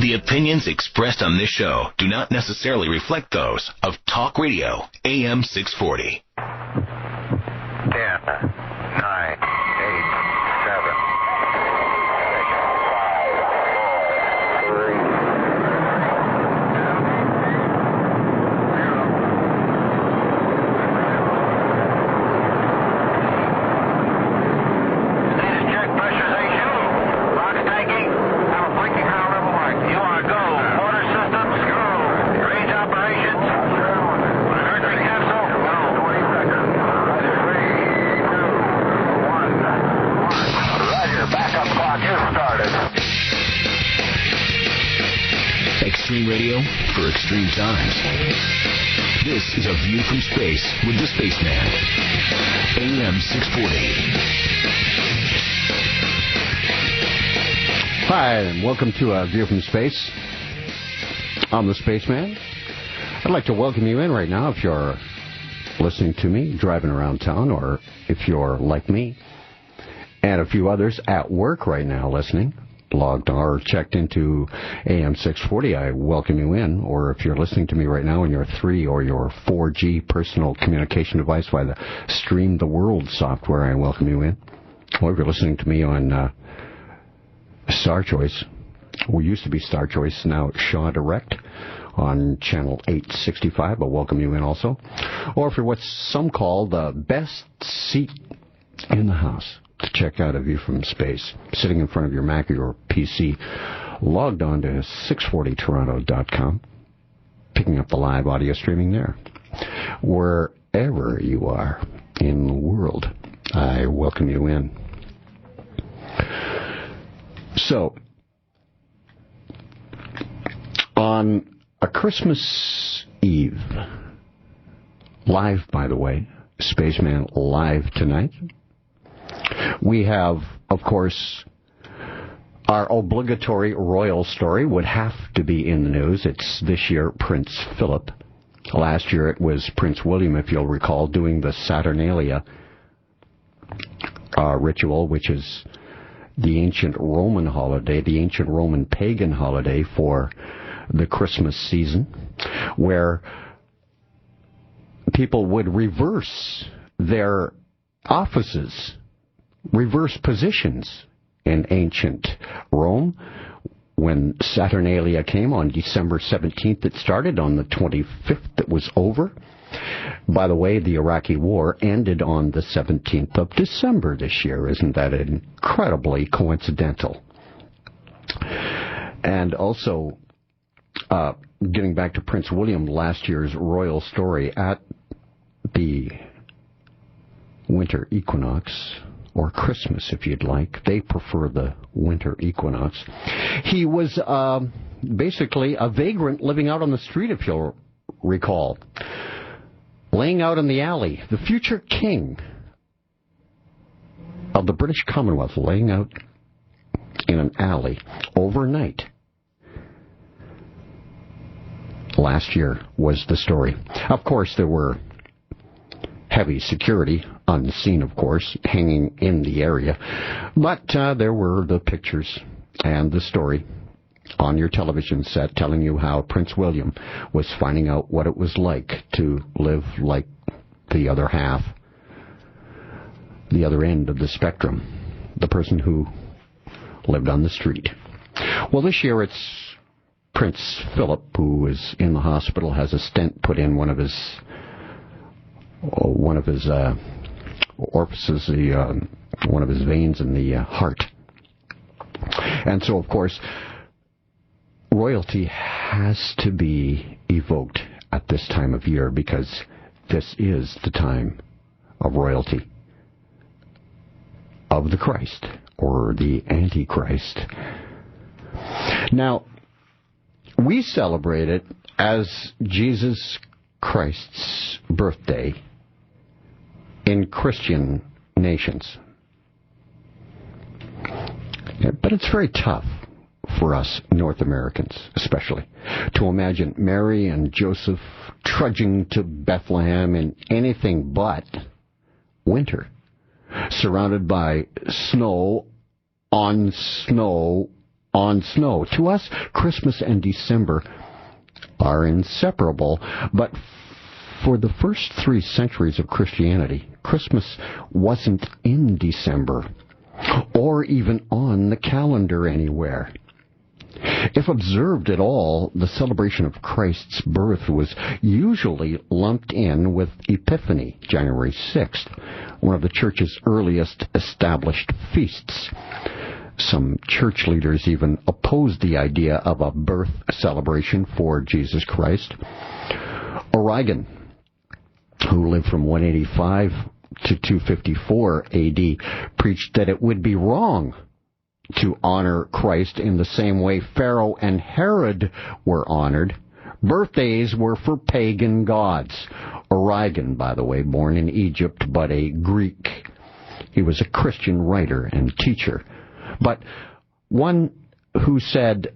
The opinions expressed on this show do not necessarily reflect those of Talk Radio, AM 640. 10, 9, 8, 7, 6, 5, 4, 3, Extreme radio for extreme times. This is A View from Space with the Spaceman. AM 640. Hi, and welcome to A View from Space. I'm the Spaceman. I'd like to welcome you in right now if you're listening to me driving around town, or if you're like me and a few others at work right now listening, logged or checked into AM 640, I welcome you in. Or if you're listening to me right now on your 3 or your 4G personal communication device via the Stream the World software, I welcome you in. Or if you're listening to me on Star Choice, we used to be Star Choice, now Shaw Direct on channel 865, I welcome you in also. Or if you're what some call the best seat in the house, to check out A View from Space, sitting in front of your Mac or your PC, logged on to 640toronto.com, picking up the live audio streaming there. Wherever you are in the world, I welcome you in. So, on a Christmas Eve, live, by the way, Spaceman live tonight, we have, of course, our obligatory royal story would have to be in the news. It's this year Prince Philip. Last year it was Prince William, if you'll recall, doing the Saturnalia ritual, which is the ancient Roman holiday, the ancient Roman pagan holiday for the Christmas season, where people would reverse their offices, reverse positions in ancient Rome. When Saturnalia came on December 17th, it started. On the 25th, it was over. By the way, the Iraqi war ended on the 17th of December this year. Isn't that incredibly coincidental? And also, getting back to Prince William, last year's royal story, at the winter equinox, or Christmas, if you'd like. They prefer the winter equinox. He was basically a vagrant living out on the street, if you'll recall. Laying out in the alley. The future king of the British Commonwealth laying out in an alley overnight. Last year was the story. Of course, there were heavy security, unseen, of course, hanging in the area. But there were the pictures and the story on your television set telling you how Prince William was finding out what it was like to live like the other half, the other end of the spectrum, the person who lived on the street. Well, this year it's Prince Philip, who is in the hospital, has a stent put in one of his orifices, one of his veins in the heart. And so, of course, royalty has to be evoked at this time of year, because this is the time of royalty, of the Christ, or the Antichrist. Now, we celebrate it as Jesus Christ's birthday in Christian nations. But it's very tough for us North Americans, especially, to imagine Mary and Joseph trudging to Bethlehem in anything but winter, surrounded by snow on snow on snow. To us, Christmas and December are inseparable, but for the first 3 centuries of Christianity, Christmas wasn't in December, or even on the calendar anywhere. If observed at all, the celebration of Christ's birth was usually lumped in with Epiphany, January 6th, one of the Church's earliest established feasts. Some church leaders even opposed the idea of a birth celebration for Jesus Christ. Origen, who lived from 185 to 254 A.D., preached that it would be wrong to honor Christ in the same way Pharaoh and Herod were honored. Birthdays were for pagan gods. Origen, by the way, born in Egypt, but a Greek. He was a Christian writer and teacher. But one who said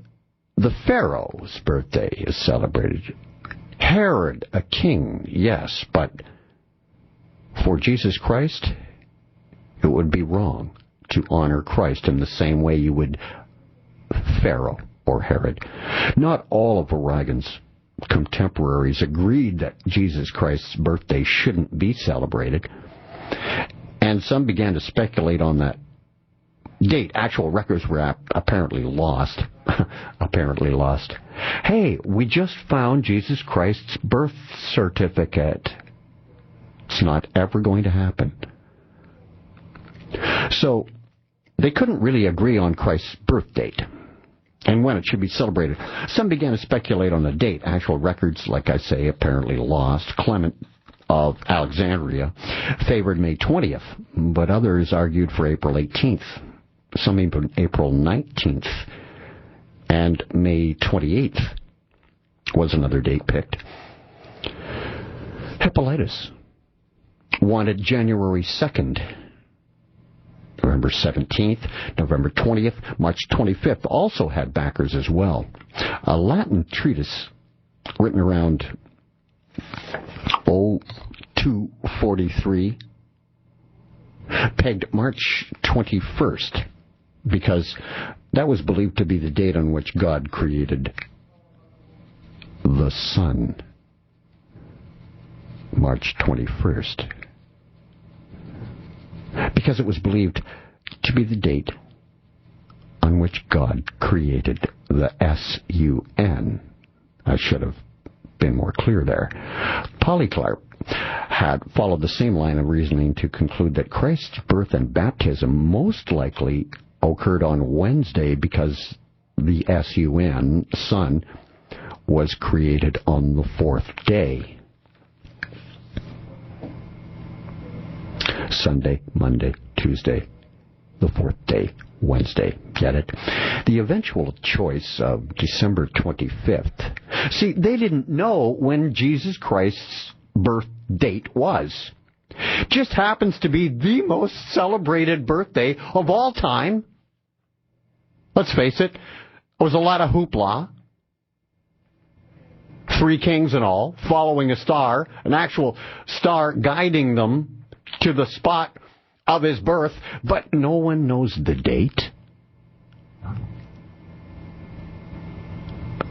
the Pharaoh's birthday is celebrated. Herod, a king, yes, but for Jesus Christ, it would be wrong to honor Christ in the same way you would Pharaoh or Herod. Not all of Origen's contemporaries agreed that Jesus Christ's birthday shouldn't be celebrated, and some began to speculate on that date. Actual records were apparently lost. Apparently lost. Hey, we just found Jesus Christ's birth certificate. It's not ever going to happen. So, they couldn't really agree on Christ's birth date and when it should be celebrated. Some began to speculate on the date. Actual records, like I say, apparently lost. Clement of Alexandria favored May 20th, but others argued for April 18th. Some even April 19th. And May 28th was another date picked. Hippolytus wanted January 2nd. November 17th, November 20th, March 25th also had backers as well. A Latin treatise written around 243 pegged March 21st because that was believed to be the date on which God created the sun. March 21st. Because it was believed to be the date on which God created the sun. I should have been more clear there. Polycarp had followed the same line of reasoning to conclude that Christ's birth and baptism most likely occurred on Wednesday because the sun, was created on the 4th day. Sunday, Monday, Tuesday, the 4th day, Wednesday. Get it? The eventual choice of December 25th. See, they didn't know when Jesus Christ's birth date was. Just happens to be the most celebrated birthday of all time. Let's face it, it was a lot of hoopla. 3 kings and all, following a star, an actual star guiding them to the spot of his birth, but no one knows the date.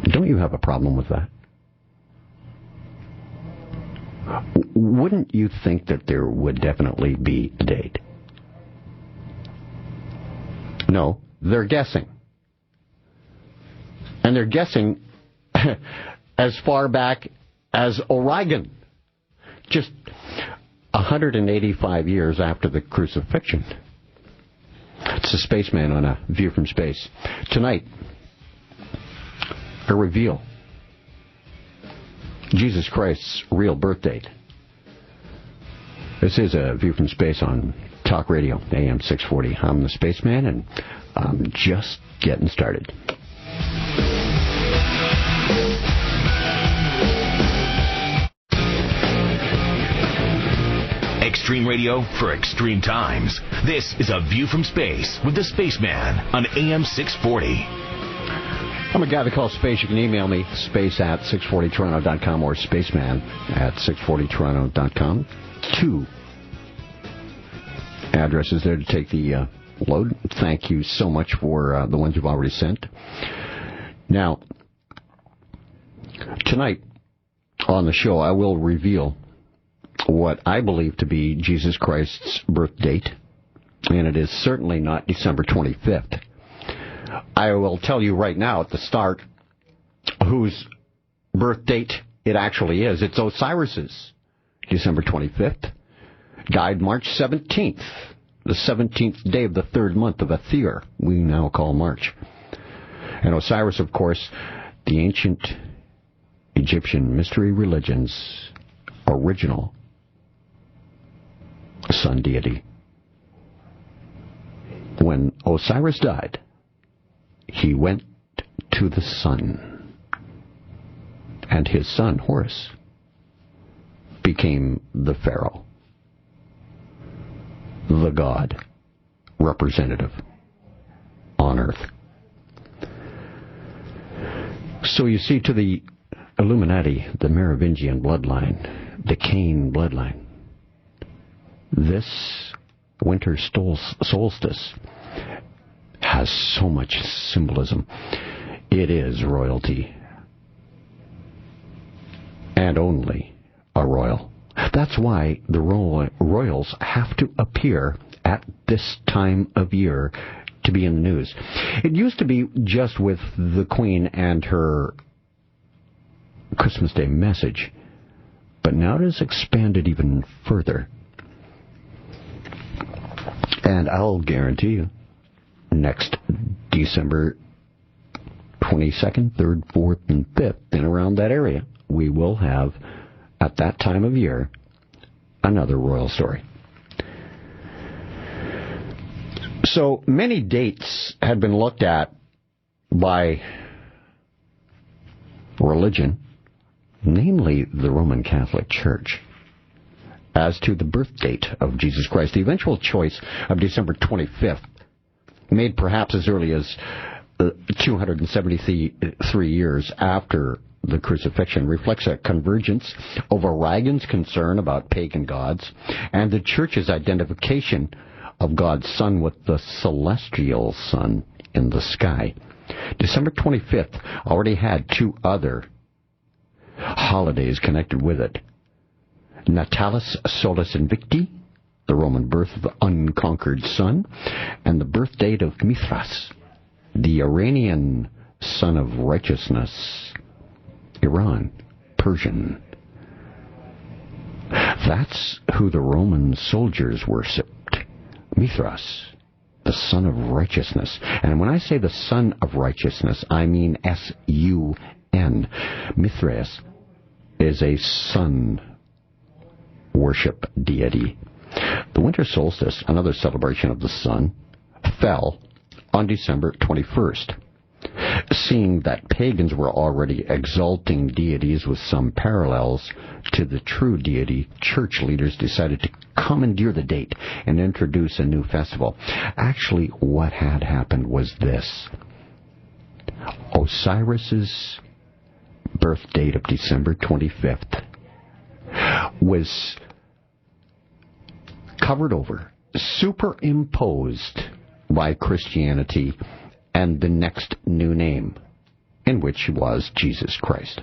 Don't you have a problem with that? Wouldn't you think that there would definitely be a date? No, they're guessing. And they're guessing as far back as Origen. Just 185 years after the crucifixion. It's the Spaceman on A View from Space. Tonight, a reveal. Jesus Christ's real birth date. This is A View from Space on Talk Radio, AM 640. I'm the Spaceman, and I'm just getting started. Extreme radio for extreme times. This is A View from Space with the Spaceman on AM 640. I'm a guy that calls Space. You can email me, space@640toronto.com or spaceman@640toronto.com. 2 addresses there to take the load. Thank you so much for the ones you've already sent. Now, tonight on the show, I will reveal what I believe to be Jesus Christ's birth date, and it is certainly not December 25th. I will tell you right now at the start whose birth date it actually is. It's Osiris's, December 25th. Died March 17th, the 17th day of the third month of Athir, we now call March. And Osiris, of course, the ancient Egyptian mystery religion's original sun deity. When Osiris died, he went to the sun, and his son, Horus, became the pharaoh, the god representative on earth. So you see, to the Illuminati, the Merovingian bloodline, the Cain bloodline, this winter solstice has so much symbolism. It is royalty, and only a royal. That's why the royals have to appear at this time of year to be in the news. It used to be just with the Queen and her Christmas Day message, but now it has expanded even further. And I'll guarantee you, next December 22nd, 3rd, 4th, and 5th, and around that area, we will have, at that time of year, another royal story. So many dates had been looked at by religion, namely the Roman Catholic Church, as to the birth date of Jesus Christ. The eventual choice of December 25th, made perhaps as early as 273 years after the crucifixion, reflects a convergence over Reagan's concern about pagan gods and the Church's identification of God's Son with the celestial sun in the sky. December 25th already had two other holidays connected with it. Natalis Solis Invicti, the Roman birth of the unconquered sun, and the birth date of Mithras, the Iranian son of righteousness. Iran, Persian. That's who the Roman soldiers worshipped. Mithras, the son of righteousness. And when I say the son of righteousness, I mean S-U-N. Mithras is a sun worship deity. The winter solstice, another celebration of the sun, fell on December 21st. Seeing that pagans were already exalting deities with some parallels to the true deity, church leaders decided to commandeer the date and introduce a new festival. Actually, what had happened was this. Osiris's birth date of December 25th was covered over, superimposed by Christianity and the next new name, in which was Jesus Christ,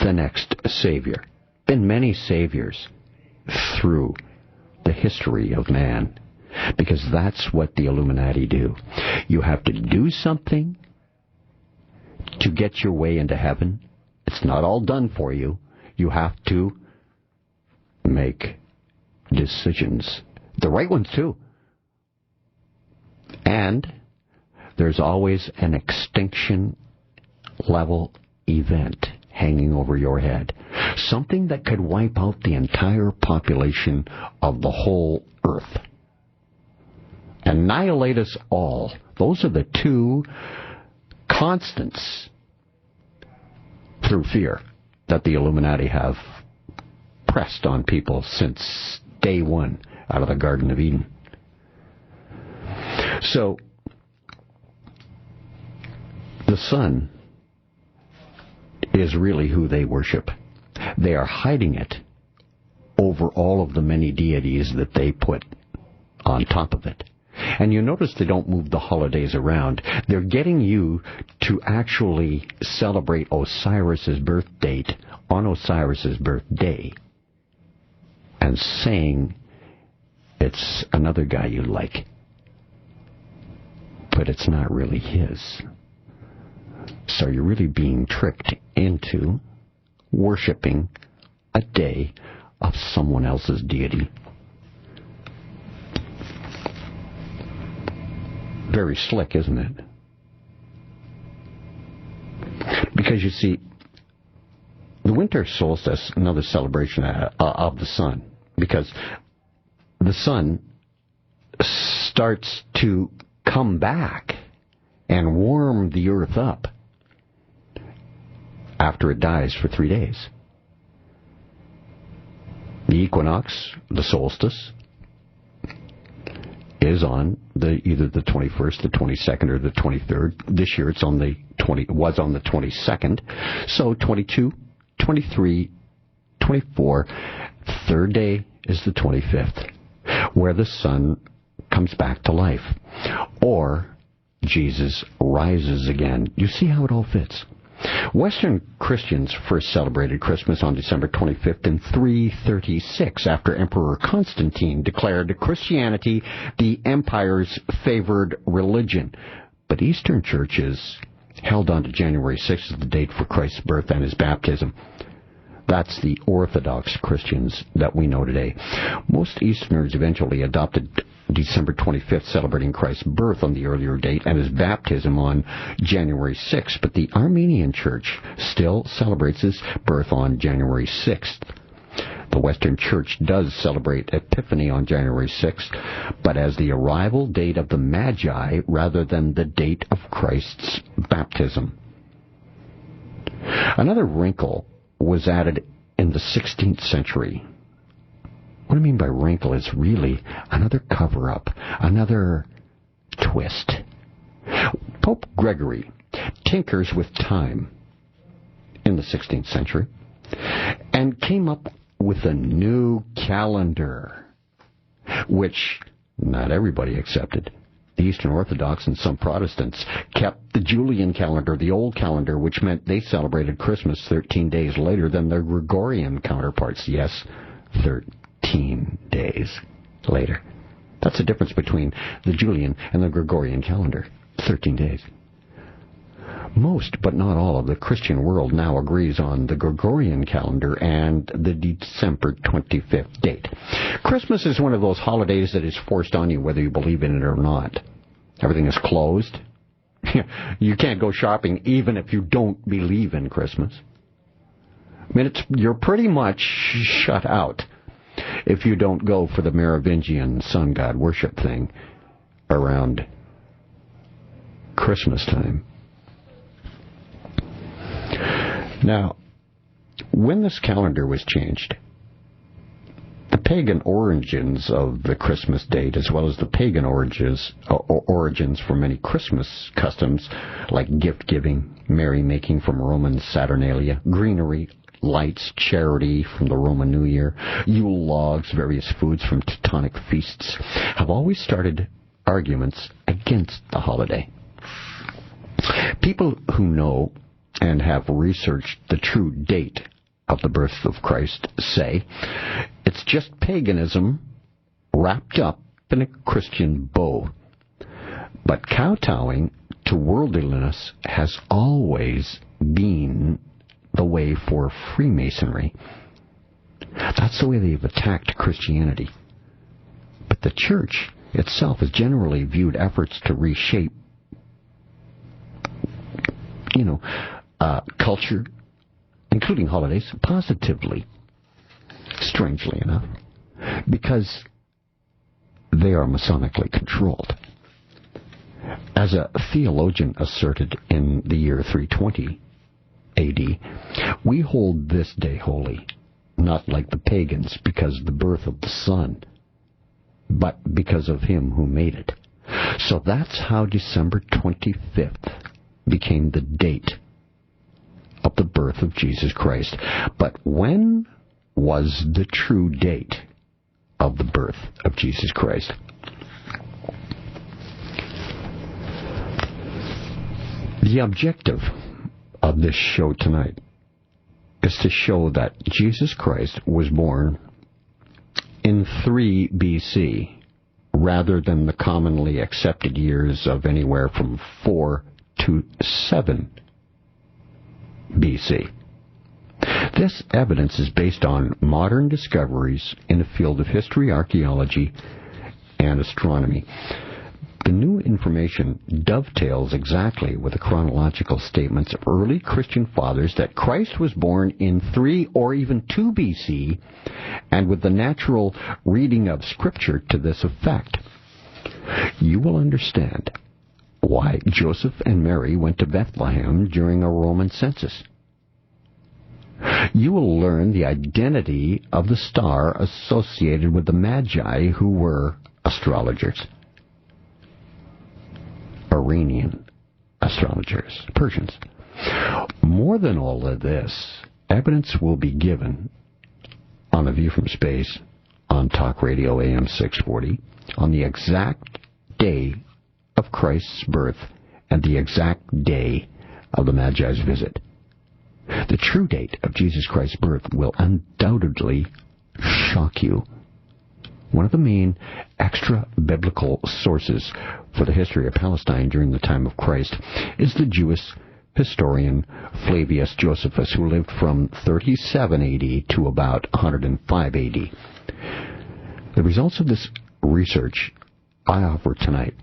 the next Savior. Been many Saviors through the history of man, because that's what the Illuminati do. You have to do something to get your way into heaven. It's not all done for you. You have to make decisions. The right ones, too. And there's always an extinction level event hanging over your head. Something that could wipe out the entire population of the whole earth. Annihilate us all. Those are the two constants through fear that the Illuminati have pressed on people since day one out of the Garden of Eden. So, the sun is really who they worship. They are hiding it over all of the many deities that they put on top of it. And you notice they don't move the holidays around. They're getting you to actually celebrate Osiris's birth date on Osiris's birthday and saying it's another guy you like. But it's not really his. So you're really being tricked into worshiping a day of someone else's deity. Very slick, isn't it? Because you see, the winter solstice, another celebration of the sun, because the sun starts to come back and warm the earth up after it dies for 3 days. The equinox, the solstice, is on either the 21st, the 22nd, or the 23rd. This year it's on the 22nd. So 22, 23, 24. Third day is the 25th, where the sun comes back to life, or Jesus rises again. You see how it all fits. Western Christians first celebrated Christmas on December 25th in 336 after Emperor Constantine declared Christianity the empire's favored religion. But Eastern churches held on to January 6th as the date for Christ's birth and his baptism. That's the Orthodox Christians that we know today. Most Easterners eventually adopted December 25th, celebrating Christ's birth on the earlier date and his baptism on January 6th. But the Armenian Church still celebrates his birth on January 6th. The Western Church does celebrate Epiphany on January 6th, but as the arrival date of the Magi rather than the date of Christ's baptism. Another wrinkle was added in the 16th century. What I mean by wrinkle is really another cover-up, another twist. Pope Gregory tinkers with time in the 16th century and came up with a new calendar, which not everybody accepted. The Eastern Orthodox and some Protestants kept the Julian calendar, the old calendar, which meant they celebrated Christmas 13 days later than their Gregorian counterparts. Yes, 13 days later. That's the difference between the Julian and the Gregorian calendar. 13 days. Most, but not all, of the Christian world now agrees on the Gregorian calendar and the December 25th date. Christmas is one of those holidays that is forced on you whether you believe in it or not. Everything is closed. You can't go shopping even if you don't believe in Christmas. I mean, you're pretty much shut out if you don't go for the Merovingian sun god worship thing around Christmas time. Now, when this calendar was changed, the pagan origins of the Christmas date, as well as the pagan origins for many Christmas customs, like gift-giving, merrymaking from Roman Saturnalia, greenery, lights, charity from the Roman New Year, Yule logs, various foods from Teutonic feasts, have always started arguments against the holiday. People who know and have researched the true date of the birth of Christ say it's just paganism wrapped up in a Christian bow. But kowtowing to worldliness has always been the way for Freemasonry. That's the way they've attacked Christianity. But the church itself has generally viewed efforts to reshape culture, including holidays, positively, strangely enough, because they are Masonically controlled. As a theologian asserted in the year 320 AD, we hold this day holy, not like the pagans because of the birth of the sun, but because of him who made it. So that's how December 25th became the date of the birth of Jesus Christ. But when was the true date of the birth of Jesus Christ? The objective of this show tonight is to show that Jesus Christ was born in 3 BC rather than the commonly accepted years of anywhere from 4 to 7 BC. This evidence is based on modern discoveries in the field of history, archaeology, and astronomy. The new information dovetails exactly with the chronological statements of early Christian fathers that Christ was born in 3 or even 2 BC, and with the natural reading of Scripture to this effect. You will understand why Joseph and Mary went to Bethlehem during a Roman census. You will learn the identity of the star associated with the Magi, who were astrologers. Iranian astrologers, Persians. More than all of this, evidence will be given on A View from Space on Talk Radio AM 640 on the exact day of Christ's birth and the exact day of the Magi's visit. The true date of Jesus Christ's birth will undoubtedly shock you. One of the main extra-biblical sources for the history of Palestine during the time of Christ is the Jewish historian Flavius Josephus, who lived from 37 AD to about 105 AD. The results of this research I offer tonight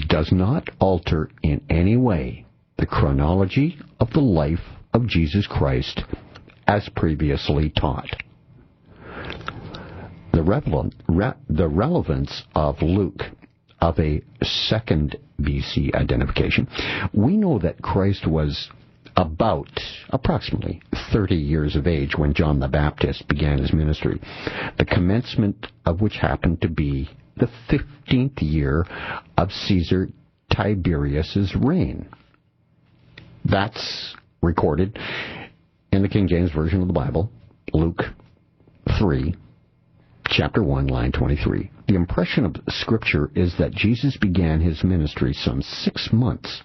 does not alter in any way the chronology of the life of Jesus Christ as previously taught. The relevance of Luke of a 2nd BC identification, we know that Christ was approximately 30 years of age when John the Baptist began his ministry, the commencement of which happened to be the 15th year of Caesar Tiberius's reign. That's recorded in the King James Version of the Bible, Luke 3, chapter 1, line 23. The impression of Scripture is that Jesus began his ministry some 6 months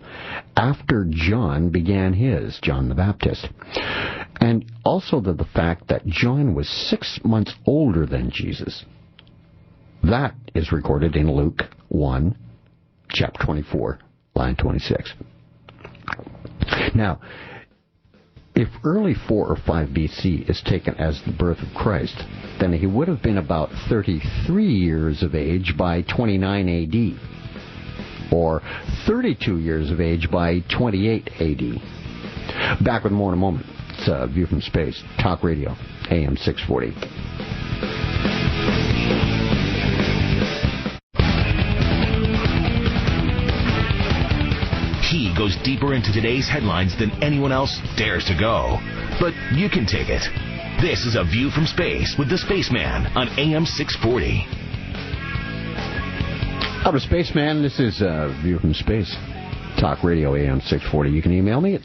after John began his, John the Baptist. And also the fact that John was 6 months older than Jesus. That is recorded in Luke 1, chapter 24, line 26. Now, if early 4 or 5 BC is taken as the birth of Christ, then he would have been about 33 years of age by 29 AD, or 32 years of age by 28 AD. Back with more in a moment. It's A View from Space, Talk Radio, AM 640. He goes deeper into today's headlines than anyone else dares to go. But you can take it. This is A View from Space with the Spaceman on AM 640. I'm a Spaceman. This is A View from Space. Talk Radio AM 640. You can email me at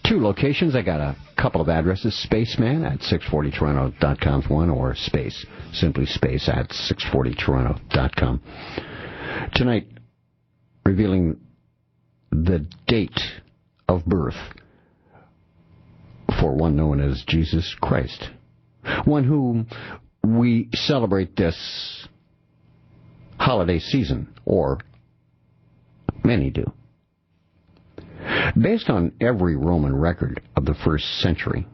2 locations. I got a couple of addresses. Spaceman at 640toronto.com is one, or space, simply space at 640toronto.com. Tonight, revealing the date of birth for one known as Jesus Christ, one whom we celebrate this holiday season, or many do. Based on every Roman record of the 1st century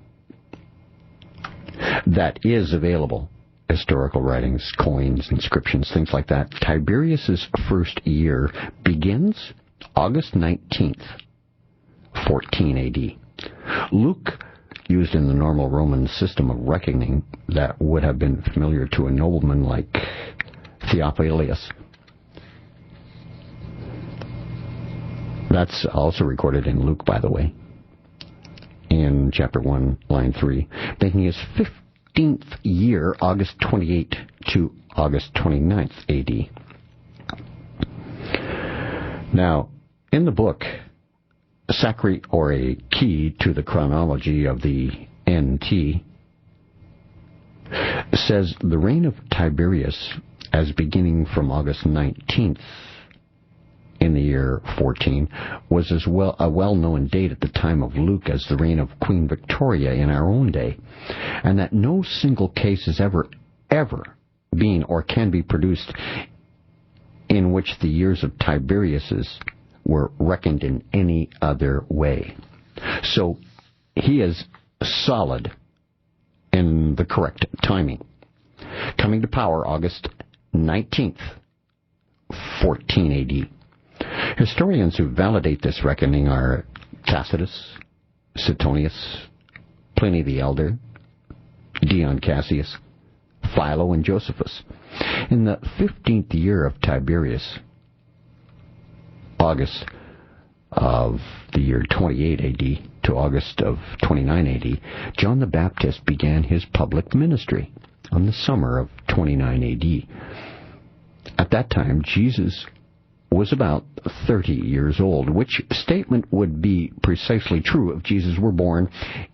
that is available, historical writings, coins, inscriptions, things like that, Tiberius's first year begins August 19th, 14 AD. Luke, used in the normal Roman system of reckoning that would have been familiar to a nobleman like Theophilus. That's also recorded in Luke, by the way, in chapter 1, line 3, making his 15th year August 28 to August 29th AD. Now, in the book, Sacri, or a Key to the Chronology of the NT, says the reign of Tiberius, as beginning from August 19th in the year 14 was as well a well-known date at the time of Luke as the reign of Queen Victoria in our own day, and that no single case has ever been or can be produced in which the years of Tiberius's were reckoned in any other way. So he is solid in the correct timing. Coming to power August 19th, 14 AD. Historians who validate this reckoning are Tacitus, Suetonius, Pliny the Elder, Dion Cassius, Philo, and Josephus. In the 15th year of Tiberius, August of the year 28 AD to August of 29 AD, John the Baptist began his public ministry on the summer of 29 AD. At that time, Jesus was about 30 years old, which statement would be precisely true if Jesus were born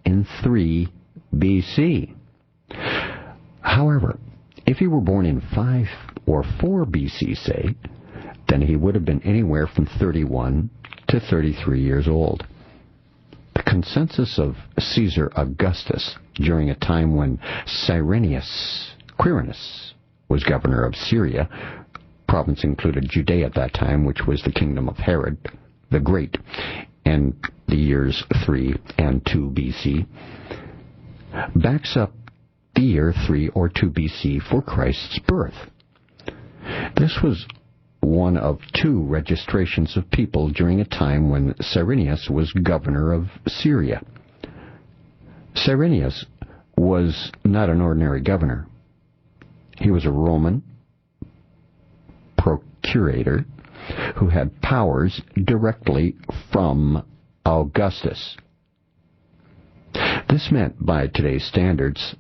in 3 BC. However, if he were born in 5 or 4 BC, say, then he would have been anywhere from 31 to 33 years old. The consensus of Caesar Augustus during a time when Quirinius was governor of Syria, province included Judea at that time, which was the kingdom of Herod the Great, in the years 3 and 2 BC, backs up the year 3 or 2 BC for Christ's birth. This was one of 2 registrations of people during a time when Quirinius was governor of Syria. Quirinius was not an ordinary governor. He was a Roman procurator who had powers directly from Augustus. This meant, by today's standards,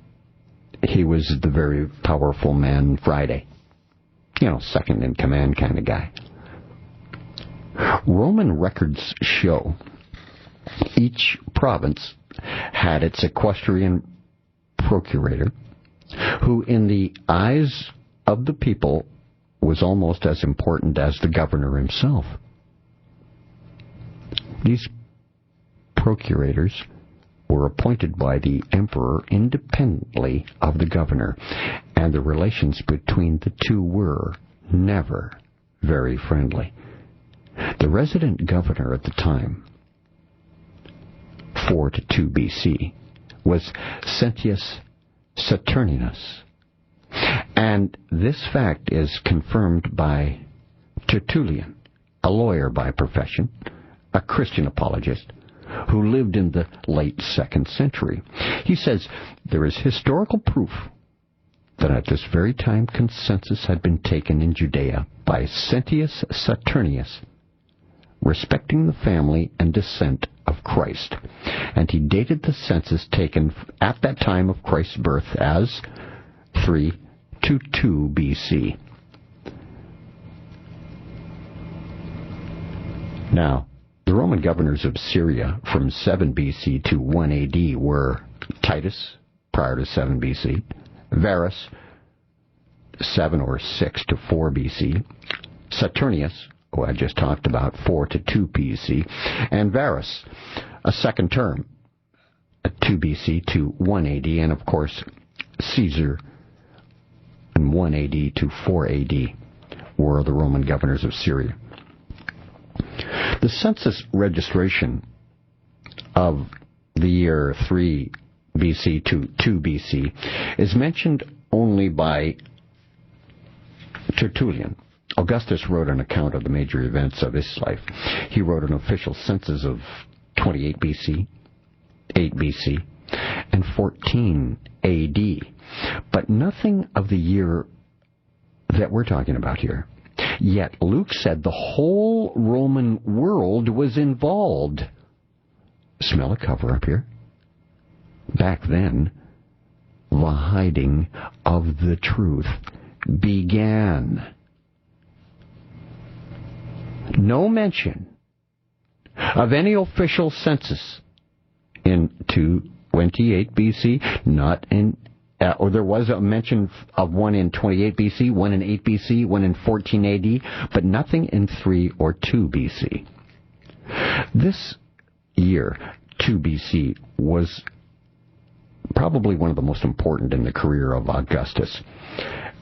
he was the very powerful man Friday. Second in command kind of guy. Roman records show each province had its equestrian procurator, who in the eyes of the people was almost as important as the governor himself. These procurators were appointed by the emperor independently of the governor, and the relations between the two were never very friendly. The resident governor at the time, 4 to 2 BC, was Sentius Saturninus, and this fact is confirmed by Tertullian, a lawyer by profession, a Christian apologist, who lived in the late 2nd century. He says there is historical proof that at this very time consensus had been taken in Judea by Sentius Saturninus respecting the family and descent of Christ, and he dated the census taken at that time of Christ's birth as 3 to 2 BC. Now, the Roman governors of Syria from 7 BC to 1 AD were Titus, prior to 7 BC, Varus, 7 or 6 to 4 BC, Saturnius, who I just talked about, 4 to 2 BC, and Varus, a second term, 2 BC to 1 AD, and of course Caesar, in 1 AD to 4 AD, were the Roman governors of Syria. The census registration of the year 3 BC to 2 BC is mentioned only by Tertullian. Augustus wrote an account of the major events of his life. He wrote an official census of 28 BC, 8 BC, and 14 AD, but nothing of the year that we're talking about here. Yet Luke said the whole Roman world was involved. Smell a cover-up here? Back then, the hiding of the truth began. No mention of any official census in 228 BC, not in or there was a mention of one in 28 BC, one in 8 BC, one in 14 AD, but nothing in 3 or 2 BC. This year, 2 BC, was probably one of the most important in the career of Augustus,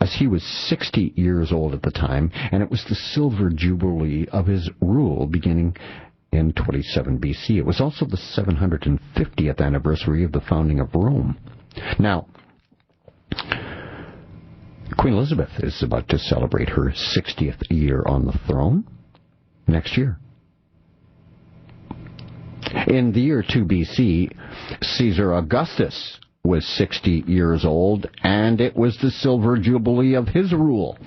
as he was 60 years old at the time, and it was the silver jubilee of his rule beginning in 27 BC. It was also the 750th anniversary of the founding of Rome. Now, Queen Elizabeth is about to celebrate her 60th year on the throne next year. In the year 2 BC, Caesar Augustus was 60 years old, and it was the silver jubilee of his rule.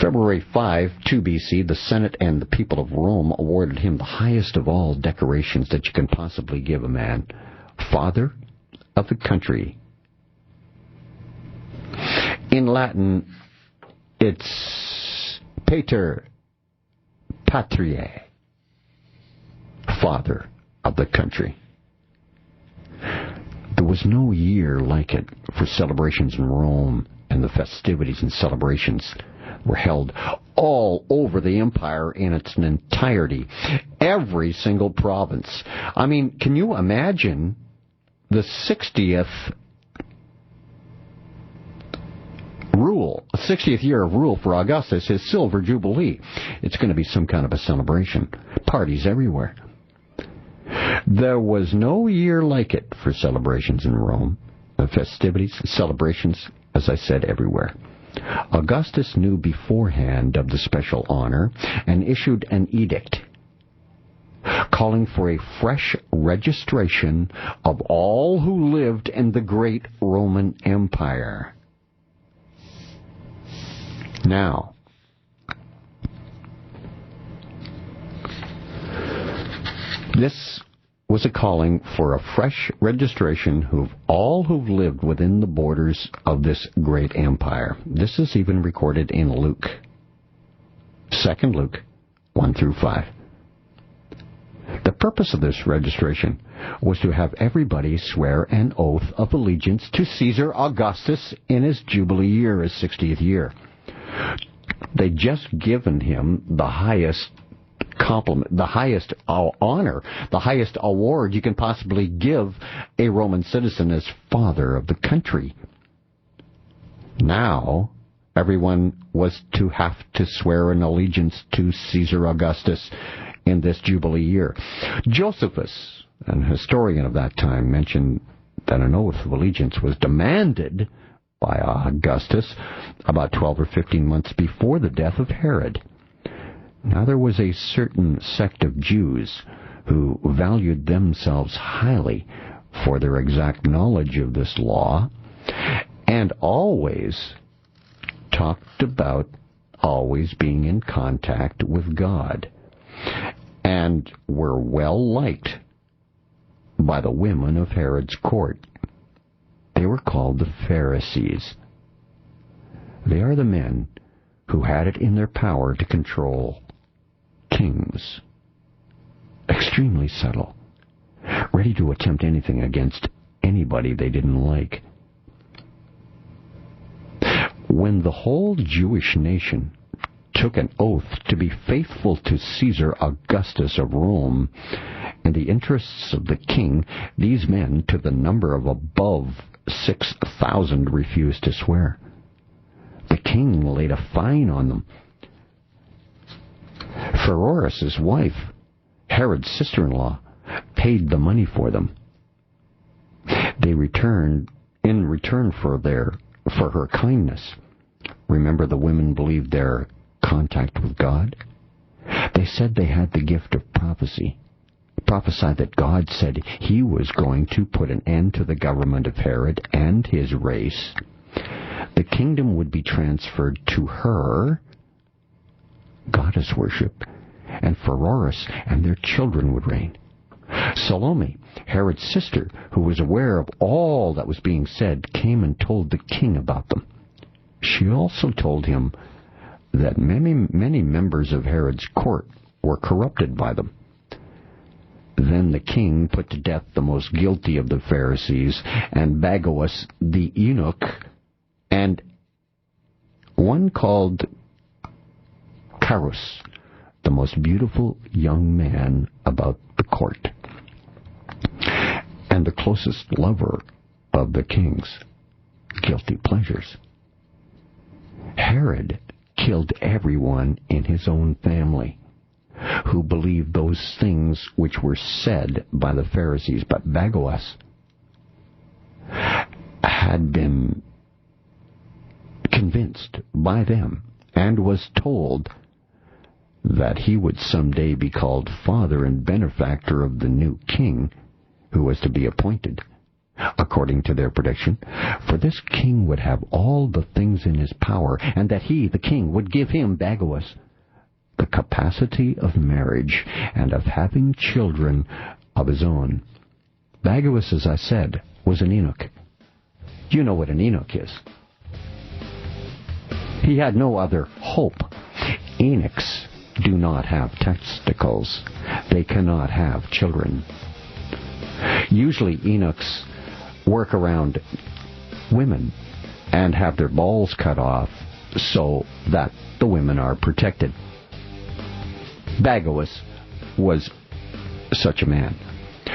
February 5, 2 BC, the Senate and the people of Rome awarded him the highest of all decorations that you can possibly give a man, Father of the Country. In Latin, it's Pater Patriae, Father of the Country. There was no year like it for celebrations in Rome, and the festivities and celebrations were held all over the empire in its entirety. Every single province. I mean, can you imagine the 60th year of rule for Augustus, his silver jubilee? It's going to be some kind of a celebration. Parties everywhere. There was no year like it for celebrations in Rome. The festivities, celebrations, as I said, everywhere. Augustus knew beforehand of the special honor and issued an edict calling for a fresh registration of all who lived in the great Roman Empire. Now, this was a calling for a fresh registration of all who've lived within the borders of this great empire. This is even recorded in Luke. 2 Luke 1 through 5. The purpose of this registration was to have everybody swear an oath of allegiance to Caesar Augustus in his Jubilee year, his 60th year. They'd just given him the highest compliment, the highest honor, the highest award you can possibly give a Roman citizen as father of the country. Now, everyone was to have to swear an allegiance to Caesar Augustus in this Jubilee year. Josephus, an historian of that time, mentioned that an oath of allegiance was demanded by Augustus about 12 or 15 months before the death of Herod. Now there was a certain sect of Jews who valued themselves highly for their exact knowledge of this law and always talked about always being in contact with God, and were well liked by the women of Herod's court. They were called the Pharisees. They are the men who had it in their power to control kings. Extremely subtle, ready to attempt anything against anybody they didn't like. When the whole Jewish nation took an oath to be faithful to Caesar Augustus of Rome in the interests of the king, these men, to the number of above 6,000, refused to swear. The king laid a fine on them. Pheroras' wife, Herod's sister-in-law, paid the money for them. They returned in return for her kindness. Remember, the women believed their contact with God? They said they had the gift of prophecy. Prophesied that God said he was going to put an end to the government of Herod and his race. The kingdom would be transferred to her, goddess worship, and Pheroras and their children would reign. Salome, Herod's sister, who was aware of all that was being said, came and told the king about them. She also told him that many members of Herod's court were corrupted by them. Then the king put to death the most guilty of the Pharisees, and Bagawas the eunuch, and one called Carus, the most beautiful young man about the court, and the closest lover of the king's guilty pleasures. Herod killed everyone in his own family who believed those things which were said by the Pharisees, but Bagawas had been convinced by them and was told that he would someday be called father and benefactor of the new king who was to be appointed, according to their prediction. For this king would have all the things in his power, and that he, the king, would give him, Bagawas, the capacity of marriage and of having children of his own. Bagawas, as I said, was an eunuch. You know what an eunuch is. He had no other hope. Eunuchs do not have testicles. They cannot have children. Usually eunuchs work around women and have their balls cut off so that the women are protected. Bagawas was such a man.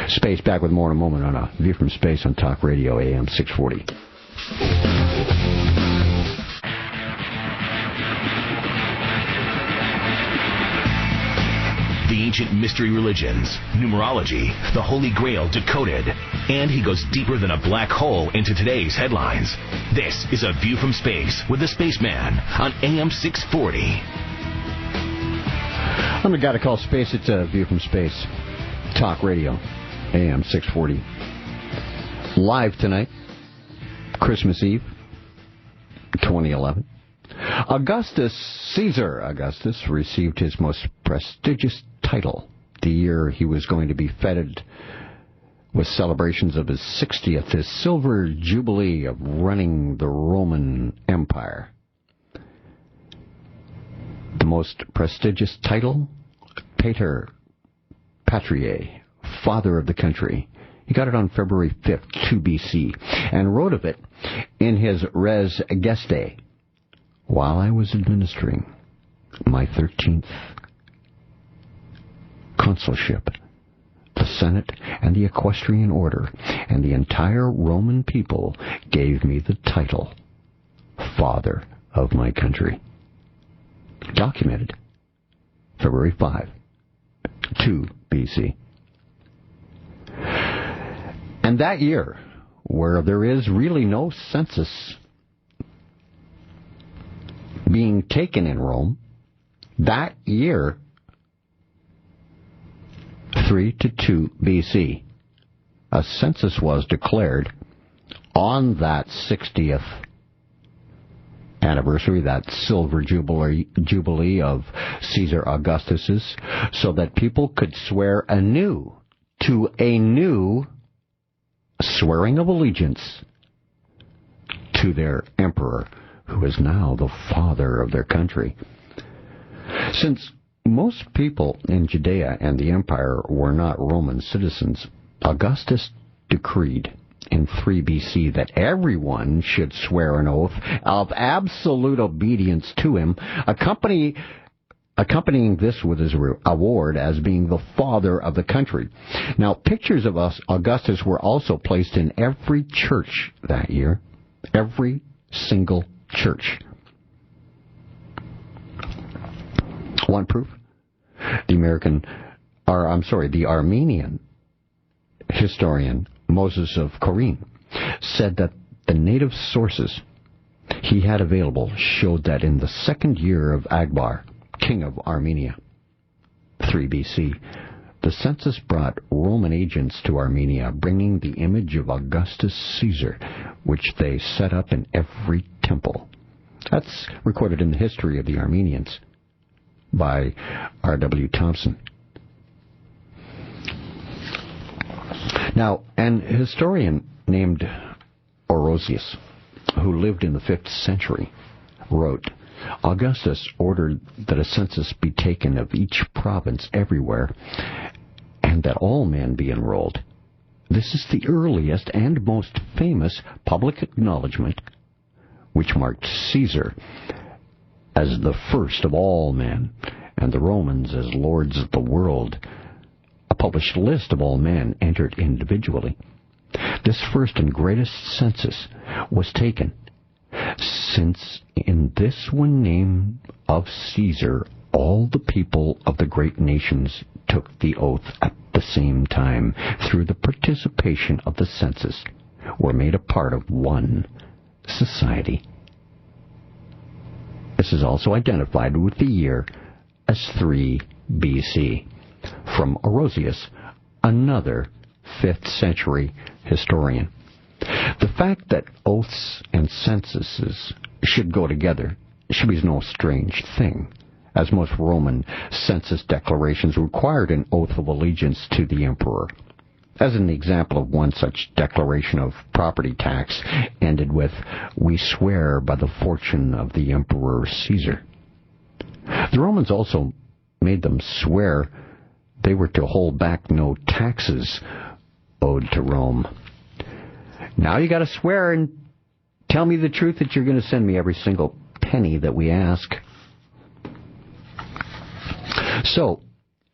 Space, back with more in a moment on A View from Space on Talk Radio AM 640. The ancient mystery religions, numerology, the Holy Grail decoded, and he goes deeper than a black hole into today's headlines. This is A View from Space with the Spaceman on AM 640. I'm the guy to call Space. It's A View from Space. Talk Radio, AM 640. Live tonight, Christmas Eve, 2011. Caesar Augustus received his most prestigious title the year he was going to be feted with celebrations of his 60th, his silver jubilee of running the Roman Empire. The most prestigious title, Pater Patriae, Father of the Country. He got it on February 5th, 2 BC, and wrote of it in his Res Gestae, while I was administering my 13th consulship, the Senate and the Equestrian Order, and the entire Roman people gave me the title, Father of my Country. Documented February 5, 2 BC. And that year, where there is really no census being taken in Rome, that year, 3 to 2 BC, a census was declared on that 60th anniversary, that silver jubilee of Caesar Augustus's, so that people could swear anew to a new swearing of allegiance to their emperor, who is now the father of their country. Since most people in Judea and the empire were not Roman citizens, Augustus decreed in 3 BC that everyone should swear an oath of absolute obedience to him, accompanying this with his award as being the father of the country. Now, pictures of Augustus were also placed in every church that year, every single church. One proof: the Armenian historian Moses of Corinne said that the native sources he had available showed that in the second year of Akbar, king of Armenia, 3 BC, the census brought Roman agents to Armenia, bringing the image of Augustus Caesar, which they set up in every temple. That's recorded in the History of the Armenians by R.W. Thompson. Now, an historian named Orosius, who lived in the 5th century, wrote, Augustus ordered that a census be taken of each province everywhere, and that all men be enrolled. This is the earliest and most famous public acknowledgement which marked Caesar as the first of all men, and the Romans as lords of the world. A published list of all men entered individually. This first and greatest census was taken, since in this one name of Caesar all the people of the great nations took the oath at the same time, through the participation of the census, were made a part of one society. This is also identified with the year as 3 BC, from Orosius, another 5th century historian. The fact that oaths and censuses should go together should be no strange thing, as most Roman census declarations required an oath of allegiance to the emperor. As an example of one such declaration of property tax ended with, "We swear by the fortune of the Emperor Caesar." The Romans also made them swear they were to hold back no taxes owed to Rome. Now you got to swear and tell me the truth that you're going to send me every single penny that we ask. So,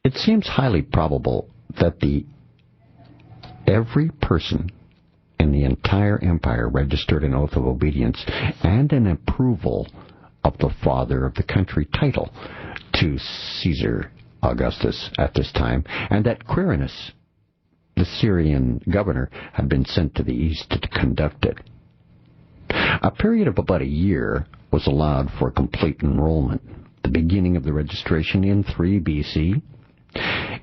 it seems highly probable that every person in the entire empire registered an oath of obedience and an approval of the father of the country title to Caesar Augustus at this time, and that Quirinus, the Syrian governor, had been sent to the east to conduct it. A period of about a year was allowed for complete enrollment. The beginning of the registration in 3 BC,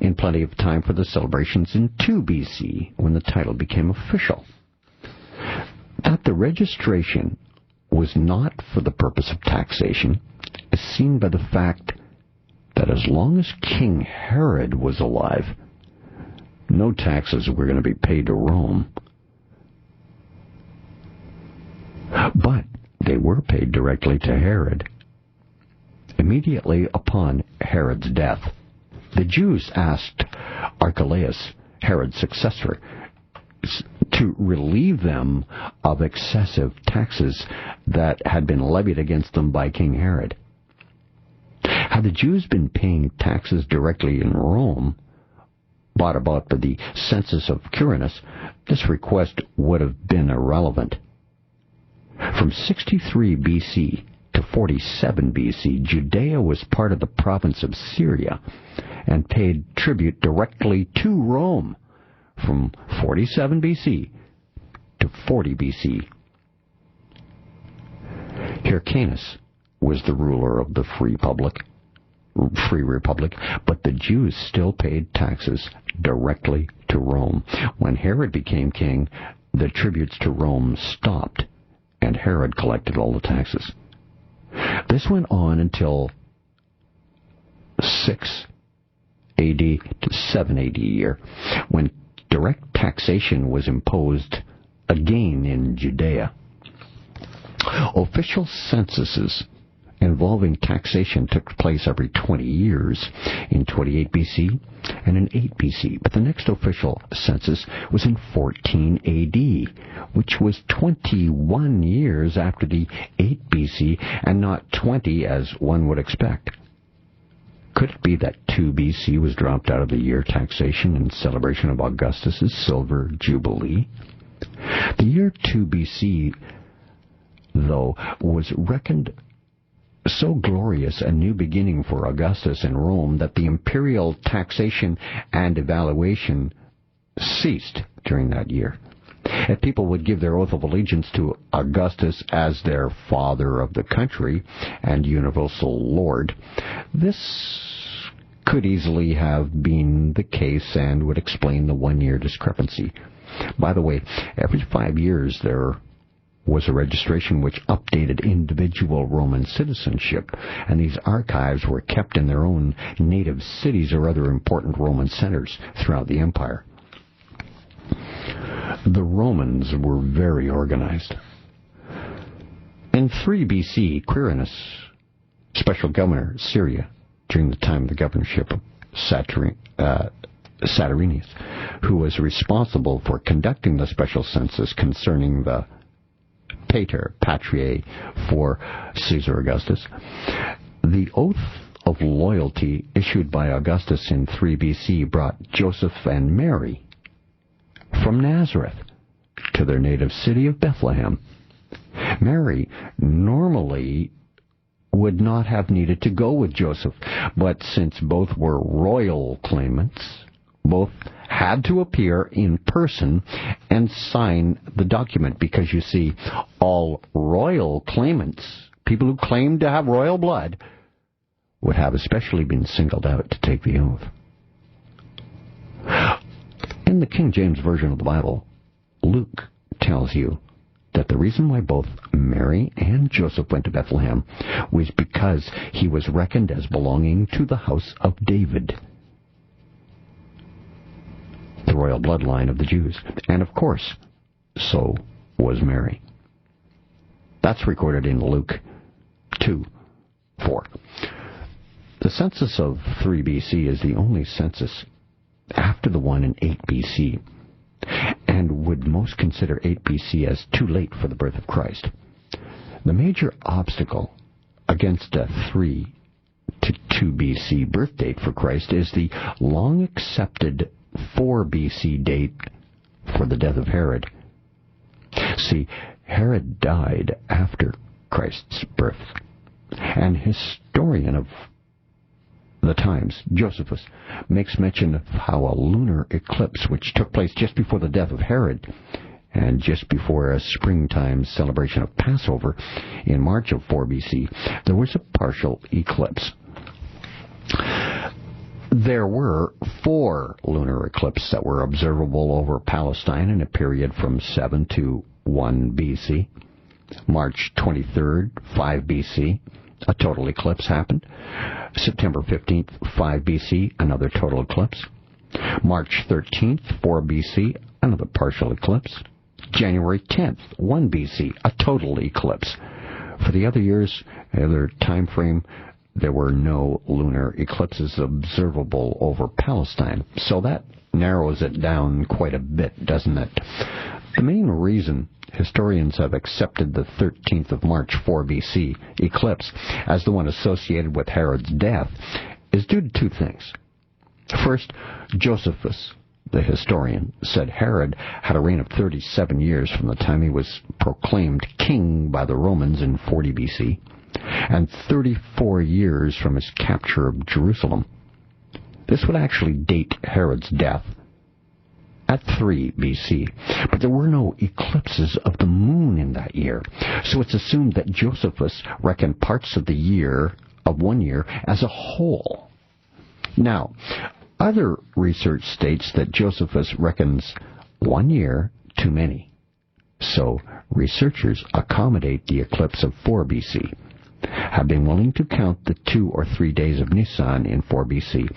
in plenty of time for the celebrations in 2 BC, when the title became official. That the registration was not for the purpose of taxation is seen by the fact that as long as King Herod was alive, no taxes were going to be paid to Rome. But they were paid directly to Herod. Immediately upon Herod's death, the Jews asked Archelaus, Herod's successor, to relieve them of excessive taxes that had been levied against them by King Herod. Had the Jews been paying taxes directly in Rome, brought about by the census of Quirinus, this request would have been irrelevant. From 63 BC to 47 BC, Judea was part of the province of Syria and paid tribute directly to Rome from 47 BC to 40 BC. Hyrcanus was the ruler of the free republic, but the Jews still paid taxes directly to Rome. When Herod became king, the tributes to Rome stopped, and Herod collected all the taxes. This went on until 6 AD to 7 AD year, when direct taxation was imposed again in Judea. Official censuses involving taxation took place every 20 years, in 28 BC and in 8 BC. But the next official census was in 14 AD, which was 21 years after the 8 BC and not 20 as one would expect. Could it be that 2 BC was dropped out of the year taxation in celebration of Augustus's silver jubilee? The year 2 BC, though, was reckoned so glorious a new beginning for Augustus in Rome that the imperial taxation and evaluation ceased during that year. If people would give their oath of allegiance to Augustus as their father of the country and universal lord, this could easily have been the case and would explain the 1-year discrepancy. By the way, every 5 years there was a registration which updated individual Roman citizenship, and these archives were kept in their own native cities or other important Roman centers throughout the empire. The Romans were very organized. In 3 BC, Quirinus, special governor of Syria, during the time of the governorship of Saturninus, who was responsible for conducting the special census concerning the Pater Patriae for Caesar Augustus. The oath of loyalty issued by Augustus in 3 BC brought Joseph and Mary from Nazareth to their native city of Bethlehem. Mary normally would not have needed to go with Joseph, but since both were royal claimants, both had to appear in person and sign the document, because you see, all royal claimants, people who claimed to have royal blood, would have especially been singled out to take the oath. In the King James Version of the Bible, Luke tells you that the reason why both Mary and Joseph went to Bethlehem was because he was reckoned as belonging to the house of David, the royal bloodline of the Jews. And of course, so was Mary. That's recorded in Luke 2:4. The census of 3 BC is the only census after the one in 8 BC, and would most consider 8 BC as too late for the birth of Christ. The major obstacle against a 3 to 2 BC birth date for Christ is the long-accepted 4 BC date for the death of Herod. See, Herod died after Christ's birth, and historian of the times, Josephus, makes mention of how a lunar eclipse, which took place just before the death of Herod and just before a springtime celebration of Passover in March of 4 BC, there was a partial eclipse. There were 4 lunar eclipses that were observable over Palestine in a period from 7 to 1 BC. March 23rd, 5 BC, a total eclipse happened. September 15th, 5 BC, another total eclipse. March 13th, 4 BC, another partial eclipse. January 10th, 1 BC, a total eclipse. For the other years, other time frame, there were no lunar eclipses observable over Palestine. So that narrows it down quite a bit, doesn't it? The main reason historians have accepted the 13th of March 4 BC eclipse as the one associated with Herod's death is due to 2 things. First, Josephus, the historian, said Herod had a reign of 37 years from the time he was proclaimed king by the Romans in 40 BC, and 34 years from his capture of Jerusalem. This would actually date Herod's death at 3 BC, but there were no eclipses of the moon in that year, so it's assumed that Josephus reckoned parts of the year, of 1 year, as a whole. Now, other research states that Josephus reckons 1 year too many, so researchers accommodate the eclipse of 4 BC, have been willing to count the 2 or 3 days of Nisan in 4 BC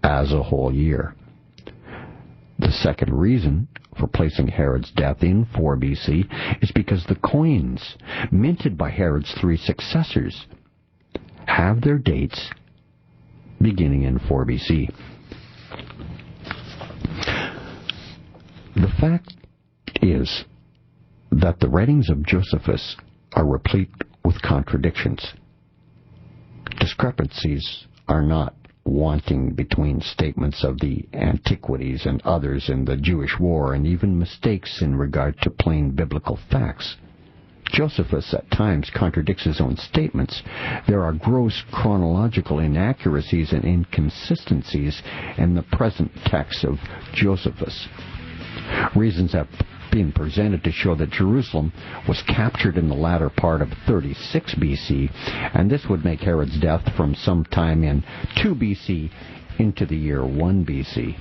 as a whole year. The second reason for placing Herod's death in 4 BC is because the coins minted by Herod's 3 successors have their dates beginning in 4 BC. The fact is that the writings of Josephus are replete with contradictions. Discrepancies are not wanting between statements of the antiquities and others in the Jewish war, and even mistakes in regard to plain biblical facts. Josephus at times contradicts his own statements. There are gross chronological inaccuracies and inconsistencies in the present text of Josephus. Reasons have been presented to show that Jerusalem was captured in the latter part of 36 BC, and this would make Herod's death from some time in 2 BC into the year 1 BC.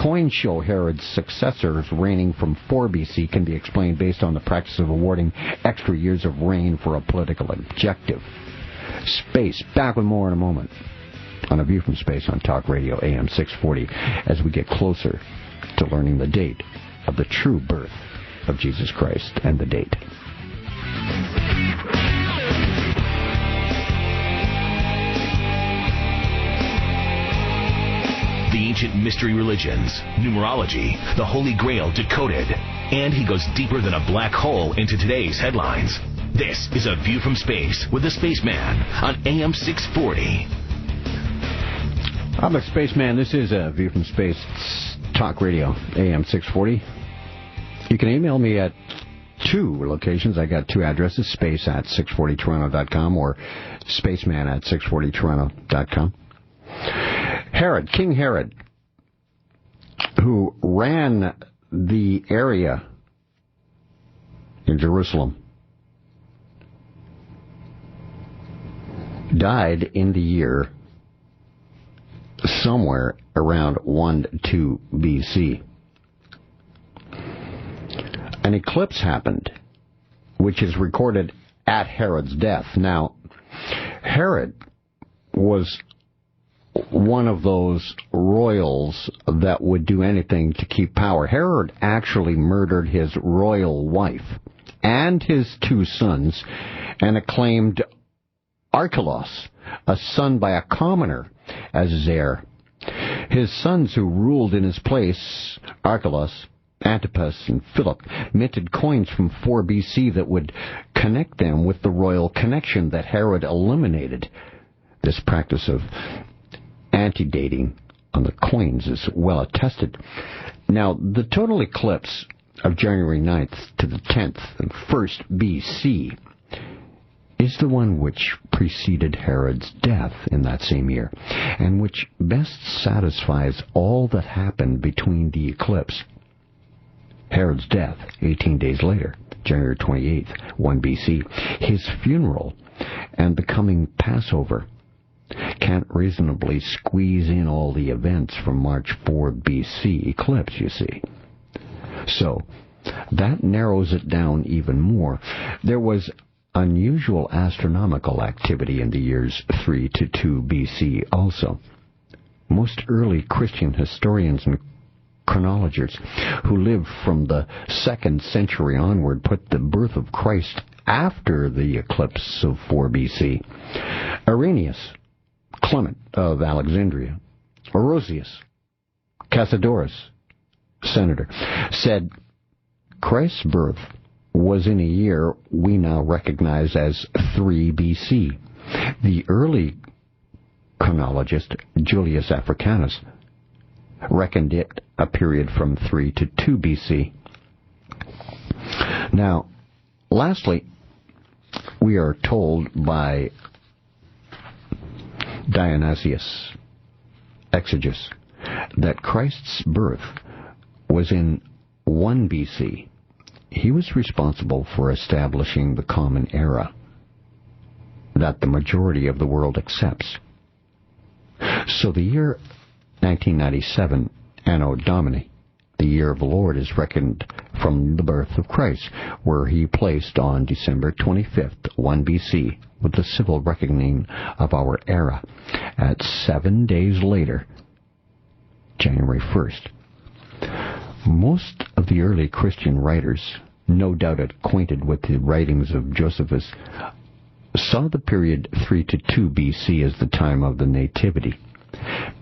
Coins show Herod's successors reigning from 4 BC can be explained based on the practice of awarding extra years of reign for a political objective. Space. Back with more in a moment on A View from Space on Talk Radio AM 640 as we get closer to learning the date of the true birth of Jesus Christ and the date. The ancient mystery religions, numerology, the Holy Grail decoded, and he goes deeper than a black hole into today's headlines. This is A View from Space with the Spaceman on AM 640. I'm the Spaceman. This is A View from Space Talk Radio, AM 640. You can email me at two locations. I got two addresses, space@640toronto.com or spaceman@640toronto.com. King Herod, who ran the area in Jerusalem, died in the year somewhere around 1-2 BC. An eclipse happened, which is recorded at Herod's death. Now, Herod was one of those royals that would do anything to keep power. Herod actually murdered his royal wife and his two sons and acclaimed Archelaus, a son by a commoner, as his heir. His sons, who ruled in his place, Archelaus, Antipas, and Philip, minted coins from 4 BC that would connect them with the royal connection that Herod eliminated. This practice of antedating on the coins is well attested. Now, the total eclipse of January 9th to the 10th and 1st BC is the one which preceded Herod's death in that same year, and which best satisfies all that happened between the eclipse. Herod's death, 18 days later, January 28th, 1 BC. His funeral and the coming Passover can't reasonably squeeze in all the events from March 4 BC eclipse, you see. So, that narrows it down even more. There was unusual astronomical activity in the years 3 to 2 BC also. Most early Christian historians and chronologers who lived from the 2nd century onward put the birth of Christ after the eclipse of 4 BC. Irenaeus, Clement of Alexandria, Orosius, Cassiodorus, senator, said Christ's birth was in a year we now recognize as 3 BC. The early chronologist Julius Africanus reckoned it a period from 3 to 2 BC. Now, lastly, we are told by Dionysius Exeges that Christ's birth was in 1 BC. He was responsible for establishing the common era that the majority of the world accepts. So the year 1997, Anno Domini, the year of the Lord, is reckoned from the birth of Christ, where he placed on December 25th, 1 BC, with the civil reckoning of our era, at 7 days later, January 1st. Most of the early Christian writers, no doubt acquainted with the writings of Josephus, saw the period 3 to 2 BC as the time of the Nativity,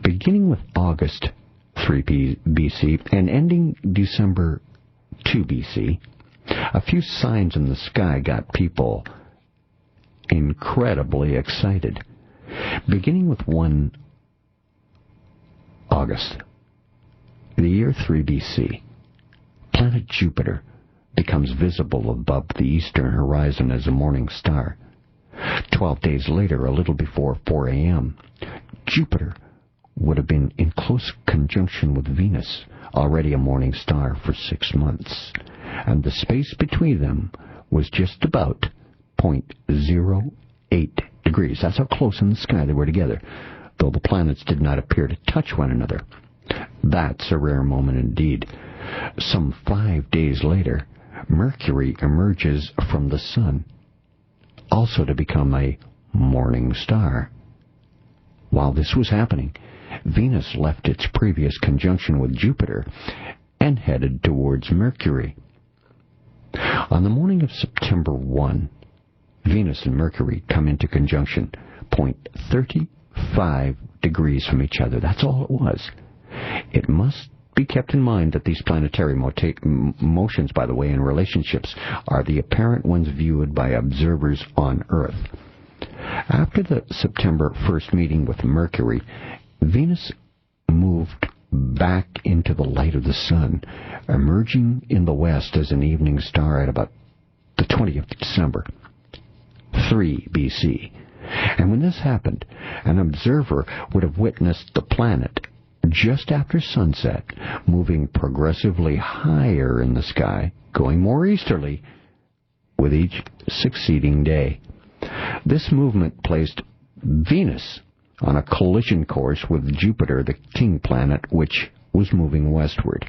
beginning with August 3 BC and ending December 2 BC. A few signs in the sky got people incredibly excited. Beginning with 1 August, the year 3 BC, planet Jupiter becomes visible above the eastern horizon as a morning star. 12 days later, a little before 4 a.m., Jupiter would have been in close conjunction with Venus, already a morning star for 6 months, and the space between them was just about 0.08 degrees. That's how close in the sky they were together, though the planets did not appear to touch one another. That's a rare moment indeed. Some 5 days later, Mercury emerges from the Sun, also to become a morning star. While this was happening, Venus left its previous conjunction with Jupiter and headed towards Mercury. On the morning of September 1, Venus and Mercury come into conjunction 0.35 degrees from each other. That's all it was. It must be kept in mind that these planetary motions, by the way, and relationships are the apparent ones viewed by observers on Earth. After the September 1st meeting with Mercury, Venus moved back into the light of the Sun, emerging in the west as an evening star at about the 20th of December, 3 BC. And when this happened, an observer would have witnessed the planet just after sunset, moving progressively higher in the sky, going more easterly with each succeeding day. This movement placed Venus on a collision course with Jupiter, the king planet, which was moving westward.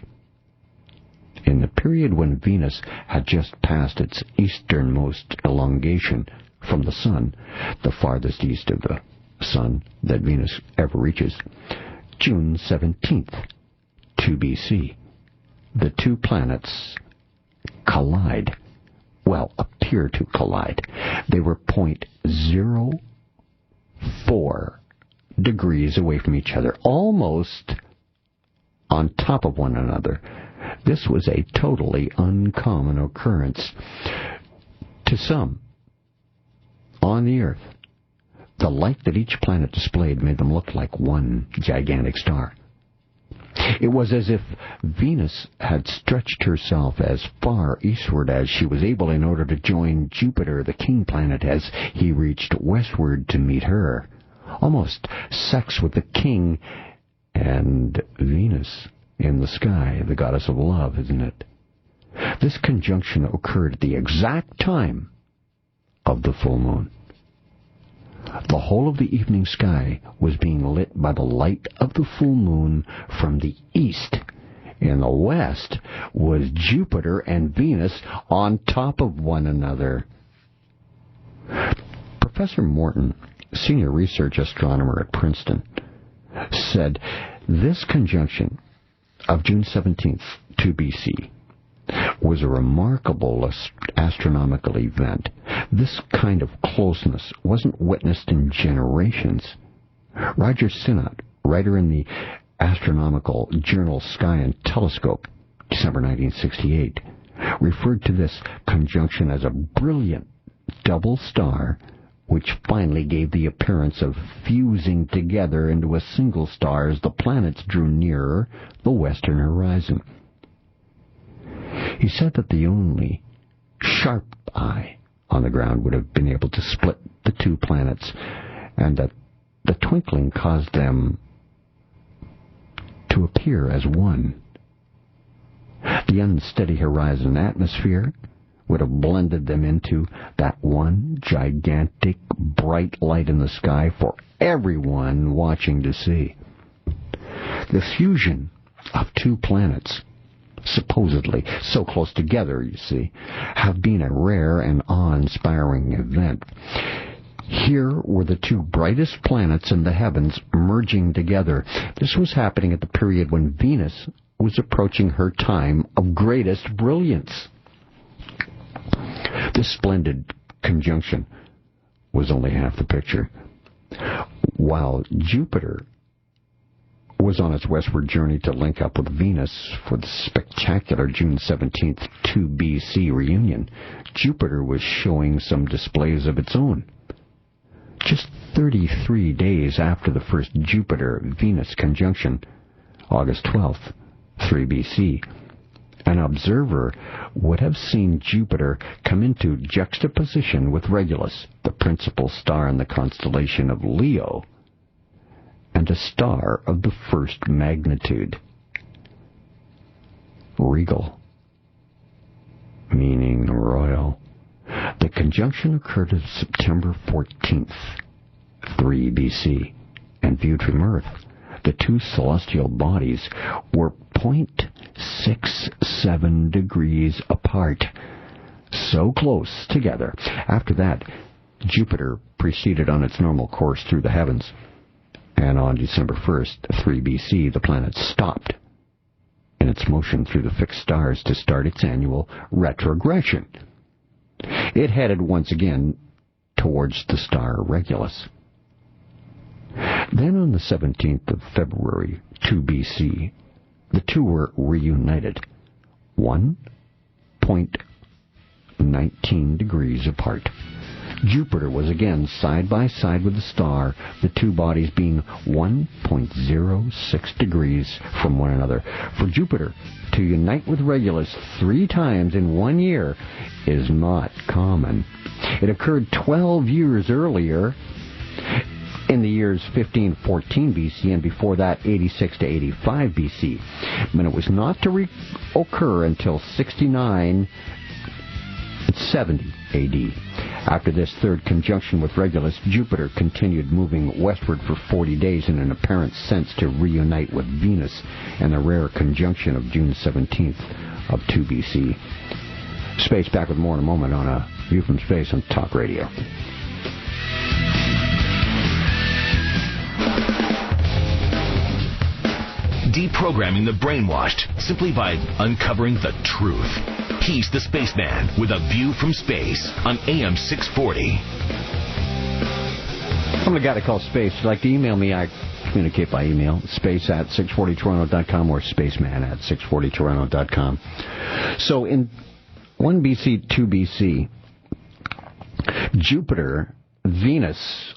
In the period when Venus had just passed its easternmost elongation from the Sun, the farthest east of the Sun that Venus ever reaches, June 17th, 2 BC, the two planets collide. Well, appear to collide. They were 0.04 degrees away from each other, almost on top of one another. This was a totally uncommon occurrence. To some on the Earth, the light that each planet displayed made them look like one gigantic star. It was as if Venus had stretched herself as far eastward as she was able in order to join Jupiter, the king planet, as he reached westward to meet her. Almost sex with the king and Venus in the sky, the goddess of love, isn't it? This conjunction occurred at the exact time of the full moon. The whole of the evening sky was being lit by the light of the full moon from the east. In the west was Jupiter and Venus on top of one another. Professor Morton, senior research astronomer at Princeton, said this conjunction of June 17th, 2 BC, was a remarkable astronomical event. This kind of closeness wasn't witnessed in generations. Roger Sinnott, writer in the astronomical journal Sky and Telescope, December 1968, referred to this conjunction as a brilliant double star which finally gave the appearance of fusing together into a single star as the planets drew nearer the western horizon. He said that the only sharp eye on the ground would have been able to split the two planets, and that the twinkling caused them to appear as one. The unsteady horizon atmosphere would have blended them into that one gigantic bright light in the sky for everyone watching to see. The fusion of two planets, supposedly so close together, you see, have been a rare and awe-inspiring event. Here were the two brightest planets in the heavens merging together. This was happening at the period when Venus was approaching her time of greatest brilliance. This splendid conjunction was only half the picture. While Jupiter was on its westward journey to link up with Venus for the spectacular June 17th, 2 BC reunion, Jupiter was showing some displays of its own. Just 33 days after the first Jupiter-Venus conjunction, August 12th, 3 BC, an observer would have seen Jupiter come into juxtaposition with Regulus, the principal star in the constellation of Leo, and a star of the first magnitude. Regal, meaning royal. The conjunction occurred on September 14th, 3 BC, and viewed from Earth, the two celestial bodies were 0.67 degrees apart, so close together. After that, Jupiter proceeded on its normal course through the heavens, and on December 1st, 3 BC, the planet stopped in its motion through the fixed stars to start its annual retrogression. It headed once again towards the star Regulus. Then on the 17th of February, 2 BC, the two were reunited 1.19 degrees apart. Jupiter was again side by side with the star, the two bodies being 1.06 degrees from one another. For Jupiter to unite with Regulus 3 times in 1 year is not common. It occurred 12 years earlier, in the years 1514 BC, and before that 86 to 85 BC. And it was not to occur until 69 and 70 AD. After this third conjunction with Regulus, Jupiter continued moving westward for 40 days in an apparent sense to reunite with Venus, and a rare conjunction of June 17th of 2 BC. Space back with more in a moment on A View from Space on Talk Radio. Deprogramming the brainwashed simply by uncovering the truth. He's the Spaceman with A View from Space on AM 640. I'm the guy that calls Space. If you'd like to email me, I communicate by email, space@640toronto.com or spaceman@640toronto.com. So in 1 BC, 2 BC, Jupiter, Venus,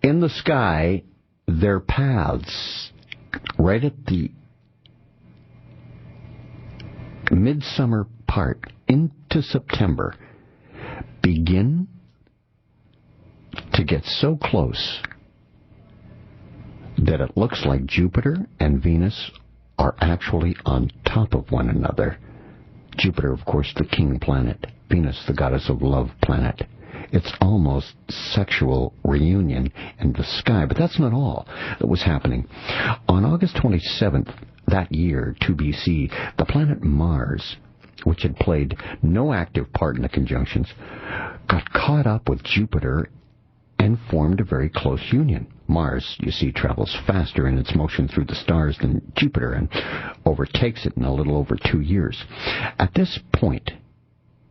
in the sky, their paths, right at the midsummer part into September, begin to get so close that it looks like Jupiter and Venus are actually on top of one another. Jupiter, of course, the king planet. Venus, the goddess of love planet. It's almost sexual reunion in the sky. But that's not all that was happening. On August 27th that year, 2 BC, the planet Mars, which had played no active part in the conjunctions, got caught up with Jupiter and formed a very close union. Mars, you see, travels faster in its motion through the stars than Jupiter and overtakes it in a little over 2 years. At this point,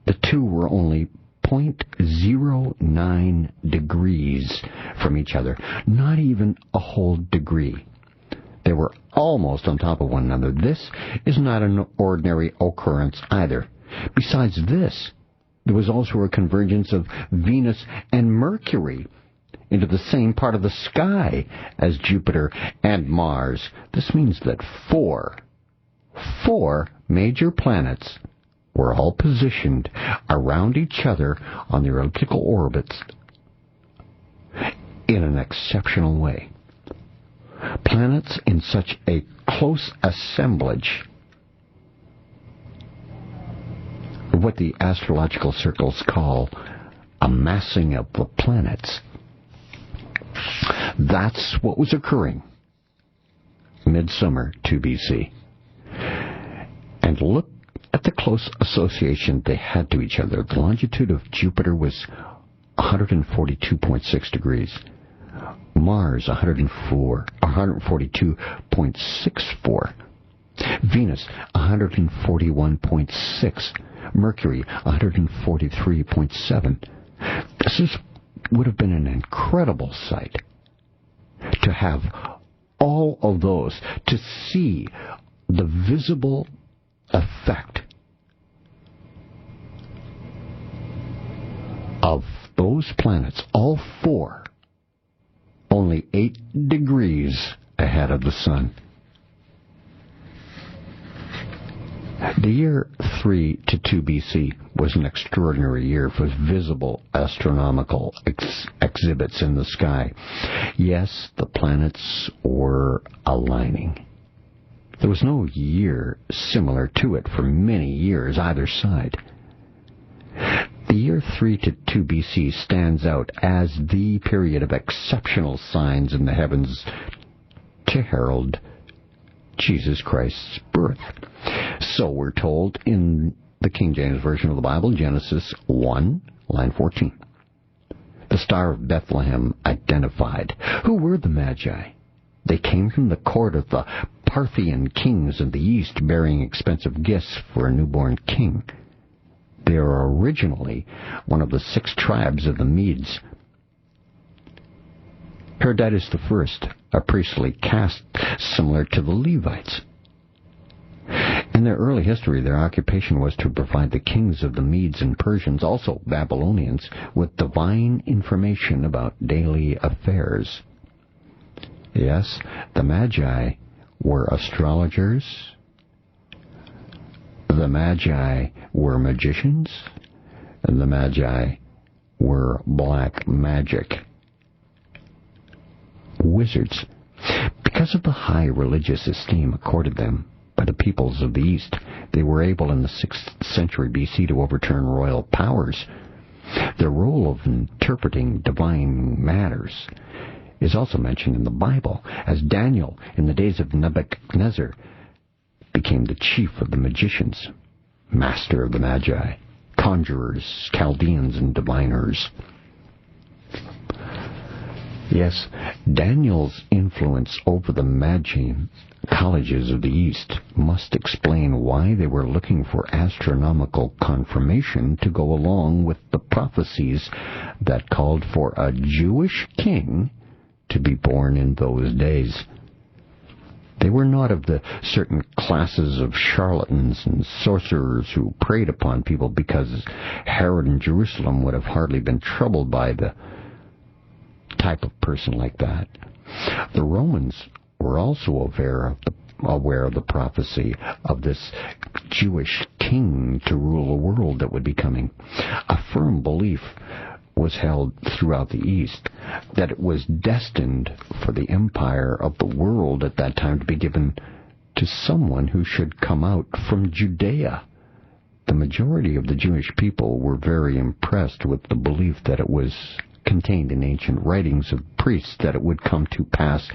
the two were only 0.09 degrees from each other, not even a whole degree. They were almost on top of one another. This is not an ordinary occurrence either. Besides this, there was also a convergence of Venus and Mercury into the same part of the sky as Jupiter and Mars. This means that four major planets were all positioned around each other on their elliptical orbits in an exceptional way. Planets in such a close assemblage, what the astrological circles call a massing of the planets. That's what was occurring midsummer 2 BC. And look at the close association they had to each other. The longitude of Jupiter was 142.6 degrees. Mars, 142.64. Venus, 141.6. Mercury, 143.7. This would have been an incredible sight to have all of those, to see the visible effect of those planets, all four, only 8 degrees ahead of the sun. The year 3 to 2 BC was an extraordinary year for visible astronomical exhibits in the sky. Yes, the planets were aligning. There was no year similar to it for many years either side. The year 3 to 2 BC stands out as the period of exceptional signs in the heavens to herald Jesus Christ's birth. So we're told in the King James Version of the Bible, Genesis 1, line 14. The Star of Bethlehem identified. Who were the Magi? They came from the court of the Parthian kings of the east, bearing expensive gifts for a newborn king. They are originally one of the 6 tribes of the Medes. Herodotus I, a priestly caste similar to the Levites. In their early history, their occupation was to provide the kings of the Medes and Persians, also Babylonians, with divine information about daily affairs. Yes, the Magi were astrologers. The Magi were magicians. And the Magi were black magic wizards. Because of the high religious esteem accorded them by the peoples of the East, they were able in the 6th century BC to overturn royal powers. Their role of interpreting divine matters is also mentioned in the Bible, as Daniel, in the days of Nebuchadnezzar, became the chief of the magicians, master of the Magi, conjurers, Chaldeans, and diviners. Yes, Daniel's influence over the Magian colleges of the East must explain why they were looking for astronomical confirmation to go along with the prophecies that called for a Jewish king to be born in those days. They were not of the certain classes of charlatans and sorcerers who preyed upon people, because Herod in Jerusalem would have hardly been troubled by the type of person like that. The Romans were also aware of the prophecy of this Jewish king to rule a world that would be coming. A firm belief was held throughout the East that it was destined for the empire of the world at that time to be given to someone who should come out from Judea. The majority of the Jewish people were very impressed with the belief that it was contained in ancient writings of priests that it would come to pass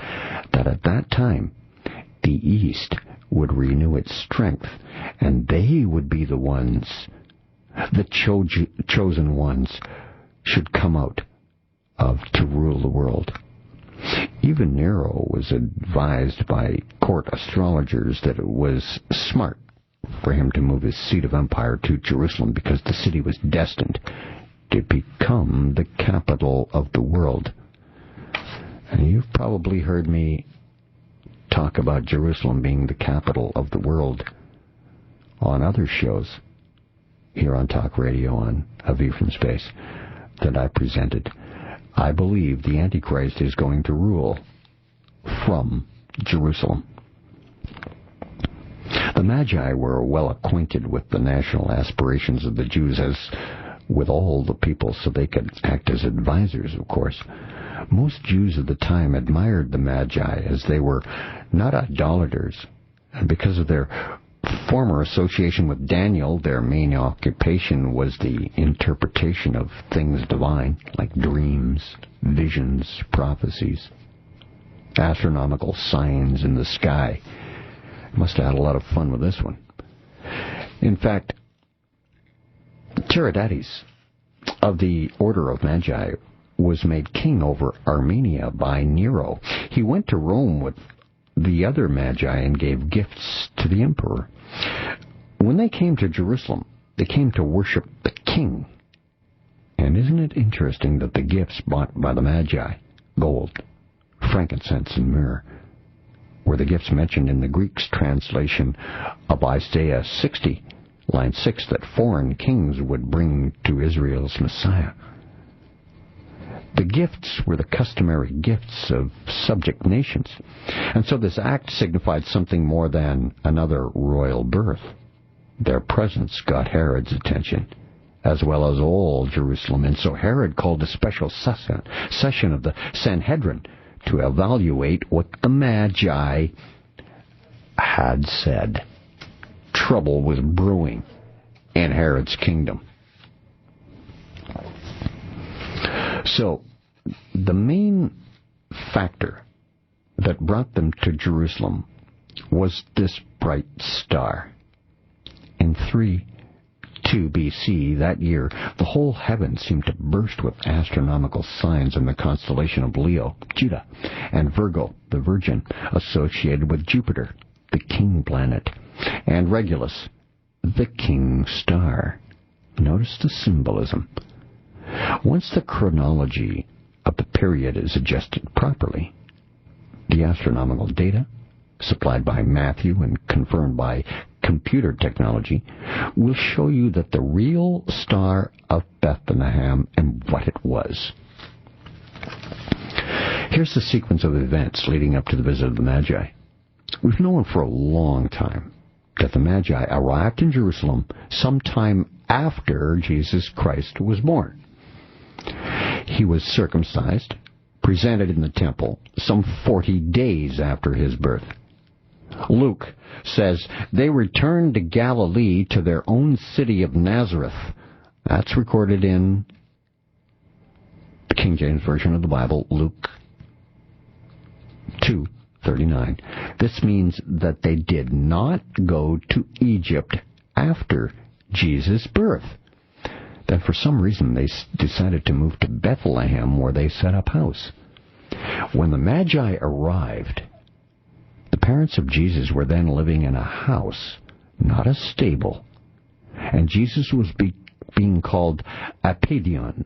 that at that time the East would renew its strength, and they would be the ones, the chosen ones, should come out to rule the world. Even Nero was advised by court astrologers that it was smart for him to move his seat of empire to Jerusalem, because the city was destined to become the capital of the world. And you've probably heard me talk about Jerusalem being the capital of the world on other shows here on Talk Radio on A View from Space that I presented. I believe the Antichrist is going to rule from Jerusalem. The Magi were well acquainted with the national aspirations of the Jews, as with all the people, so they could act as advisors, of course. Most Jews of the time admired the Magi, as they were not idolaters, and because of their former association with Daniel, their main occupation was the interpretation of things divine, like dreams, visions, prophecies, astronomical signs in the sky. Must have had a lot of fun with this one. In fact, Tiridates of the Order of Magi was made king over Armenia by Nero. He went to Rome with the other Magi and gave gifts to the emperor. When they came to Jerusalem, they came to worship the king. And isn't it interesting that the gifts bought by the Magi, gold, frankincense, and myrrh, were the gifts mentioned in the Greek's translation of Isaiah 60, line 6, that foreign kings would bring to Israel's Messiah. The gifts were the customary gifts of subject nations, and so this act signified something more than another royal birth. Their presence got Herod's attention, as well as all Jerusalem, and so Herod called a special session of the Sanhedrin to evaluate what the Magi had said. Trouble was brewing in Herod's kingdom. So, the main factor that brought them to Jerusalem was this bright star. In 302 BC, that year, the whole heavens seemed to burst with astronomical signs in the constellation of Leo, Judah, and Virgo, the Virgin, associated with Jupiter, the king planet, and Regulus, the king star. Notice the symbolism. Once the chronology of the period is adjusted properly, the astronomical data, supplied by Matthew and confirmed by computer technology, will show you that the real Star of Bethlehem and what it was. Here's the sequence of events leading up to the visit of the Magi. We've known for a long time that the Magi arrived in Jerusalem sometime after Jesus Christ was born. He was circumcised, presented in the temple, some 40 days after his birth. Luke says they returned to Galilee to their own city of Nazareth. That's recorded in the King James Version of the Bible, Luke 2:39. This means that they did not go to Egypt after Jesus' birth. That for some reason they decided to move to Bethlehem, where they set up house. When the Magi arrived, the parents of Jesus were then living in a house, not a stable. And Jesus was being called apeidion,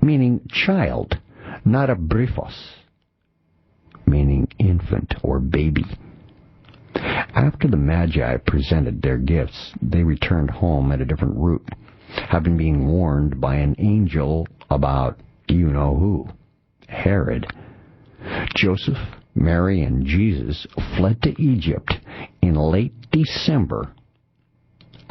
meaning child, not abriphos, meaning infant or baby. After the Magi presented their gifts, they returned home at a different route, having been warned by an angel about you-know-who, Herod. Joseph, Mary, and Jesus fled to Egypt in late December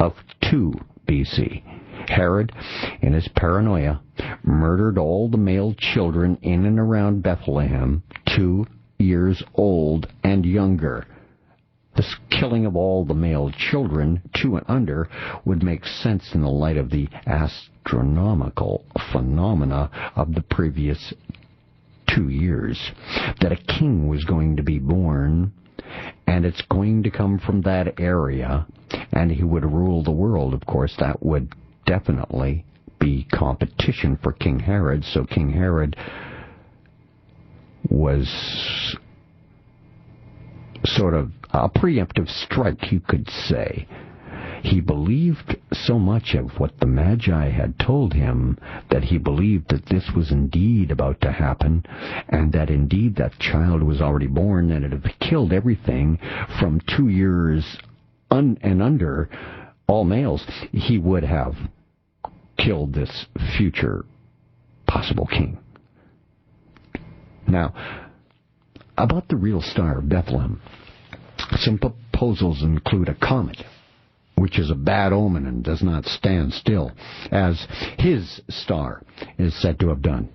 of 2 B.C. Herod, in his paranoia, murdered all the male children in and around Bethlehem, 2 years old and younger. This killing of all the male children, 2 and under, would make sense in the light of the astronomical phenomena of the previous 2 years, that a king was going to be born, and it's going to come from that area, and he would rule the world. Of course, that would definitely be competition for King Herod, so King Herod was sort of a preemptive strike, you could say. He believed so much of what the Magi had told him that he believed that this was indeed about to happen, and that indeed that child was already born, and it had killed everything from 2 years and under, all males. He would have killed this future possible king. Now, about the real Star of Bethlehem, some proposals include a comet, which is a bad omen and does not stand still, as his star is said to have done.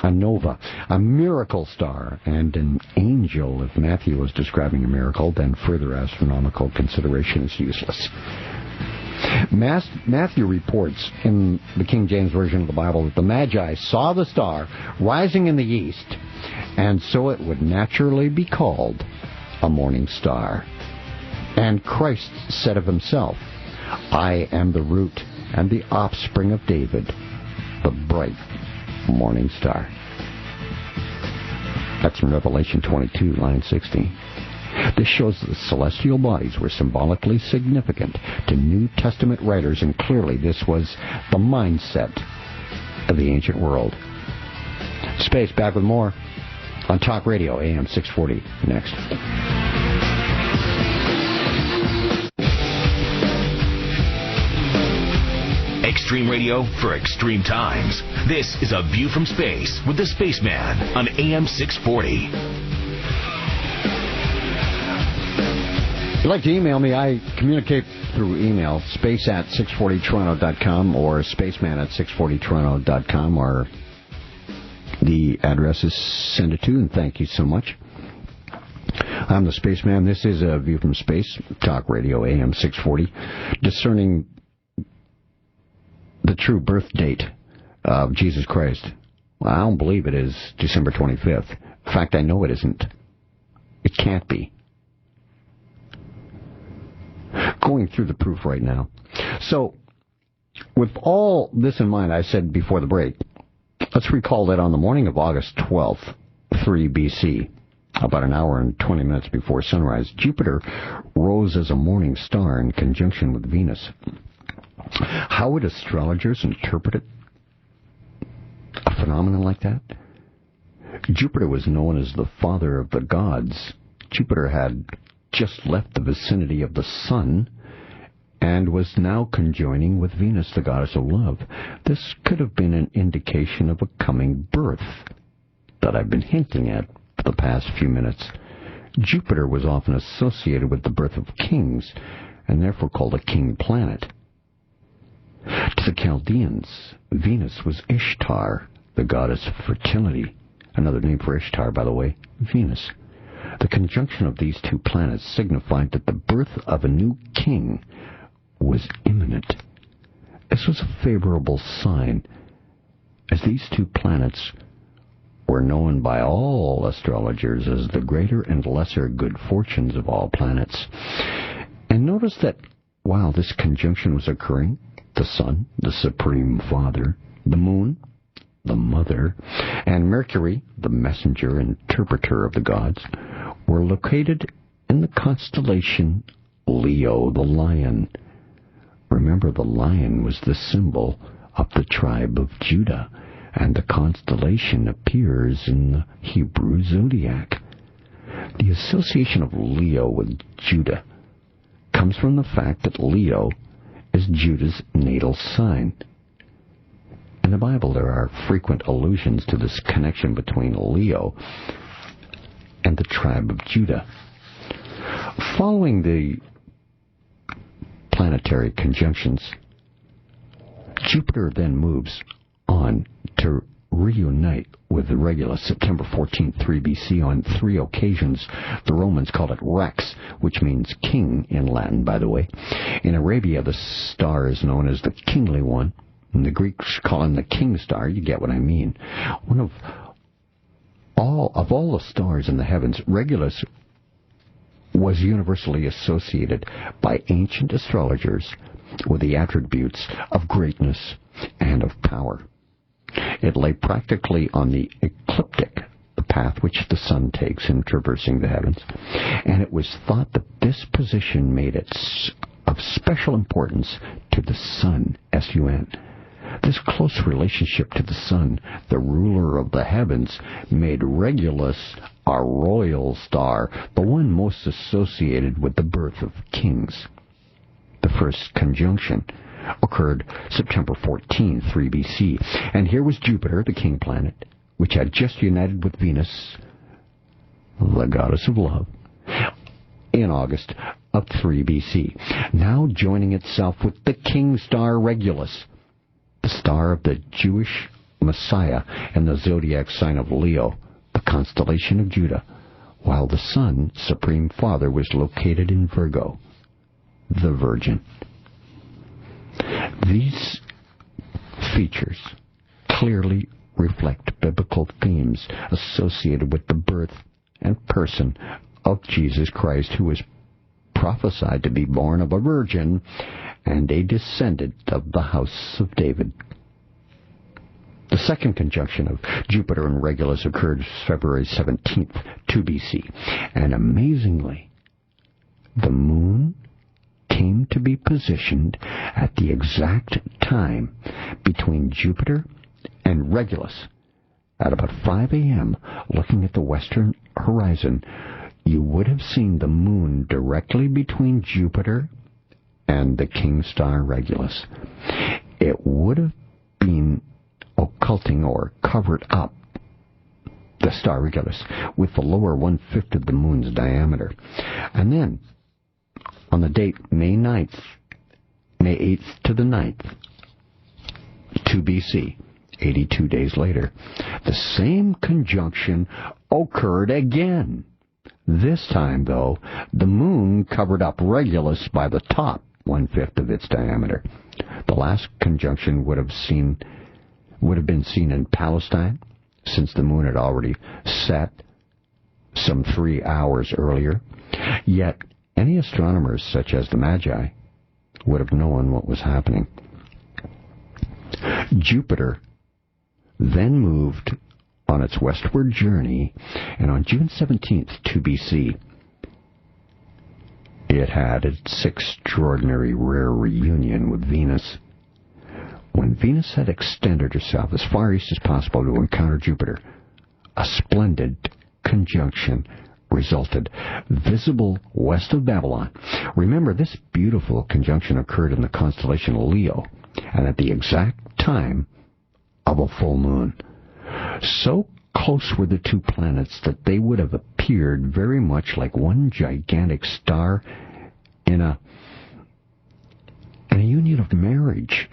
A nova, a miracle star, and an angel. If Matthew was describing a miracle, then further astronomical consideration is useless. Matthew reports in the King James Version of the Bible that the Magi saw the star rising in the east, and so it would naturally be called a morning star. And Christ said of himself, "I am the root and the offspring of David, the bright morning star." That's from Revelation 22, line 60. This shows that the celestial bodies were symbolically significant to New Testament writers, and clearly this was the mindset of the ancient world. Space, back with more on Talk Radio, AM 640, next. Extreme radio for extreme times. This is A View from Space with the Spaceman on AM 640. If you'd like to email me, I communicate through email, space@640toronto.com or spaceman@640toronto.com, or the address is send it to, and thank you so much. I'm the Spaceman. This is A View from Space, Talk Radio, AM 640, discerning the true birth date of Jesus Christ. Well, I don't believe it is December 25th. In fact, I know it isn't. It can't be. Going through the proof right now. So, with all this in mind, I said before the break, let's recall that on the morning of August 12th, 3 BC, about an hour and 20 minutes before sunrise, Jupiter rose as a morning star in conjunction with Venus. How would astrologers interpret a phenomenon like that? Jupiter was known as the father of the gods. Jupiter had just left the vicinity of the Sun and was now conjoining with Venus, the goddess of love. This could have been an indication of a coming birth that I've been hinting at for the past few minutes. Jupiter was often associated with the birth of kings, and therefore called a king planet. To the Chaldeans, Venus was Ishtar, the goddess of fertility. Another name for Ishtar, by the way, Venus. The conjunction of these two planets signified that the birth of a new king was imminent. This was a favorable sign, as these two planets were known by all astrologers as the greater and lesser good fortunes of all planets. And notice that while this conjunction was occurring, the Sun, the Supreme Father, the Moon, the Mother, and Mercury, the messenger and interpreter of the gods, were located in the constellation Leo, the lion. Remember, the lion was the symbol of the tribe of Judah, and the constellation appears in the Hebrew zodiac. The association of Leo with Judah comes from the fact that Leo is Judah's natal sign. In the Bible, there are frequent allusions to this connection between Leo and the tribe of Judah. Following the planetary conjunctions, Jupiter then moves on to reunite with Regulus, September 14, 3 BC, on 3 occasions. The Romans called it Rex, which means king in Latin, by the way. In Arabia, the star is known as the kingly one, and the Greeks call him the king star. You get what I mean. One of all the stars in the heavens, Regulus was universally associated by ancient astrologers with the attributes of greatness and of power. It lay practically on the ecliptic, the path which the sun takes in traversing the heavens, and it was thought that this position made it of special importance to the sun, S-U-N. This close relationship to the sun, the ruler of the heavens, made Regulus a royal star, the one most associated with the birth of kings. The first conjunction occurred September 14, 3 BC, and here was Jupiter, the king planet, which had just united with Venus, the goddess of love, in August of 3 BC, now joining itself with the king star Regulus, the star of the Jewish Messiah and the zodiac sign of Leo, the constellation of Judah, while the Sun, Supreme Father, was located in Virgo, the Virgin. These features clearly reflect biblical themes associated with the birth and person of Jesus Christ, who was prophesied to be born of a virgin and a descendant of the house of David. The second conjunction of Jupiter and Regulus occurred February 17th, 2 BC, and amazingly, the moon came to be positioned at the exact time between Jupiter and Regulus. At about 5 a.m., looking at the western horizon, you would have seen the moon directly between Jupiter and the king star Regulus. It would have been occulting or covered up the star Regulus with the lower 1/5 of the moon's diameter. And then, on the date May 8th to the 9th, 2 BC, 82 days later, the same conjunction occurred again. This time, though, the moon covered up Regulus by the top 1/5 of its diameter. The last conjunction would have been seen in Palestine, since the moon had already set some 3 hours earlier. Yet any astronomers, such as the Magi, would have known what was happening. Jupiter then moved on its westward journey, and on June 17th, 2 BC, it had its extraordinary rare reunion with Venus. When Venus had extended herself as far east as possible to encounter Jupiter, a splendid conjunction resulted, visible west of Babylon. Remember, this beautiful conjunction occurred in the constellation Leo, and at the exact time of a full moon. So close were the two planets that they would have appeared very much like one gigantic star in a union of marriage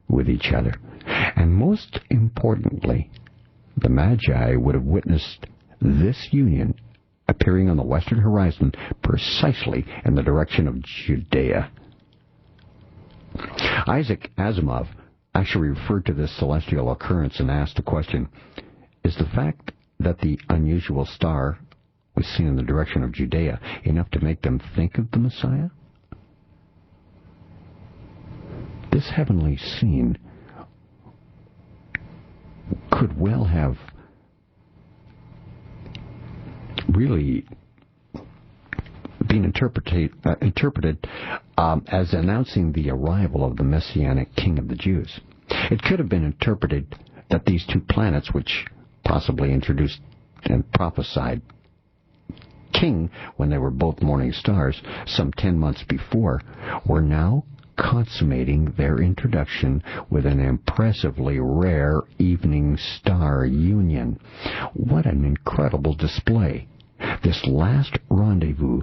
with each other. And most importantly, the Magi would have witnessed this union appearing on the western horizon precisely in the direction of Judea. Isaac Asimov actually referred to this celestial occurrence and asked the question, is the fact that the unusual star was seen in the direction of Judea enough to make them think of the Messiah? This heavenly scene could well have really been interpreted as announcing the arrival of the Messianic King of the Jews. It could have been interpreted that these two planets, which possibly introduced and prophesied King when they were both morning stars some 10 months before, were now consummating their introduction with an impressively rare evening star union. What an incredible display! This last rendezvous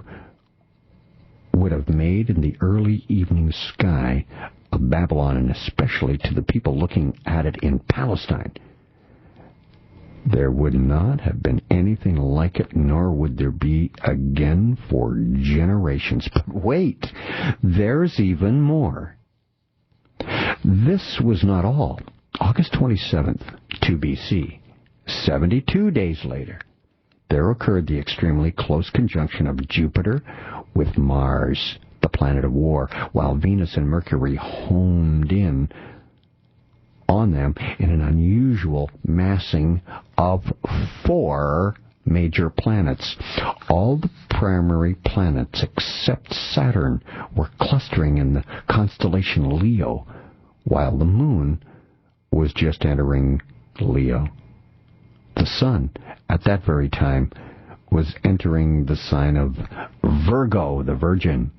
would have made in the early evening sky of Babylon, and especially to the people looking at it in Palestine, there would not have been anything like it, nor would there be again for generations. But wait, there's even more. This was not all. August 27th, 2 BC, 72 days later, there occurred the extremely close conjunction of Jupiter with Mars, the planet of war, while Venus and Mercury homed in on them in an unusual massing of 4 major planets. All the primary planets except Saturn were clustering in the constellation Leo, while the moon was just entering Leo. The sun, at that very time, was entering the sign of Virgo, the Virgin,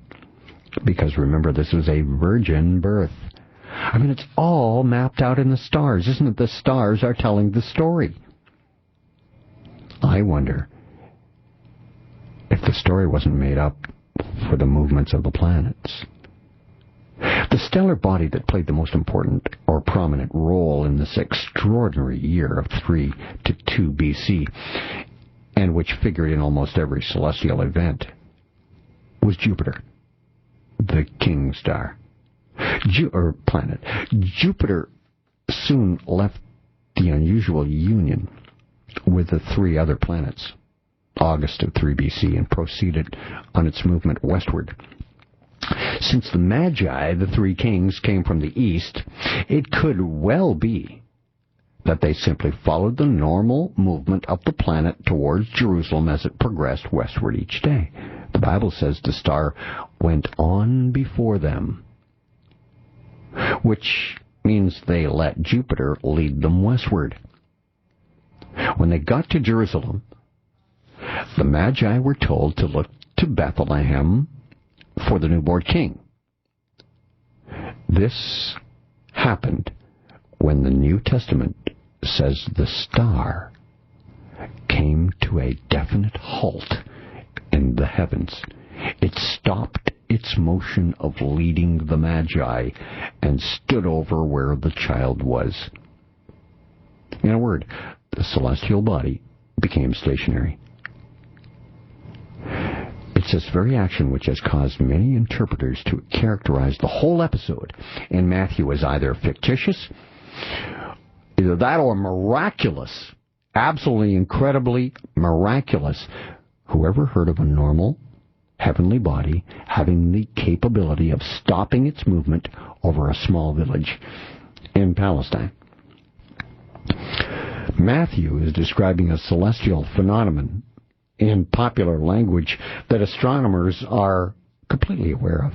because remember, this was a virgin birth. I mean, it's all mapped out in the stars. Isn't it? The stars are telling the story. I wonder if the story wasn't made up for the movements of the planets. The stellar body that played the most important or prominent role in this extraordinary year of 3 to 2 BC, and which figured in almost every celestial event, was Jupiter, the king star. Planet. Jupiter soon left the unusual union with the 3 other planets, August of 3 BC, and proceeded on its movement westward. Since the Magi, the 3 kings, came from the east, it could well be that they simply followed the normal movement of the planet towards Jerusalem as it progressed westward each day. The Bible says the star went on before them, which means they let Jupiter lead them westward. When they got to Jerusalem, the Magi were told to look to Bethlehem for the newborn king. This happened when the New Testament says the star came to a definite halt in the heavens. It stopped its motion of leading the Magi and stood over where the child was. In a word, the celestial body became stationary. It's this very action which has caused many interpreters to characterize the whole episode in Matthew as either fictitious, either that or miraculous, absolutely incredibly miraculous. Whoever heard of a normal heavenly body having the capability of stopping its movement over a small village in Palestine? Matthew is describing a celestial phenomenon in popular language that astronomers are completely aware of,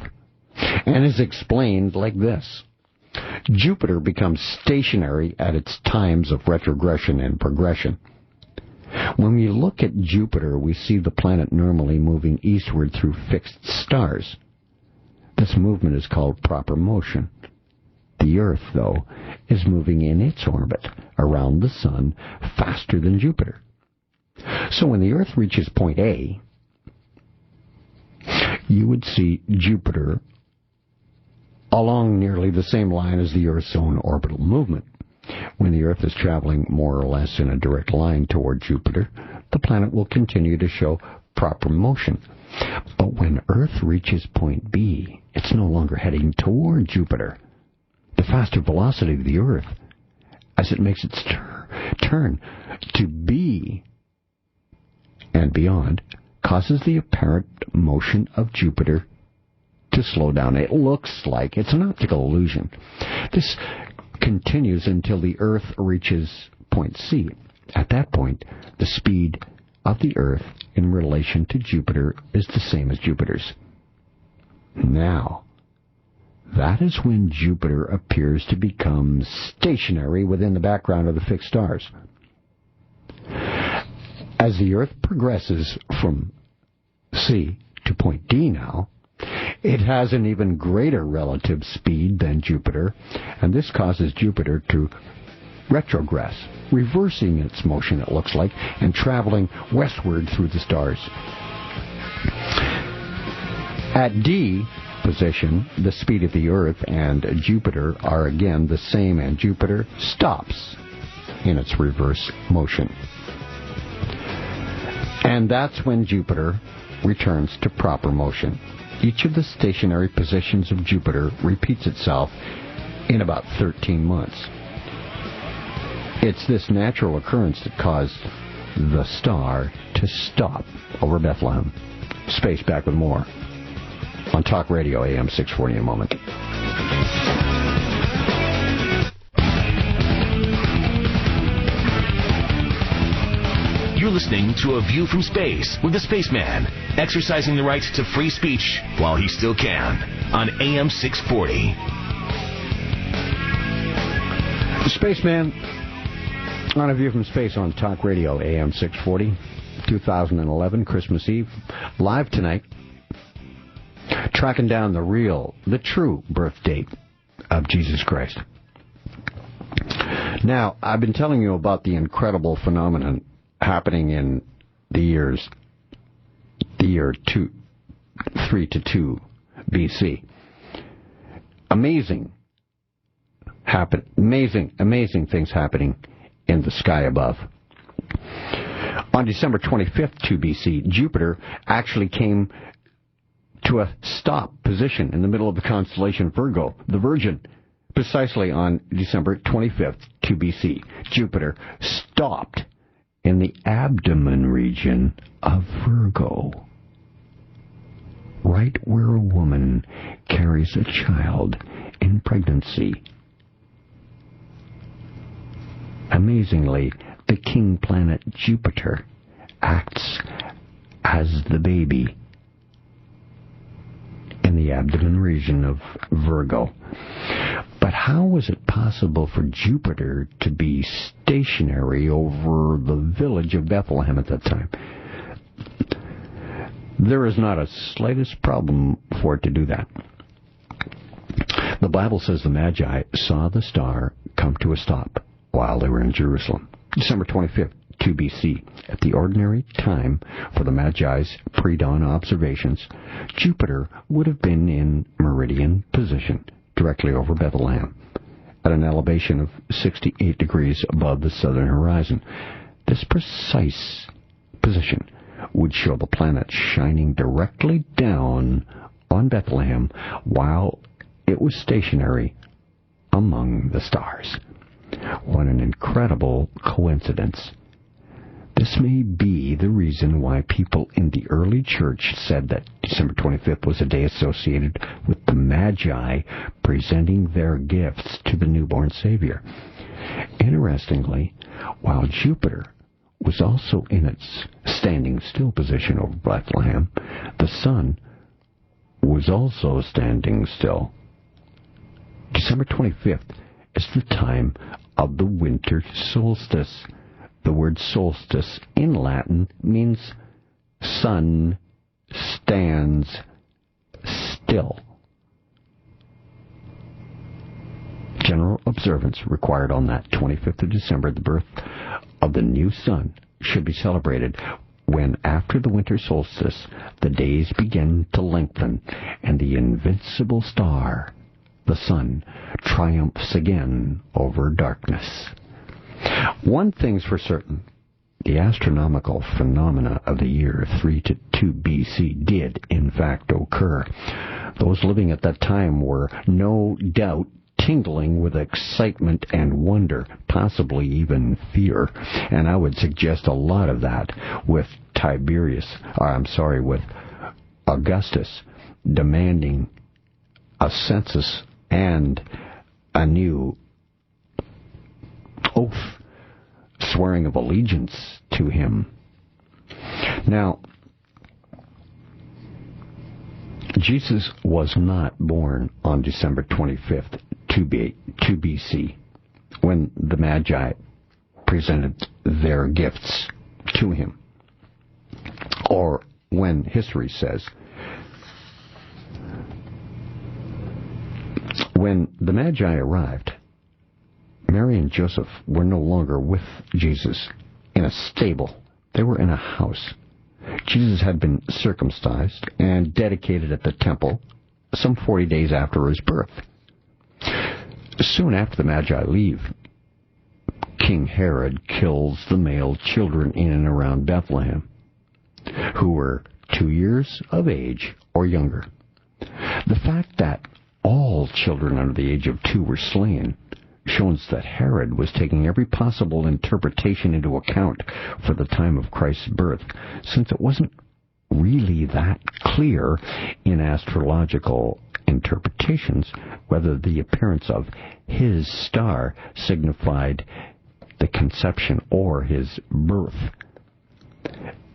and is explained like this. Jupiter becomes stationary at its times of retrogression and progression. When we look at Jupiter, we see the planet normally moving eastward through fixed stars. This movement is called proper motion. The Earth, though, is moving in its orbit around the Sun faster than Jupiter. So when the Earth reaches point A, you would see Jupiter along nearly the same line as the Earth's own orbital movement. When the Earth is traveling more or less in a direct line toward Jupiter, the planet will continue to show proper motion. But when Earth reaches point B, it's no longer heading toward Jupiter. The faster velocity of the Earth, as it makes its turn to B and beyond, causes the apparent motion of Jupiter to slow down. It looks like it's an optical illusion. This continues until the Earth reaches point C. At that point, the speed of the Earth in relation to Jupiter is the same as Jupiter's. Now, that is when Jupiter appears to become stationary within the background of the fixed stars. As the Earth progresses from C to point D now, it has an even greater relative speed than Jupiter, and this causes Jupiter to retrogress, reversing its motion, it looks like, and traveling westward through the stars. At D position, the speed of the Earth and Jupiter are again the same, and Jupiter stops in its reverse motion. And that's when Jupiter returns to proper motion. Each of the stationary positions of Jupiter repeats itself in about 13 months. It's this natural occurrence that caused the star to stop over Bethlehem. Space back with more on Talk Radio AM 640 in a moment. You're listening to A View from Space with the Spaceman, exercising the right to free speech while he still can, on AM 640. The Spaceman on A View from Space on Talk Radio AM 640, 2011, Christmas Eve, live tonight, tracking down the true birth date of Jesus Christ. Now, I've been telling you about the incredible phenomenon happening in the year 3 to 2 BC. Amazing things happening in the sky above. On December 25th, 2 BC, Jupiter actually came to a stop position in the middle of the constellation Virgo, the Virgin. Precisely on December 25th, 2 BC, Jupiter stopped in the abdomen region of Virgo, right where a woman carries a child in pregnancy. Amazingly, the king planet Jupiter acts as the baby in the abdomen region of Virgo. But how was it possible for Jupiter to be stationary over the village of Bethlehem at that time? There is not a slightest problem for it to do that. The Bible says the Magi saw the star come to a stop while they were in Jerusalem. December 25th, 2 BC. At the ordinary time for the Magi's pre-dawn observations, Jupiter would have been in meridian position directly over Bethlehem, at an elevation of 68 degrees above the southern horizon. This precise position would show the planet shining directly down on Bethlehem while it was stationary among the stars. What an incredible coincidence. This may be the reason why people in the early church said that December 25th was a day associated with the Magi presenting their gifts to the newborn Savior. Interestingly, while Jupiter was also in its standing still position over Bethlehem, the sun was also standing still. December 25th is the time of the winter solstice. The word solstice in Latin means sun stands still. General observance required on that 25th of December, the birth of the new sun, should be celebrated when, after the winter solstice, the days begin to lengthen and the invincible star, the sun, triumphs again over darkness. One thing's for certain. The astronomical phenomena of the year 3 to 2 BC did, in fact, occur. Those living at that time were no doubt tingling with excitement and wonder, possibly even fear. And I would suggest a lot of that with with Augustus demanding a census and a new oath, swearing of allegiance to him. Now, Jesus was not born on December 25th, 2 BC, when the Magi presented their gifts to him, or when history says, when the Magi arrived, Mary and Joseph were no longer with Jesus in a stable. They were in a house. Jesus had been circumcised and dedicated at the temple some 40 days after his birth. Soon after the Magi leave, King Herod kills the male children in and around Bethlehem, who were 2 years of age or younger. The fact that all children under the age of 2 were slain shows that Herod was taking every possible interpretation into account for the time of Christ's birth, since it wasn't really that clear in astrological interpretations whether the appearance of his star signified the conception or his birth.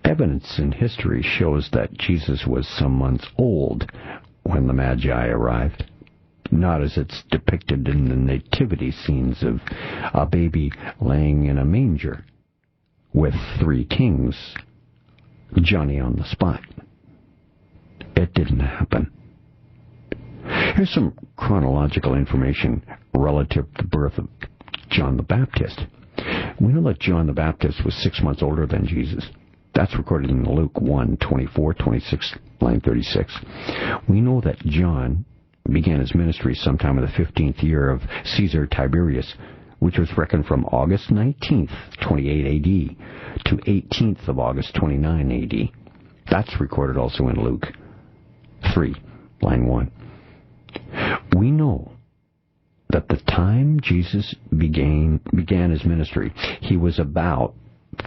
Evidence in history shows that Jesus was some months old when the Magi arrived, not as it's depicted in the nativity scenes of a baby laying in a manger with 3 kings, Johnny on the spot. It didn't happen. Here's some chronological information relative to the birth of John the Baptist. We know that John the Baptist was 6 months older than Jesus. That's recorded in Luke 1, 24, 26, line 36. We know that John began his ministry sometime in the 15th year of Caesar Tiberius, which was reckoned from August 19th, 28 AD, to 18th of August, 29 AD. That's recorded also in Luke 3, line 1. We know that the time Jesus began his ministry, he was about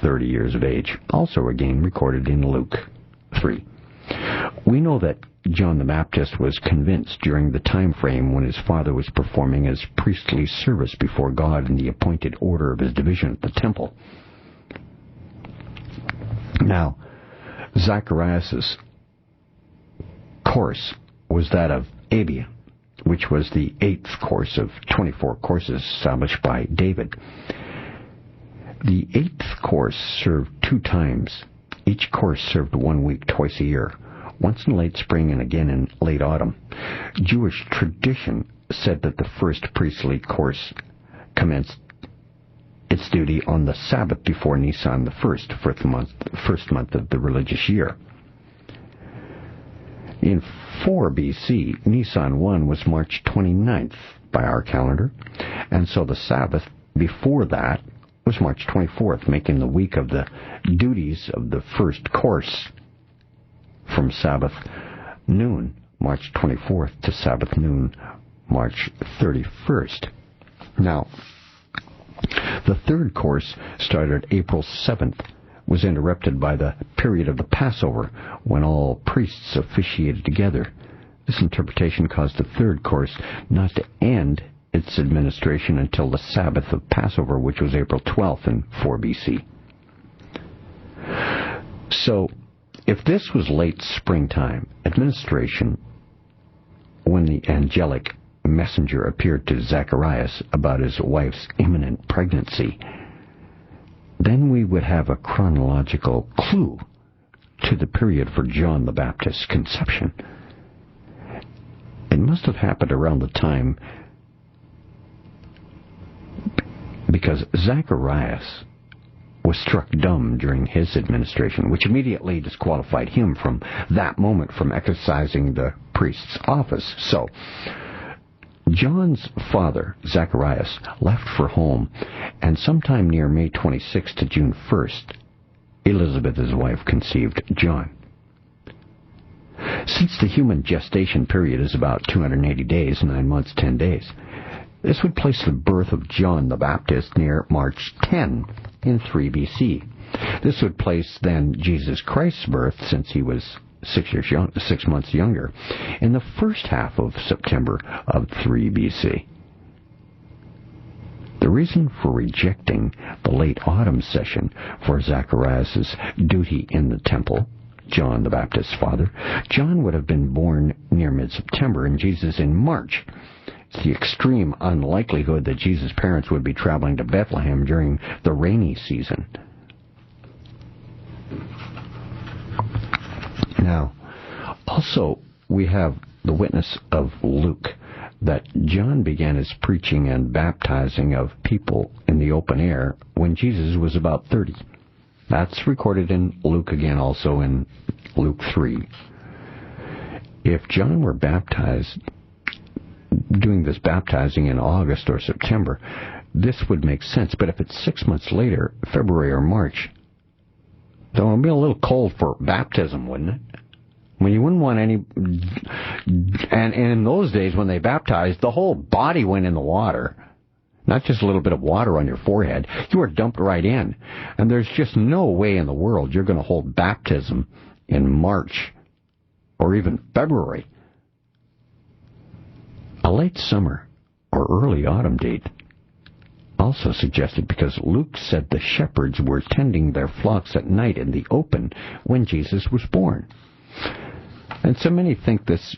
30 years of age, also again recorded in Luke 3. We know that John the Baptist was convinced during the time frame when his father was performing his priestly service before God in the appointed order of his division at the temple. Now, Zacharias' course was that of Abia, which was the 8th course of 24 courses established by David. The 8th course served 2 times. Each course served 1 week twice a year, once in late spring and again in late autumn. Jewish tradition said that the first priestly course commenced its duty on the Sabbath before Nisan the first month of the religious year. In 4 BC, Nisan 1 was March 29th by our calendar, and so the Sabbath before that was March 24th, making the week of the duties of the first course from Sabbath noon, March 24th, to Sabbath noon, March 31st. Now, the 3rd course started April 7th, was interrupted by the period of the Passover, when all priests officiated together. This interpretation caused the 3rd course not to end its administration until the Sabbath of Passover, which was April 12th in 4 BC. So, if this was late springtime administration, when the angelic messenger appeared to Zacharias about his wife's imminent pregnancy, then we would have a chronological clue to the period for John the Baptist's conception. It must have happened around the time because Zacharias was struck dumb during his administration, which immediately disqualified him from that moment from exercising the priest's office. So, John's father, Zacharias, left for home, and sometime near May 26th to June 1st, Elizabeth, his wife, conceived John. Since the human gestation period is about 280 days, 9 months, 10 days, this would place the birth of John the Baptist near March 10 in 3 BC. This would place then Jesus Christ's birth, since he was 6 months younger, in the first half of September of 3 BC. The reason for rejecting the late autumn session for Zacharias' duty in the temple, John the Baptist's father, John would have been born near mid-September and Jesus in March. It's the extreme unlikelihood that Jesus' parents would be traveling to Bethlehem during the rainy season. Now, also, we have the witness of Luke that John began his preaching and baptizing of people in the open air when Jesus was about 30. That's recorded in Luke again, also in Luke 3. If John were baptized, doing this baptizing in August or September, this would make sense. But if it's 6 months later, February or March, then it would be a little cold for baptism, wouldn't it? I mean, you wouldn't want any... And in those days, when they baptized, the whole body went in the water. Not just a little bit of water on your forehead. You were dumped right in. And there's just no way in the world you're going to hold baptism in March or even February. A late summer or early autumn date also suggested, because Luke said the shepherds were tending their flocks at night in the open when Jesus was born. And so many think this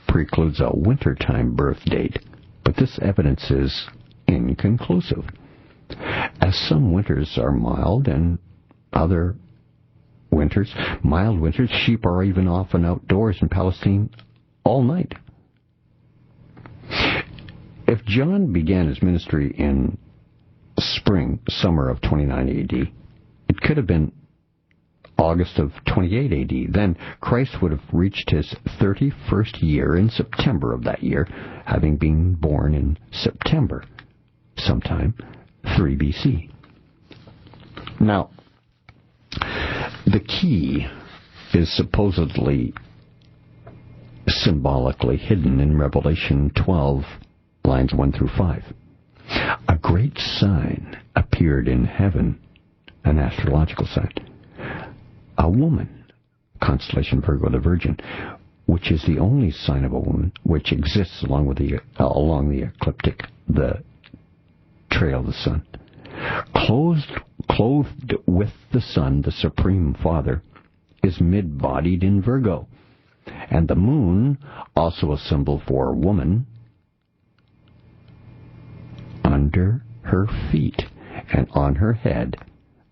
precludes a wintertime birth date, but this evidence is inconclusive, as some winters are mild and other winters, mild winters, sheep are even often outdoors in Palestine all night. If John began his ministry in summer of 29 AD, it could have been August of 28 AD. Then Christ would have reached his 31st year in September of that year, having been born in September, sometime 3 BC. Now, the key is supposedly symbolically hidden in Revelation 12, lines 1 through 5. A great sign appeared in heaven, an astrological sign. A woman, constellation Virgo, the Virgin, which is the only sign of a woman which exists along the ecliptic, the trail of the sun. Clothed with the sun, the Supreme Father, is mid-bodied in Virgo. And the moon, also a symbol for woman, under her feet and on her head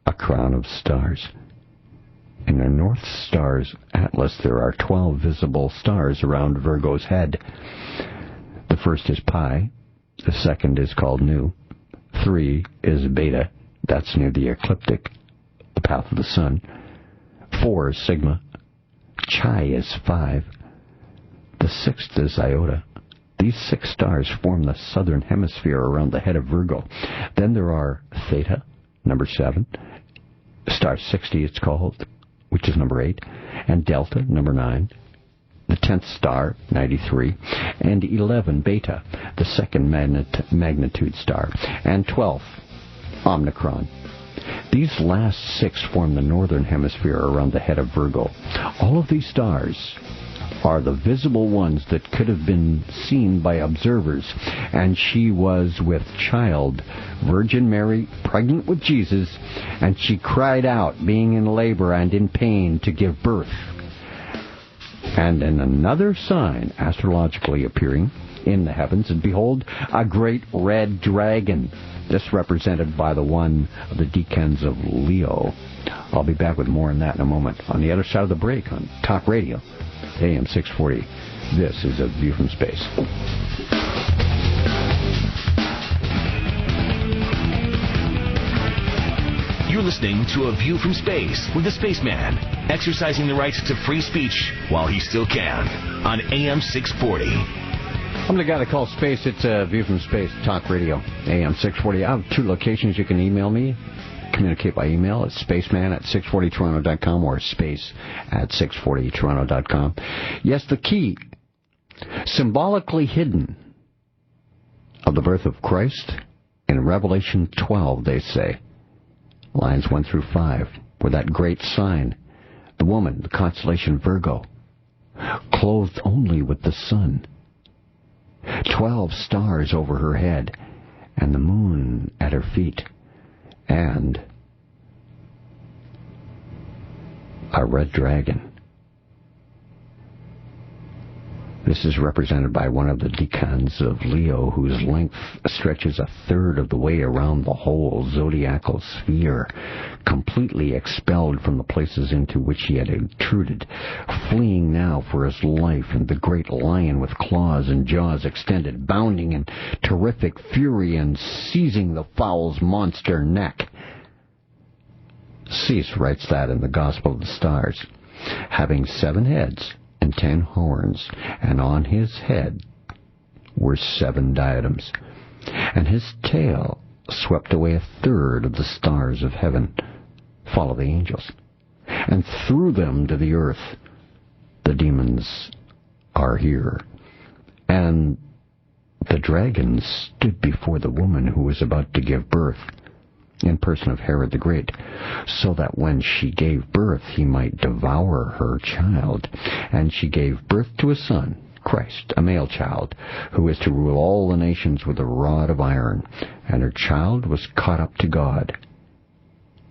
a crown of stars. In the North Star's atlas there are 12 visible stars around Virgo's head. The first is Pi, the second is called Nu, 3 is Beta, that's near the ecliptic, the path of the sun. 4 is Sigma, Chi is 5, the sixth is Iota. These 6 stars form the southern hemisphere around the head of Virgo. Then there are Theta, number 7, star 60 it's called, which is number 8, and Delta, number 9, the 10th star, 93, and 11, Beta, the second magnitude star, and 12th, Omicron. These last 6 form the northern hemisphere around the head of Virgo. All of these stars are the visible ones that could have been seen by observers, and she was with child, Virgin Mary, pregnant with Jesus, and she cried out, being in labor and in pain, to give birth. And in another sign, astrologically appearing, in the heavens, and behold, a great red dragon. This represented by the one of the decans of Leo. I'll be back with more on that in a moment. On the other side of the break on Talk Radio, AM 640. This is A View from Space. You're listening to A View from Space with the Spaceman, exercising the rights to free speech while he still can, on AM 640. I'm the guy that calls space. It's A View from Space, Talk Radio, AM 640. I have two locations you can email me. Communicate by email at spaceman@640toronto.com or space@640toronto.com. Yes, the key, symbolically hidden, of the birth of Christ in Revelation 12, they say. Lines 1 through 5, where that great sign, the woman, the constellation Virgo, clothed only with the sun, 12 stars over her head, and the moon at her feet, and a red dragon. This is represented by one of the decans of Leo, whose length stretches a third of the way around the whole zodiacal sphere, completely expelled from the places into which he had intruded, fleeing now for his life, and the great lion with claws and jaws extended, bounding in terrific fury and seizing the fowl's monster neck. Cease writes that in the Gospel of the Stars, having 7 heads and 10 horns, and on his head were 7 diadems, and his tail swept away a third of the stars of heaven, follow the angels, and threw them to the earth. The demons are here. And the dragon stood before the woman who was about to give birth, in person of Herod the Great, so that when she gave birth he might devour her child. And she gave birth to a son, Christ, a male child, who is to rule all the nations with a rod of iron. And her child was caught up to God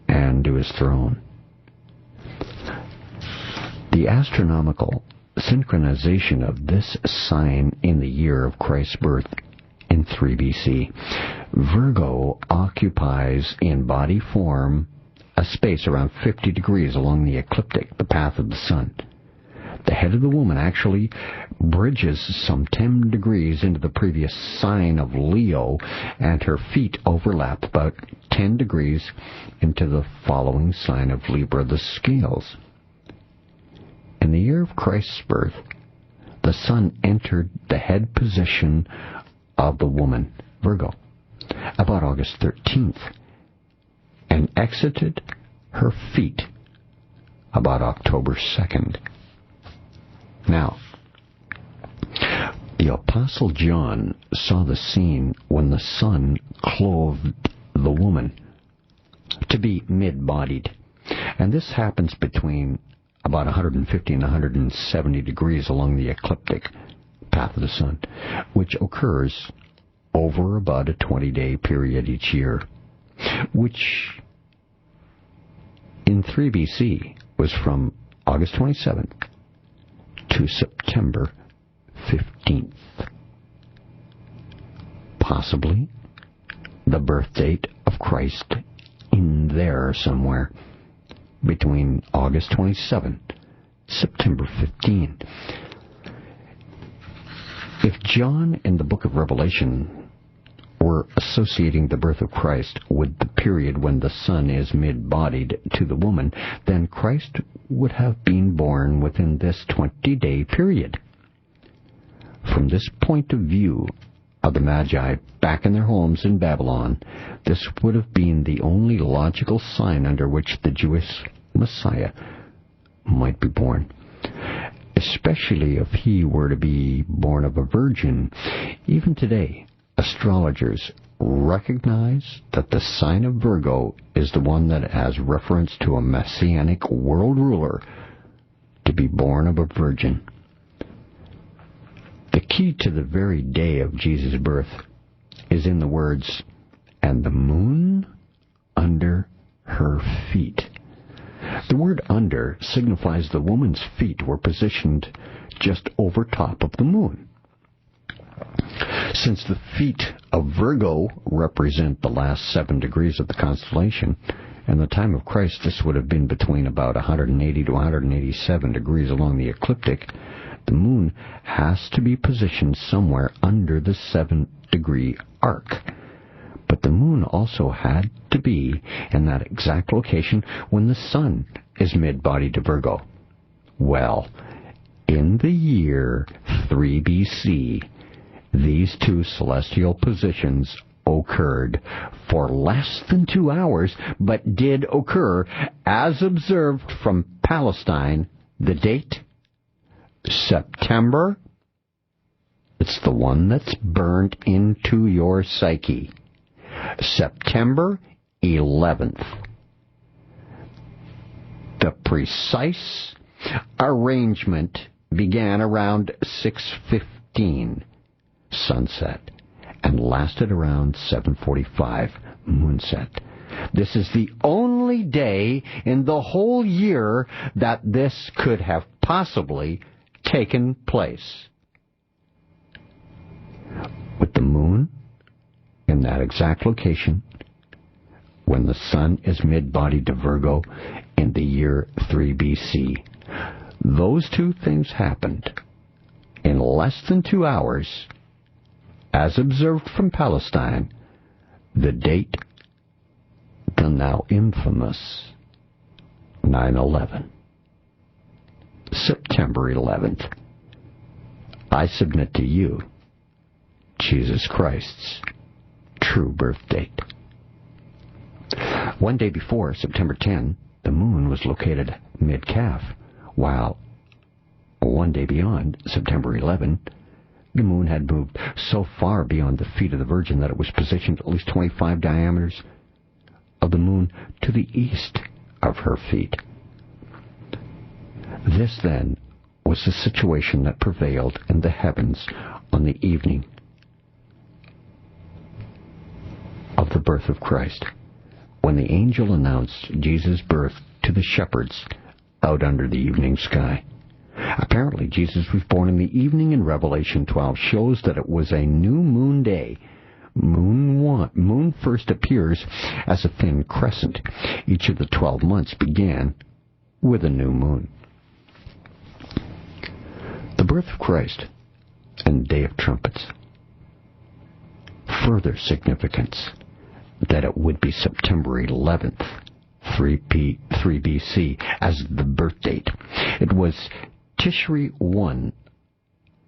and to his throne. The astronomical synchronization of this sign in the year of Christ's birth in 3 BC. Virgo occupies in body form a space around 50 degrees along the ecliptic, the path of the sun. The head of the woman actually bridges some 10 degrees into the previous sign of Leo, and her feet overlap about 10 degrees into the following sign of Libra, the scales. In the year of Christ's birth, the sun entered the head position of the woman, Virgo, about August 13th, and exited her feet about October 2nd. Now, the Apostle John saw the scene when the sun clothed the woman to be mid-bodied, and this happens between about 150 and 170 degrees along the ecliptic path of the sun, which occurs over about a 20-day period each year, which in 3 BC was from August 27th to September 15th. Possibly the birth date of Christ in there somewhere between August 27th, September 15th. If John in the book of Revelation were associating the birth of Christ with the period when the sun is mid-bodied to the woman, then Christ would have been born within this 20-day period. From this point of view of the Magi back in their homes in Babylon, this would have been the only logical sign under which the Jewish Messiah might be born, especially if he were to be born of a virgin. Even today, astrologers recognize that the sign of Virgo is the one that has reference to a messianic world ruler to be born of a virgin. The key to the very day of Jesus' birth is in the words, "and the moon under her feet." The word "under" signifies the woman's feet were positioned just over top of the moon. Since the feet of Virgo represent the last 7 degrees of the constellation, in the time of Christ this would have been between about 180 to 187 degrees along the ecliptic, the moon has to be positioned somewhere under the 7-degree arc. But the moon also had to be in that exact location when the sun is mid-body to Virgo. Well, in the year 3 BC, these two celestial positions occurred for less than 2 hours, but did occur as observed from Palestine. The date? September. It's the one that's burned into your psyche. September 11th. The precise arrangement began around 6:15 sunset and lasted around 7:45 moonset. This is the only day in the whole year that this could have possibly taken place. With the moon in that exact location when the sun is mid-body to Virgo in the year 3 BC. Those two things happened in less than 2 hours, as observed from Palestine. The date, the now infamous 9/11. September 11th. I submit to you Jesus Christ's true birth date. One day before, September 10, the moon was located mid-calf, while one day beyond, September 11, the moon had moved so far beyond the feet of the Virgin that it was positioned at least 25 diameters of the moon to the east of her feet. This, then, was the situation that prevailed in the heavens on the evening of the birth of Christ, when the angel announced Jesus' birth to the shepherds out under the evening sky. Apparently, Jesus was born in the evening, and Revelation 12 shows that it was a new moon day. Moon first appears as a thin crescent. Each of the 12 months began with a new moon. The birth of Christ and Day of Trumpets. Further significance that it would be September 11th, 3 BC, as the birth date. It was Tishri 1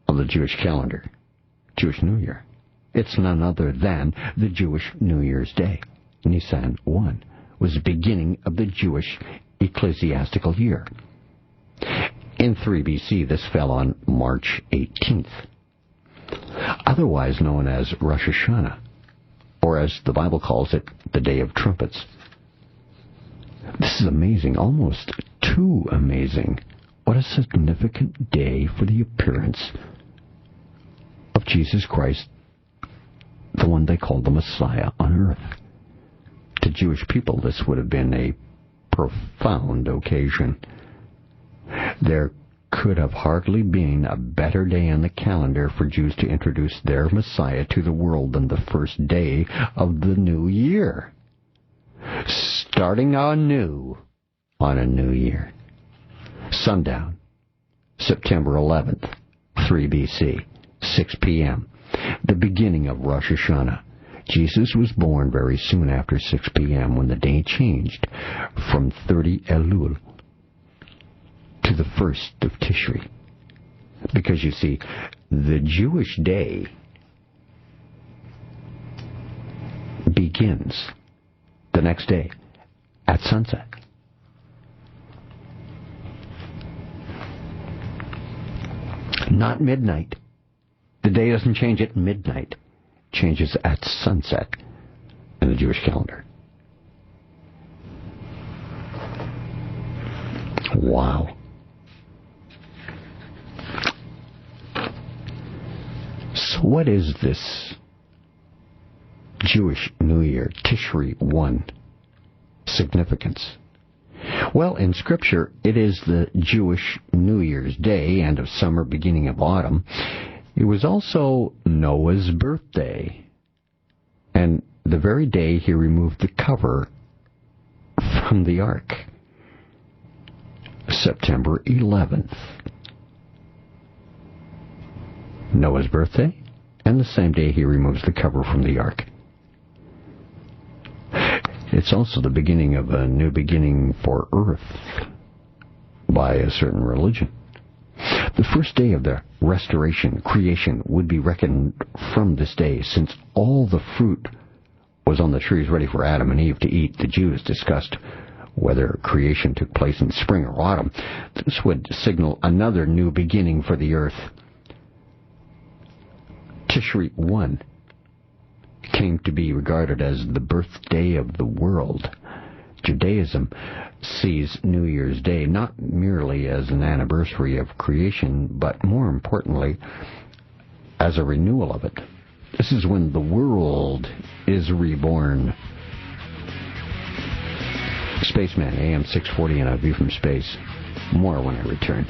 of the Jewish calendar, Jewish New Year. It's none other than the Jewish New Year's Day. Nisan 1 was the beginning of the Jewish ecclesiastical year. In 3 BC, this fell on March 18th, otherwise known as Rosh Hashanah, or as the Bible calls it, the Day of Trumpets. This is amazing, almost too amazing. What a significant day for the appearance of Jesus Christ, the one they called the Messiah on earth. To Jewish people, this would have been a profound occasion. There could have hardly been a better day on the calendar for Jews to introduce their Messiah to the world than the first day of the new year. Starting anew on a new year. Sundown, September 11th, 3 BC, 6 p.m., the beginning of Rosh Hashanah. Jesus was born very soon after 6 p.m. when the day changed from 30 Elul to the 1st of Tishri. Because, you see, the Jewish day begins the next day at sunset. Not midnight. The day doesn't change at midnight. It changes at sunset in the Jewish calendar. Wow. So what is this Jewish New Year, Tishri 1, significance? Well, in Scripture, it is the Jewish New Year's Day, end of summer, beginning of autumn. It was also Noah's birthday, and the very day he removed the cover from the ark, September 11th. Noah's birthday, and the same day he removes the cover from the ark. It's also the beginning of a new beginning for Earth by a certain religion. The first day of the restoration, creation, would be reckoned from this day, since all the fruit was on the trees ready for Adam and Eve to eat. The Jews discussed whether creation took place in spring or autumn. This would signal another new beginning for the earth. Tishri 1 came to be regarded as the birthday of the world. Judaism sees New Year's Day not merely as an anniversary of creation, but more importantly, as a renewal of it. This is when the world is reborn. Spaceman, AM 640, and A View from Space. More when I return.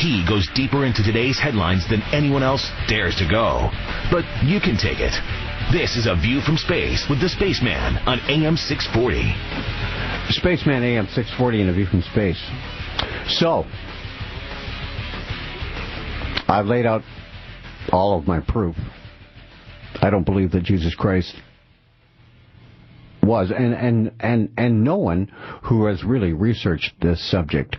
He goes deeper into today's headlines than anyone else dares to go. But you can take it. This is A View from Space with the Spaceman on AM 640. Spaceman, AM 640, and A View from Space. So, I've laid out all of my proof. I don't believe that Jesus Christ was, and no one who has really researched this subject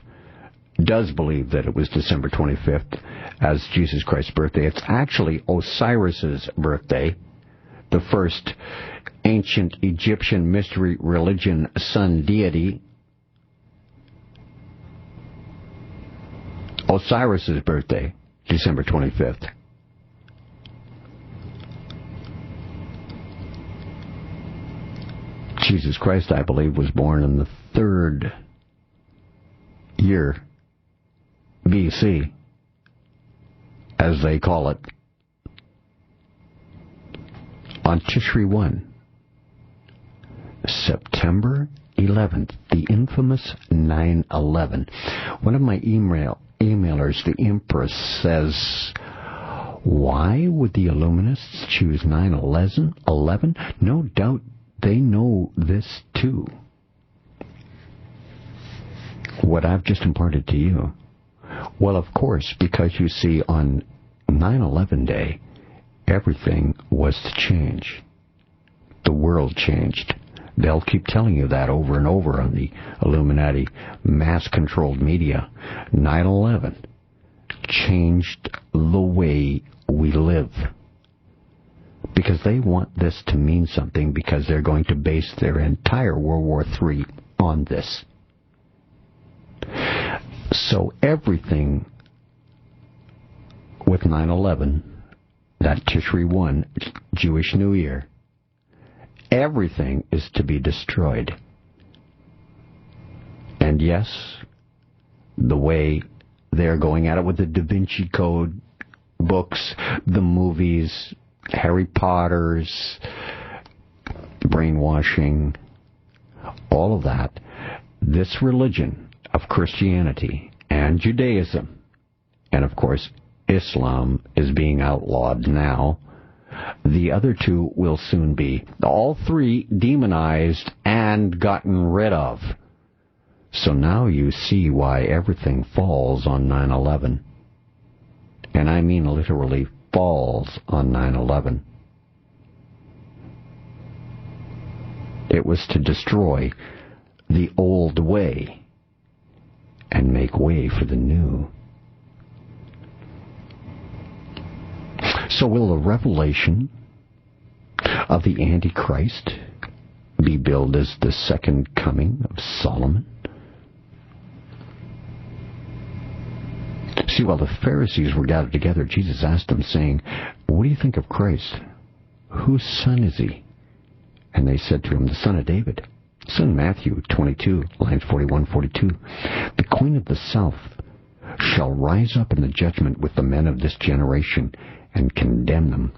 does believe that it was December 25th as Jesus Christ's birthday. It's actually Osiris's birthday, the first ancient Egyptian mystery religion sun deity. Osiris's birthday, December 25th. Jesus Christ, I believe, was born in the 3rd year BC, as they call it, on Tishri 1, September 11th, the infamous 9/11. One of my emailers, the Empress, says, why would the Illuminists choose 9/11? No doubt they know this too. What I've just imparted to you. Well, of course, because you see, on 9/11 day, everything was to change. The world changed. They'll keep telling you that over and over on the Illuminati mass-controlled media. 9/11 changed the way we live. Because they want this to mean something, because they're going to base their entire World War III on this. So everything with 9/11, that Tishri 1, Jewish New Year, everything is to be destroyed. And yes, the way they're going at it with the Da Vinci Code books, the movies, Harry Potter's, brainwashing, all of that, this religion of Christianity and Judaism, and of course Islam is being outlawed now. The other two will soon be. All three demonized and gotten rid of. So now you see why everything falls on 9/11. And I mean literally falls on 9/11. It was to destroy the old way and make way for the new. So will the revelation of the Antichrist be billed as the second coming of Solomon? See, while the Pharisees were gathered together, Jesus asked them, saying, what do you think of Christ? Whose son is he? And they said to him, the son of David. It's in Matthew 22, lines 41-42. The queen of the south shall rise up in the judgment with the men of this generation, and condemn them.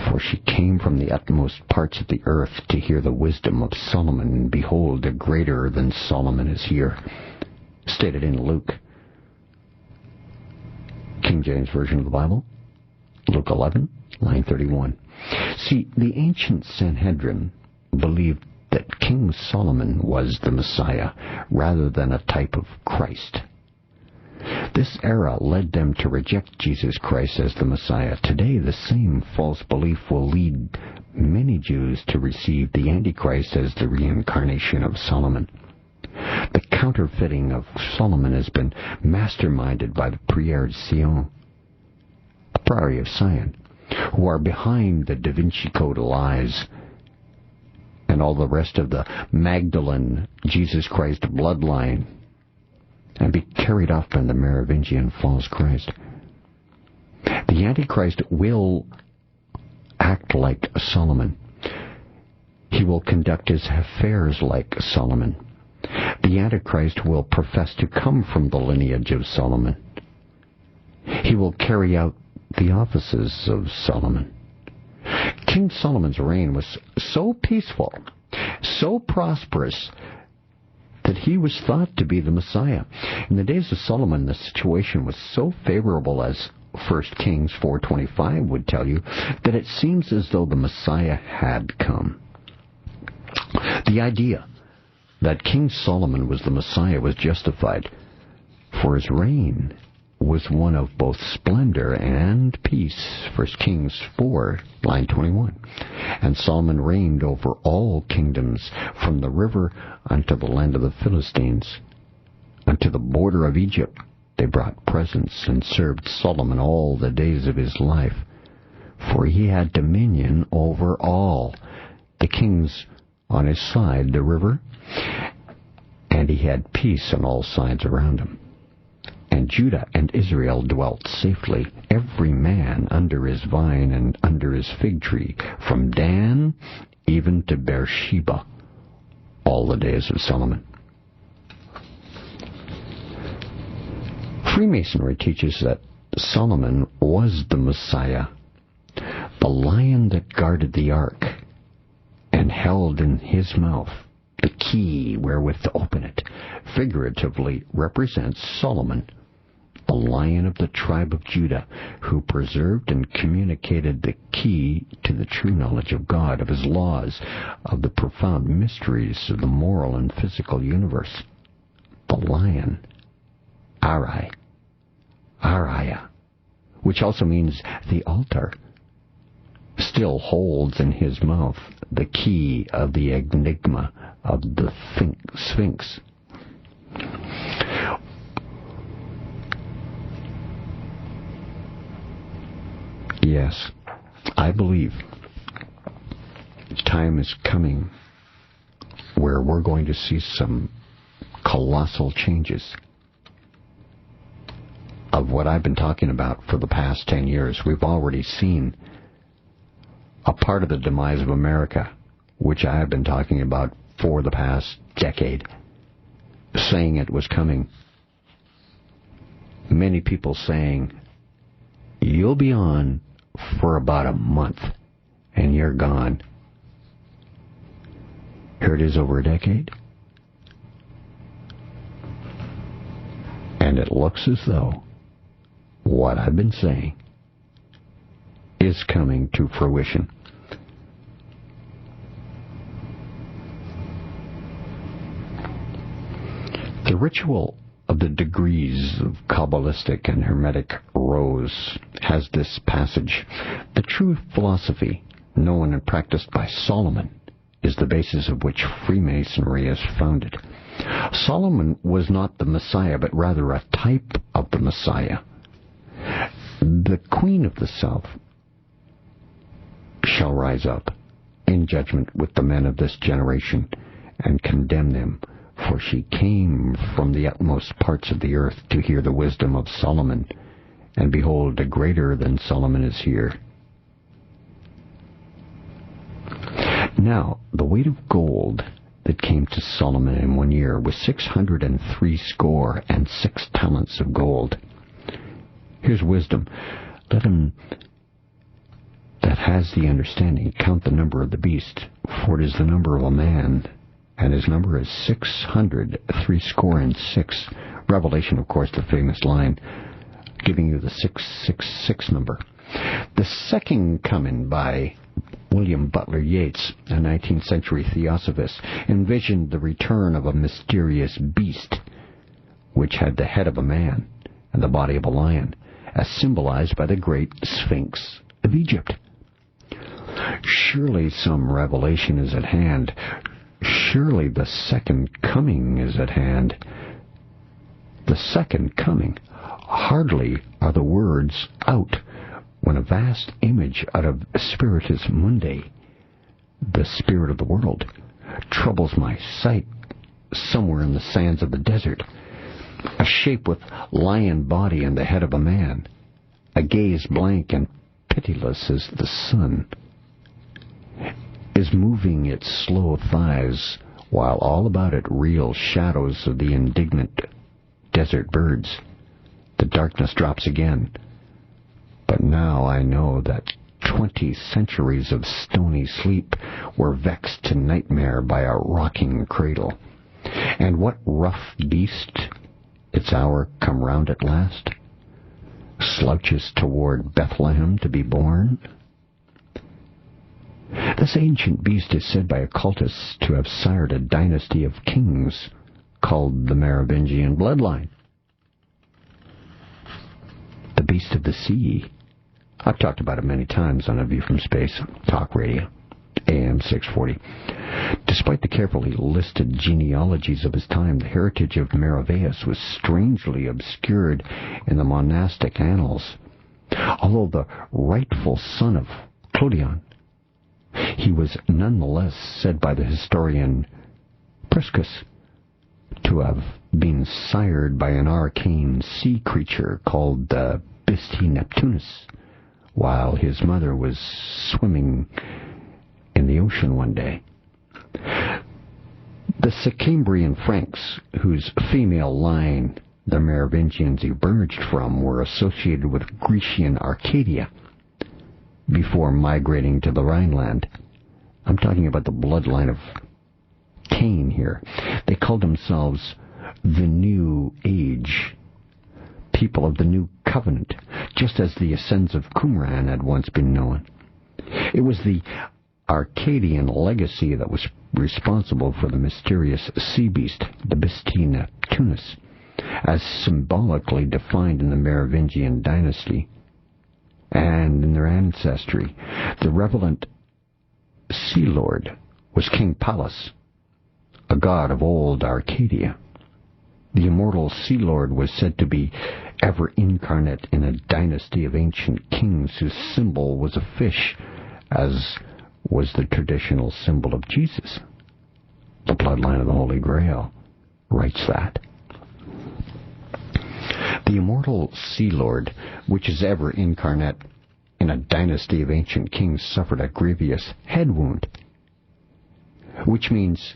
For she came from the utmost parts of the earth to hear the wisdom of Solomon, and behold, a greater than Solomon is here. Stated in Luke, King James Version of the Bible, Luke 11, line 31. See, the ancient Sanhedrin believed that King Solomon was the Messiah, rather than a type of Christ. This era led them to reject Jesus Christ as the Messiah. Today, the same false belief will lead many Jews to receive the Antichrist as the reincarnation of Solomon. The counterfeiting of Solomon has been masterminded by the Prières of Sion, who are behind the Da Vinci Code lies and all the rest of the Magdalene Jesus Christ bloodline, and be carried off by the Merovingian false Christ. The Antichrist will act like Solomon. He will conduct his affairs like Solomon. The Antichrist will profess to come from the lineage of Solomon. He will carry out the offices of Solomon. King Solomon's reign was so peaceful, so prosperous, that he was thought to be the Messiah. In the days of Solomon, the situation was so favorable, as 1 Kings 4:25 would tell you, that it seems as though the Messiah had come. The idea that King Solomon was the Messiah was justified, for his reign was one of both splendor and peace. 1 Kings 4, line 21. And Solomon reigned over all kingdoms, from the river unto the land of the Philistines, unto the border of Egypt. They brought presents and served Solomon all the days of his life, for he had dominion over all the kings on his side, the river, and he had peace on all sides around him. And Judah and Israel dwelt safely, every man under his vine and under his fig tree, from Dan even to Beersheba, all the days of Solomon. Freemasonry teaches that Solomon was the Messiah, the lion that guarded the ark, and held in his mouth the key wherewith to open it, figuratively represents Solomon, the lion of the tribe of Judah, who preserved and communicated the key to the true knowledge of God, of his laws, of the profound mysteries of the moral and physical universe. The lion, Ariah, which also means the altar, still holds in his mouth the key of the enigma of the Sphinx. Yes, I believe time is coming where we're going to see some colossal changes of what I've been talking about for the past 10 years. We've already seen a part of the demise of America, which I have been talking about for the past decade, saying it was coming. Many people saying, you'll be on for about a month, and you're gone. Here it is, over a decade. And it looks as though what I've been saying is coming to fruition. The ritual of the degrees of Kabbalistic and Hermetic rose has this passage: the true philosophy, known and practiced by Solomon, is the basis of which Freemasonry is founded. Solomon was not the Messiah, but rather a type of the Messiah. The Queen of the South shall rise up in judgment with the men of this generation and condemn them, for she came from the utmost parts of the earth to hear the wisdom of Solomon, and behold, a greater than Solomon is here. Now, the weight of gold that came to Solomon in 1 year was 636 talents of gold. Here's wisdom. Let him that has the understanding count the number of the beast, for it is the number of a man, and his number is 666. Revelation, of course, the famous line, giving you the 666 number. The Second Coming by William Butler Yeats, a 19th century theosophist, envisioned the return of a mysterious beast, which had the head of a man and the body of a lion, as symbolized by the great Sphinx of Egypt. Surely some revelation is at hand. Surely the Second Coming is at hand. The Second Coming. Hardly are the words out when a vast image out of Spiritus Mundi, the spirit of the world, troubles my sight somewhere in the sands of the desert. A shape with lion body and the head of a man, a gaze blank and pitiless as the sun, is moving its slow thighs, while all about it reel shadows of the indignant desert birds. The darkness drops again. But now I know that 20 centuries of stony sleep were vexed to nightmare by a rocking cradle. And what rough beast, its hour come round at last, slouches toward Bethlehem to be born? This ancient beast is said by occultists to have sired a dynasty of kings called the Merovingian bloodline. The beast of the sea. I've talked about it many times on A View from Space, Talk Radio, AM 640. Despite the carefully listed genealogies of his time, the heritage of Meravius was strangely obscured in the monastic annals. Although the rightful son of Clodion, he was nonetheless said by the historian Priscus to have been sired by an arcane sea creature called the Bisti Neptunus, while his mother was swimming in the ocean one day. The Sicambrian Franks, whose female line the Merovingians emerged from, were associated with Grecian Arcadia before migrating to the Rhineland. I'm talking about the bloodline of Cain here. They called themselves the New Age, people of the New Covenant, just as the Ascends of Qumran had once been known. It was the Arcadian legacy that was responsible for the mysterious sea beast, the Bisti Neptunus, as symbolically defined in the Merovingian dynasty and in their ancestry. The relevant sea lord was King Pallas, a god of old Arcadia. The immortal sea lord was said to be ever incarnate in a dynasty of ancient kings whose symbol was a fish, as was the traditional symbol of Jesus. The bloodline of the Holy Grail writes that. The immortal sea lord, which is ever incarnate in a dynasty of ancient kings, suffered a grievous head wound, which means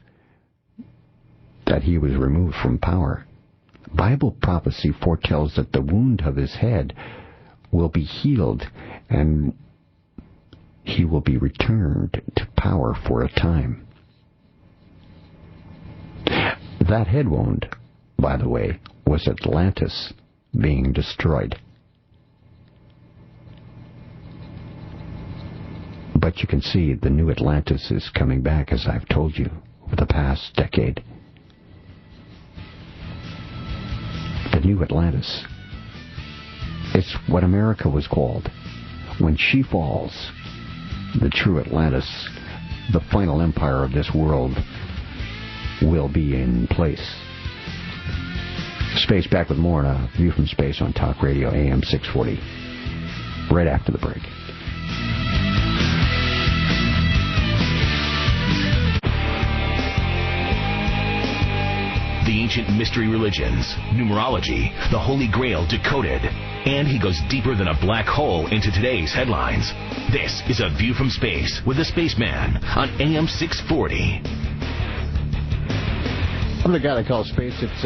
that he was removed from power. Bible prophecy foretells that the wound of his head will be healed and he will be returned to power for a time. That head wound, by the way, was Atlantis being destroyed. But you can see the new Atlantis is coming back, as I've told you, over the past decade. The new Atlantis. It's what America was called. When she falls, the true Atlantis, the final empire of this world, will be in place. Space, back with more on A View from Space on Talk Radio AM 640. Right after the break. The ancient mystery religions, numerology, the Holy Grail decoded, and he goes deeper than a black hole into today's headlines. This is A View from Space with the Spaceman on AM 640. I'm the guy that calls Space. It's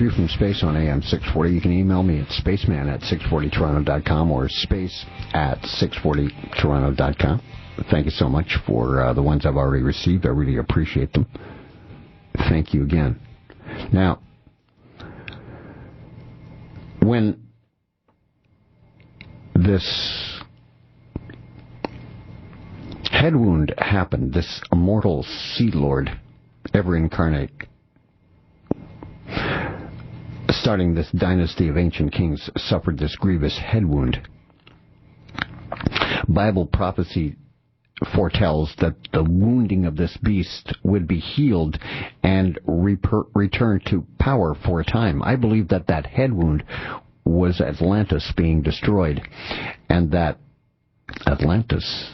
View from Space on AM 640. You can email me at spaceman@640toronto.com or space@640toronto.com. Thank you so much for the ones I've already received. I really appreciate them. Thank you again. Now, when this head wound happened, this immortal Sea Lord, ever incarnate, starting this dynasty of ancient kings, suffered this grievous head wound. Bible prophecy foretells that the wounding of this beast would be healed and return to power for a time. I believe that that head wound was Atlantis being destroyed, and that Atlantis,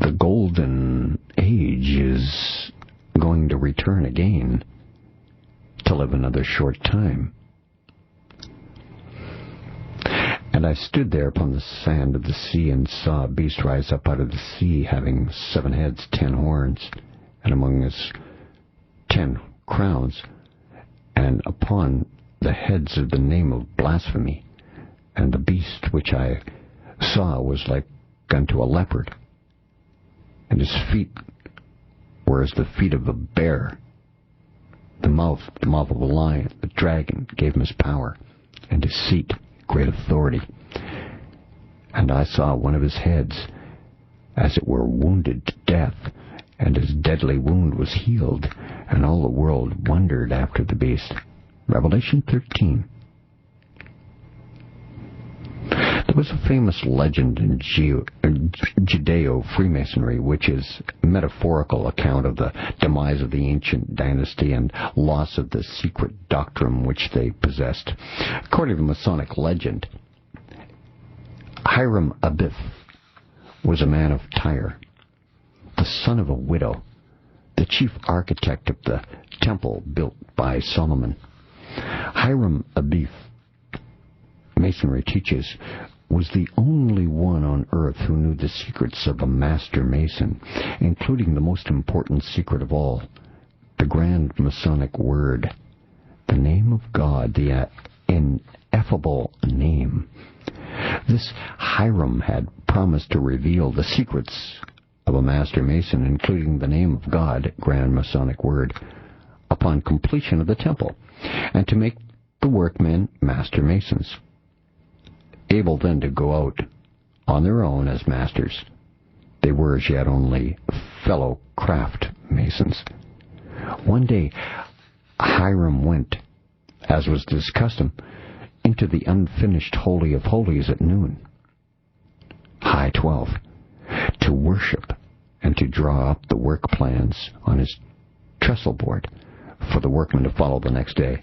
the golden age, is going to return again to live another short time. And I stood there upon the sand of the sea and saw a beast rise up out of the sea, having 7 heads, 10 horns, and among his 10 crowns, and upon the heads of the name of blasphemy. And the beast which I saw was like unto a leopard, and his feet were as the feet of a bear. The mouth of a lion. The dragon gave him his power, and his seat great authority. And I saw one of his heads, as it were, wounded to death, and his deadly wound was healed, and all the world wondered after the beast. Revelation 13. There was a famous legend in Judeo-Freemasonry, which is a metaphorical account of the demise of the ancient dynasty and loss of the secret doctrine which they possessed. According to Masonic legend, Hiram Abiff was a man of Tyre, the son of a widow, the chief architect of the temple built by Solomon. Hiram Abiff, Masonry teaches, was the only one on earth who knew the secrets of a master mason, including the most important secret of all, the grand Masonic word, the name of God, the ineffable name. This Hiram had promised to reveal the secrets of a master mason, including the name of God, grand Masonic word, upon completion of the temple, and to make the workmen master masons, able then to go out on their own as masters. They were as yet only fellow craft masons. One day, Hiram went, as was his custom, into the unfinished Holy of Holies at noon, high 12, to worship and to draw up the work plans on his trestle board for the workmen to follow the next day.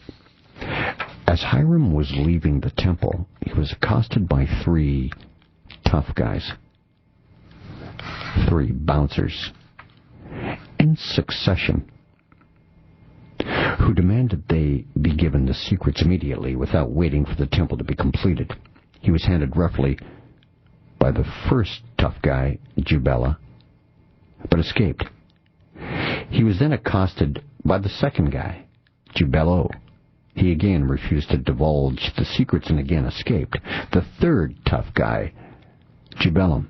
As Hiram was leaving the temple, he was accosted by 3 tough guys, 3 bouncers, in succession, who demanded they be given the secrets immediately without waiting for the temple to be completed. He was handed roughly by the first tough guy, Jubela, but escaped. He was then accosted by the second guy, Jubelo. He again refused to divulge the secrets and again escaped. The third tough guy, Jubelum,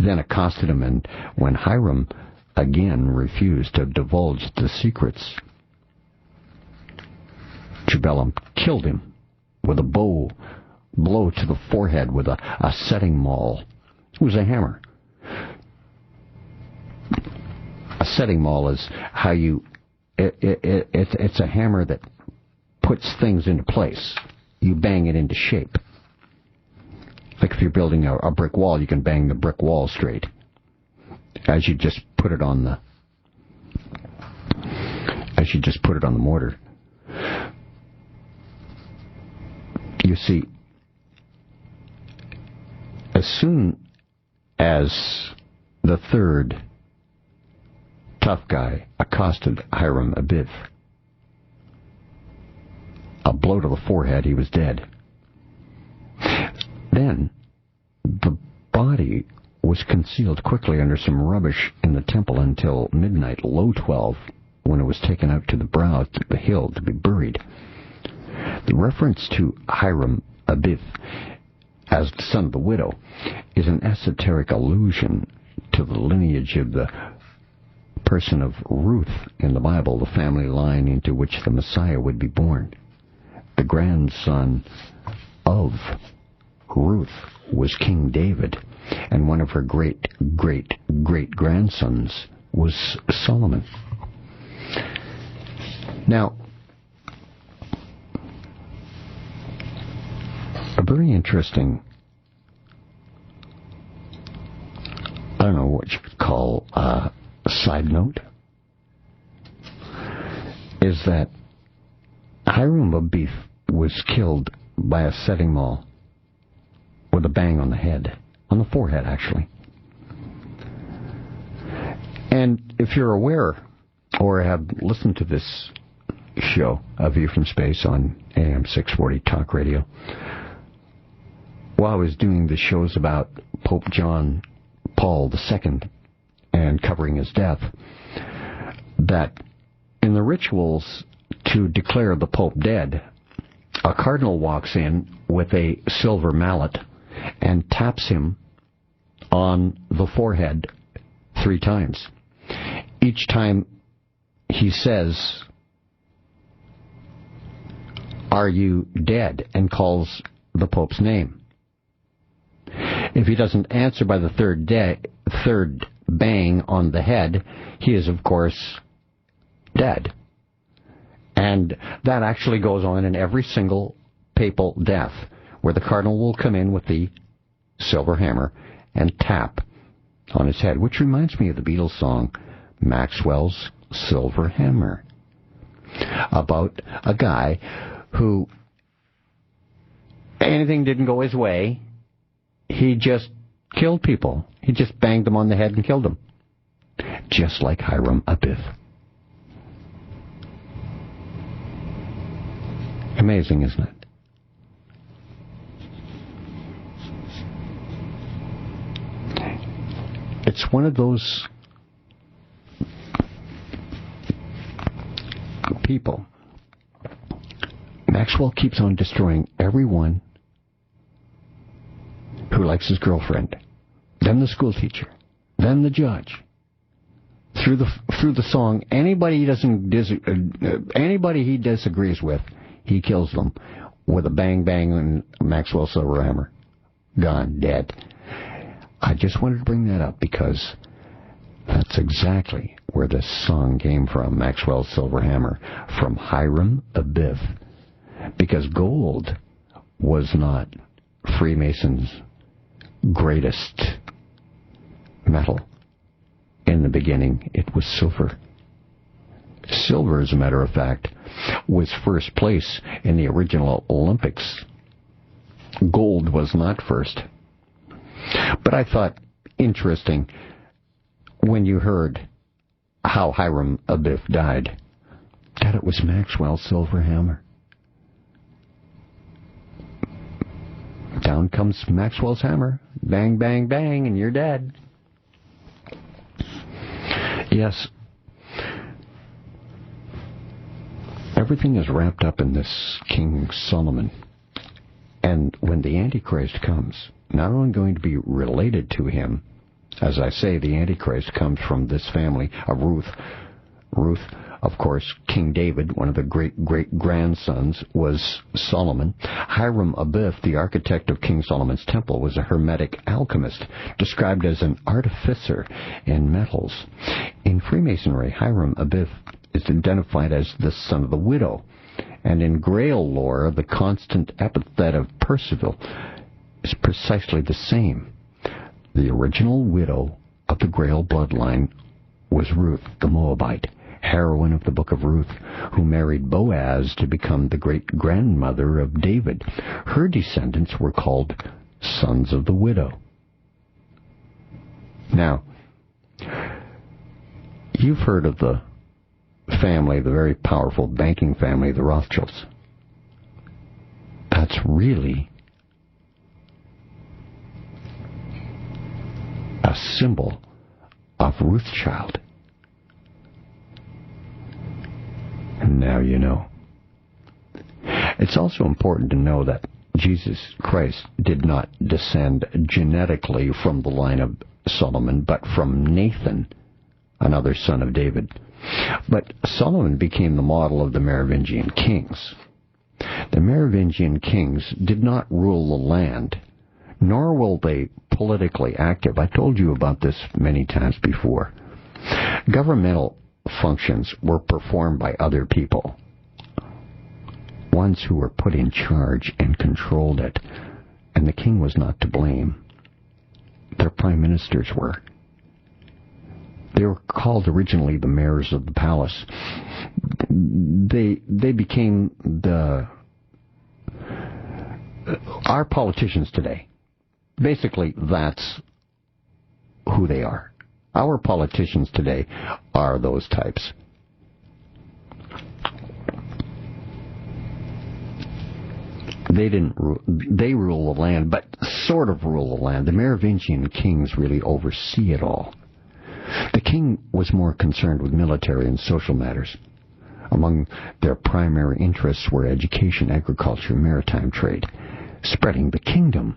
then accosted him, and when Hiram again refused to divulge the secrets, Jubelum killed him with a blow to the forehead with a setting maul. It was a hammer. A setting maul is how it's a hammer that puts things into place. You bang it into shape. Like if you're building a brick wall, you can bang the brick wall straight as you just put it on the mortar. You see, as soon as the third tough guy accosted Hiram Abiff, a blow to the forehead, he was dead. Then the body was concealed quickly under some rubbish in the temple until midnight, low 12, when it was taken out to the brow of the hill to be buried. The reference to Hiram Abiff as the son of the widow is an esoteric allusion to the lineage of the person of Ruth in the Bible, the family line into which the Messiah would be born. The grandson of Ruth was King David, and one of her great-great-great-grandsons was Solomon. Now, a very interesting, I don't know what you could call a side note, is that Hiram Abiff was killed by a setting maul with a bang on the head, on the forehead actually. And if you're aware or have listened to this show, A View from Space on AM 640 Talk Radio, while I was doing the shows about Pope John Paul II and covering his death, that in the rituals to declare the Pope dead, a cardinal walks in with a silver mallet and taps him on the forehead 3 times. Each time he says, "Are you dead?" and calls the Pope's name. If he doesn't answer by the third bang on the head, he is, of course, dead. And that actually goes on in every single papal death, where the cardinal will come in with the silver hammer and tap on his head, which reminds me of the Beatles song, Maxwell's Silver Hammer, about a guy who anything didn't go his way, he just killed people. He just banged them on the head and killed them. Just like Hiram Abiff. Amazing, isn't it? It's one of those people. Maxwell keeps on destroying everyone who likes his girlfriend, then the school teacher, then the judge. Through the song, anybody he disagrees with, he kills them with a bang bang and Maxwell silver hammer. Gone, dead. I just wanted to bring that up because that's exactly where this song came from, Maxwell's Silver Hammer, from Hiram Abiff. Because gold was not Freemasons' greatest metal. In the beginning, it was silver. Silver, as a matter of fact, was first place in the original Olympics. Gold was not first. But I thought interesting when you heard how Hiram Abiff died, that it was Maxwell's silver hammer. Down comes Maxwell's hammer. Bang, bang, bang, and you're dead. Yes. Everything is wrapped up in this King Solomon. And when the Antichrist comes, not only going to be related to him, as I say, the Antichrist comes from this family of Ruth. Ruth, of course, King David, one of the great-great-grandsons, was Solomon. Hiram Abiff, the architect of King Solomon's temple, was a hermetic alchemist, described as an artificer in metals. In Freemasonry, Hiram Abiff is identified as the son of the widow, and in Grail lore, the constant epithet of Percival is precisely the same. The original widow of the Grail bloodline was Ruth the Moabite, heroine of the Book of Ruth, who married Boaz to become the great-grandmother of David. Her descendants were called sons of the widow. Now, you've heard of the family, the very powerful banking family, the Rothschilds. That's really a symbol of Rothschild. And now you know. It's also important to know that Jesus Christ did not descend genetically from the line of Solomon, but from Nathan, another son of David. But Solomon became the model of the Merovingian kings. The Merovingian kings did not rule the land, nor were they politically active. I told you about this many times before. Governmental functions were performed by other people, ones who were put in charge and controlled it, and the king was not to blame. Their prime ministers were. They were called originally the mayors of the palace. They became our politicians today. Basically, that's who they are. Our politicians today are those types. They rule the land, but sort of rule the land. The Merovingian kings really oversee it all. The king was more concerned with military and social matters. Among their primary interests were education, agriculture, maritime trade, spreading the kingdom,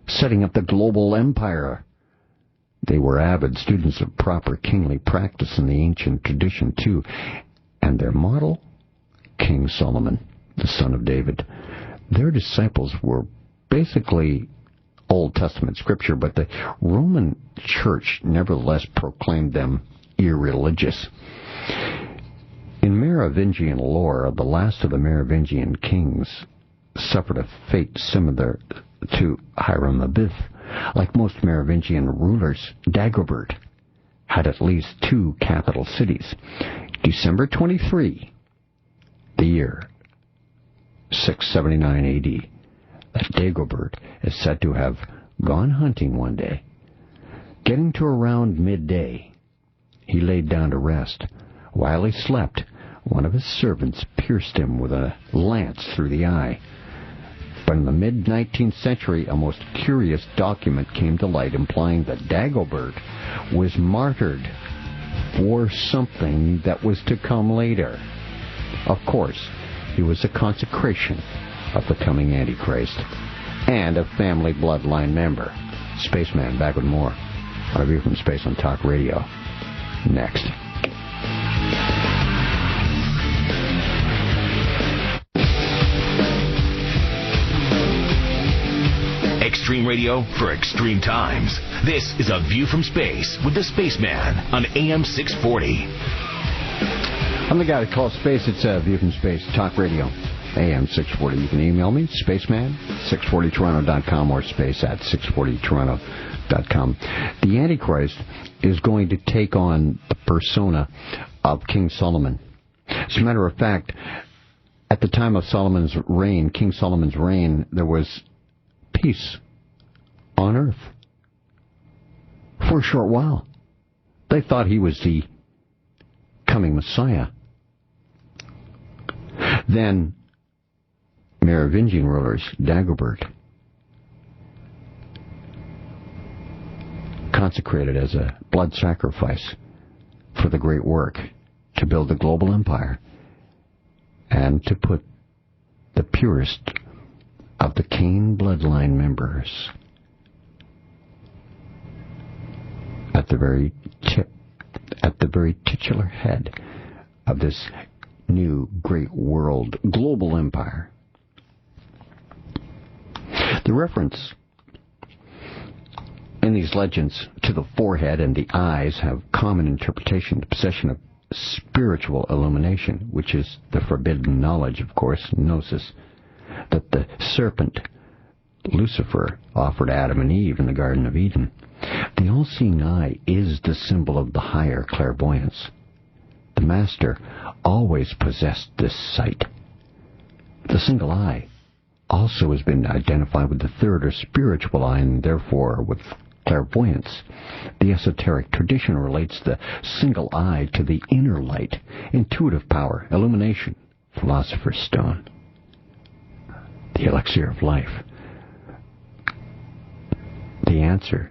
setting up the global empire. They were avid students of proper kingly practice in the ancient tradition, too. And their model? King Solomon, the son of David. Their disciples were basically Old Testament scripture, but the Roman Church nevertheless proclaimed them irreligious. In Merovingian lore, the last of the Merovingian kings suffered a fate similar to Hiram Abiff. Like most Merovingian rulers, Dagobert had at least 2 capital cities. December 23, the year 679 A.D., that Dagobert is said to have gone hunting one day. Getting to around midday, he laid down to rest. While he slept, one of his servants pierced him with a lance through the eye. But in the mid-19th century, a most curious document came to light implying that Dagobert was martyred for something that was to come later. Of course, he was a consecration of the coming Antichrist and a family bloodline member. Spaceman, back with more on A View from Space on Talk Radio. Next. Extreme radio for extreme times. This is A View from Space with the Spaceman on AM 640. I'm the guy that calls space. It's A View from Space, Talk Radio, AM 640. You can email me, spaceman640toronto.com or space@640toronto.com. The Antichrist is going to take on the persona of King Solomon. As a matter of fact, at the time of Solomon's reign, King Solomon's reign, there was peace on earth for a short while. They thought he was the coming Messiah. Then Merovingian rulers, Dagobert, consecrated as a blood sacrifice for the great work to build the global empire and to put the purest of the Cain bloodline members at the very titular head of this new great world global empire. The reference in these legends to the forehead and the eyes have common interpretation, the possession of spiritual illumination, which is the forbidden knowledge, of course, gnosis, that the serpent Lucifer offered Adam and Eve in the Garden of Eden. The all-seeing eye is the symbol of the higher clairvoyance. The Master always possessed this sight. The single eye also has been identified with the third or spiritual eye, and therefore with clairvoyance. The esoteric tradition relates the single eye to the inner light, intuitive power, illumination, philosopher's stone, the elixir of life, the answer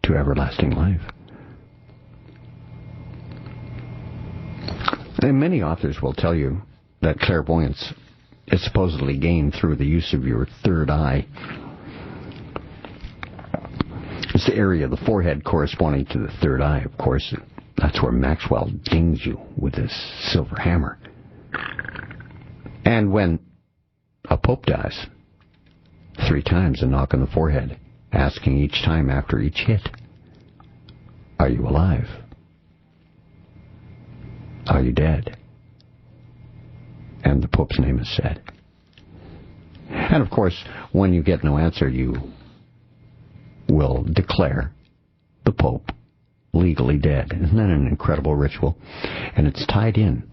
to everlasting life. And many authors will tell you that clairvoyance is supposedly gained through the use of your third eye. It's the area of the forehead corresponding to the third eye, of course. That's where Maxwell dings you with his silver hammer. And when a pope dies, 3 times a knock on the forehead, asking each time after each hit, are you alive? Are you dead? And the Pope's name is said. And of course, when you get no answer, you will declare the Pope legally dead. Isn't that an incredible ritual? And it's tied in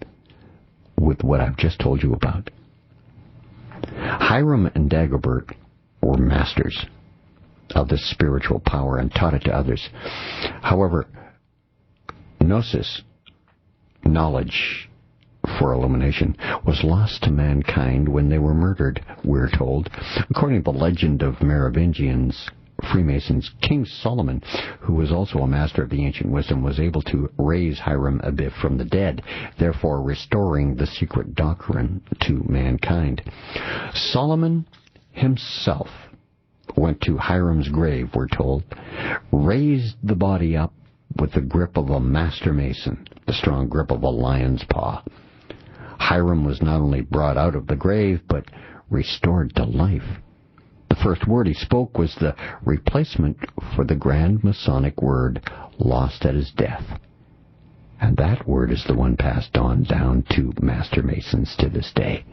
with what I've just told you about. Hiram and Dagobert were masters of this spiritual power and taught it to others. However, gnosis, knowledge for illumination, was lost to mankind when they were murdered, we're told. According to the legend of Merovingians, Freemasons, King Solomon, who was also a master of the ancient wisdom, was able to raise Hiram Abiff from the dead, therefore restoring the secret doctrine to mankind. Solomon himself went to Hiram's grave, we're told, raised the body up with the grip of a master mason, the strong grip of a lion's paw. Hiram was not only brought out of the grave, but restored to life. The first word he spoke was the replacement for the grand Masonic word lost at his death. And that word is the one passed on down to Master Masons to this day.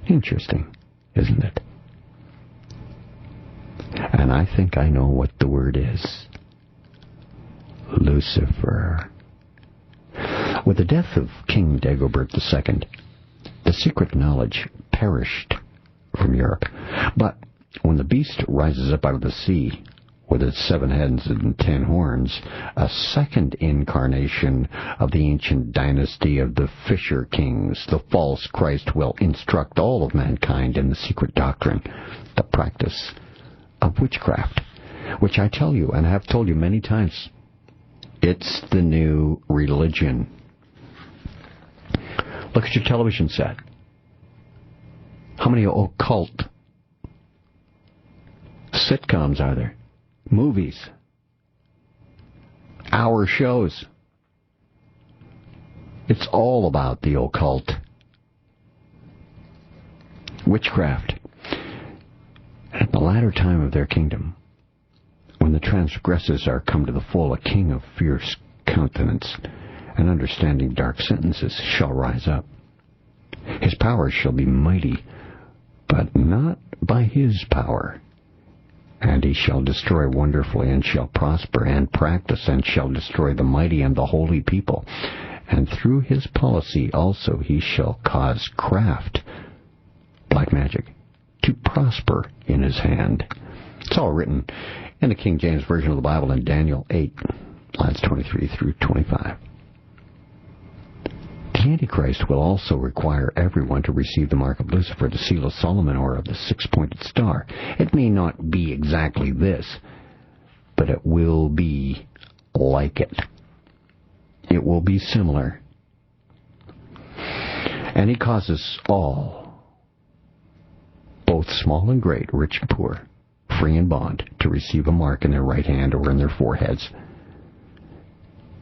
Interesting, isn't it? And I think I know what the word is. Lucifer. With the death of King Dagobert II, the secret knowledge perished from Europe. But when the beast rises up out of the sea, with its 7 heads and 10 horns, a second incarnation of the ancient dynasty of the Fisher Kings, the false Christ will instruct all of mankind in the secret doctrine, the practice of witchcraft, which I tell you, and have told you many times, it's the new religion. Look at your television set. How many occult sitcoms are there? Movies. Hour shows. It's all about the occult. Witchcraft. And at the latter time of their kingdom, when the transgressors are come to the full, a king of fierce countenance and understanding dark sentences shall rise up. His power shall be mighty, but not by his power. And he shall destroy wonderfully, and shall prosper, and practice, and shall destroy the mighty and the holy people. And through his policy also he shall cause craft, black magic, to prosper in his hand. It's all written in the King James Version of the Bible in Daniel 8, lines 23 through 25. The Antichrist will also require everyone to receive the mark of Lucifer, the seal of Solomon, or of the 6-pointed star. It may not be exactly this, but it will be like it. It will be similar. And he causes all, both small and great, rich and poor, free and bond, to receive a mark in their right hand or in their foreheads.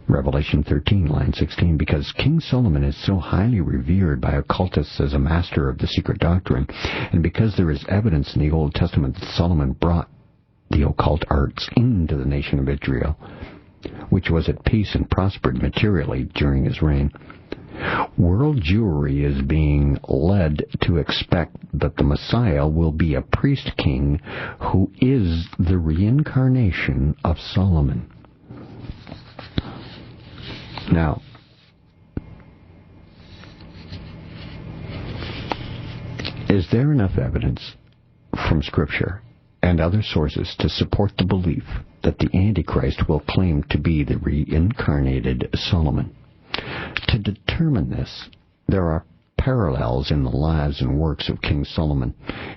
Revelation 13, line 16, because King Solomon is so highly revered by occultists as a master of the secret doctrine, and because there is evidence in the Old Testament that Solomon brought the occult arts into the nation of Israel, which was at peace and prospered materially during his reign, world Jewry is being led to expect that the Messiah will be a priest king who is the reincarnation of Solomon. Now, is there enough evidence from Scripture and other sources to support the belief that the Antichrist will claim to be the reincarnated Solomon? To determine this, there are parallels in the lives and works of King Solomon,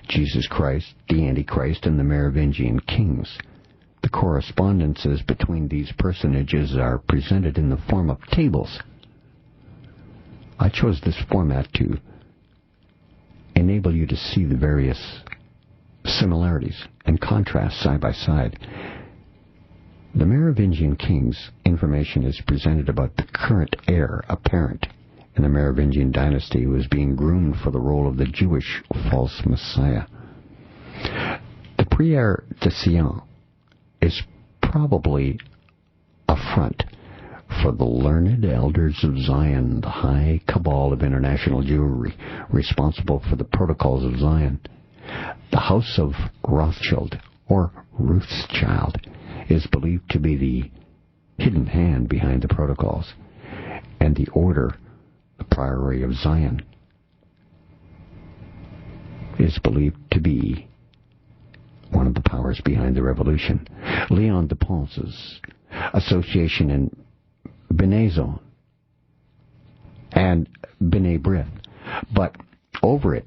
Jesus Christ, the Antichrist, and the Merovingian kings. The correspondences between these personages are presented in the form of tables. I chose this format to enable you to see the various similarities and contrasts side by side. The Merovingian kings, information is presented about the current heir apparent in the Merovingian dynasty who is being groomed for the role of the Jewish false Messiah. The Prière de Sion is probably a front for the learned elders of Zion, the high cabal of international Jewry responsible for the protocols of Zion. The House of Rothschild, or Ruth's child, is believed to be the hidden hand behind the protocols, and the order, the Priory of Zion, is believed to be one of the powers behind the revolution. Leon de Ponce's association in Benazon and B'nai B'rith, but over it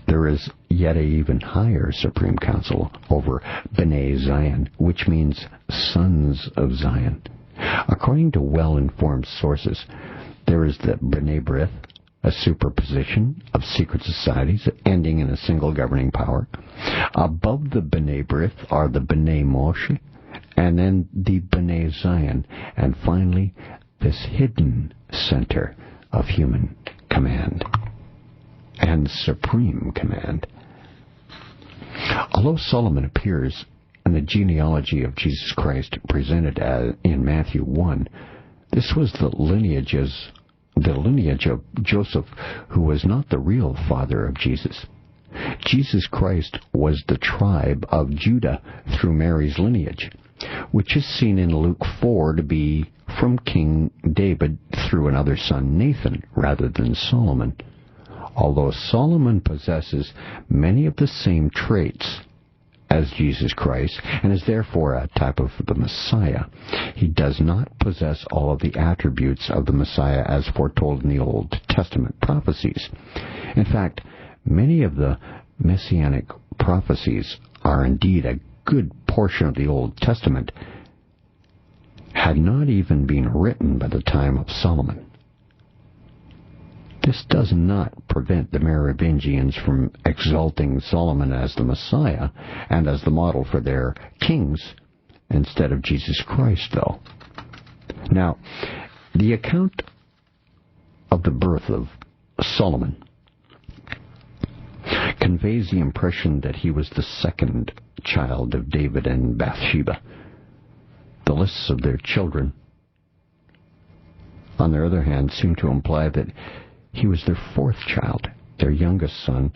there is yet an even higher Supreme Council over B'nai Zion, which means sons of Zion. According to well-informed sources, there is the B'nai B'rith, a superposition of secret societies ending in a single governing power. Above the B'nai B'rith are the B'nai Moshe, and then the B'nai Zion, and finally this hidden center of human command and supreme command. Although Solomon appears in the genealogy of Jesus Christ presented in Matthew 1, this was the lineage of Joseph, who was not the real father of Jesus. Jesus Christ was the tribe of Judah through Mary's lineage, which is seen in Luke 4 to be from King David through another son, Nathan, rather than Solomon. Although Solomon possesses many of the same traits as Jesus Christ, and is therefore a type of the Messiah, he does not possess all of the attributes of the Messiah as foretold in the Old Testament prophecies. In fact, many of the messianic prophecies are indeed a good portion of the Old Testament had not even been written by the time of Solomon. This does not prevent the Merovingians from exalting Solomon as the Messiah and as the model for their kings instead of Jesus Christ, though. Now, the account of the birth of Solomon conveys the impression that he was the second child of David and Bathsheba. The lists of their children, on the other hand, seem to imply that he was their fourth child, their youngest son,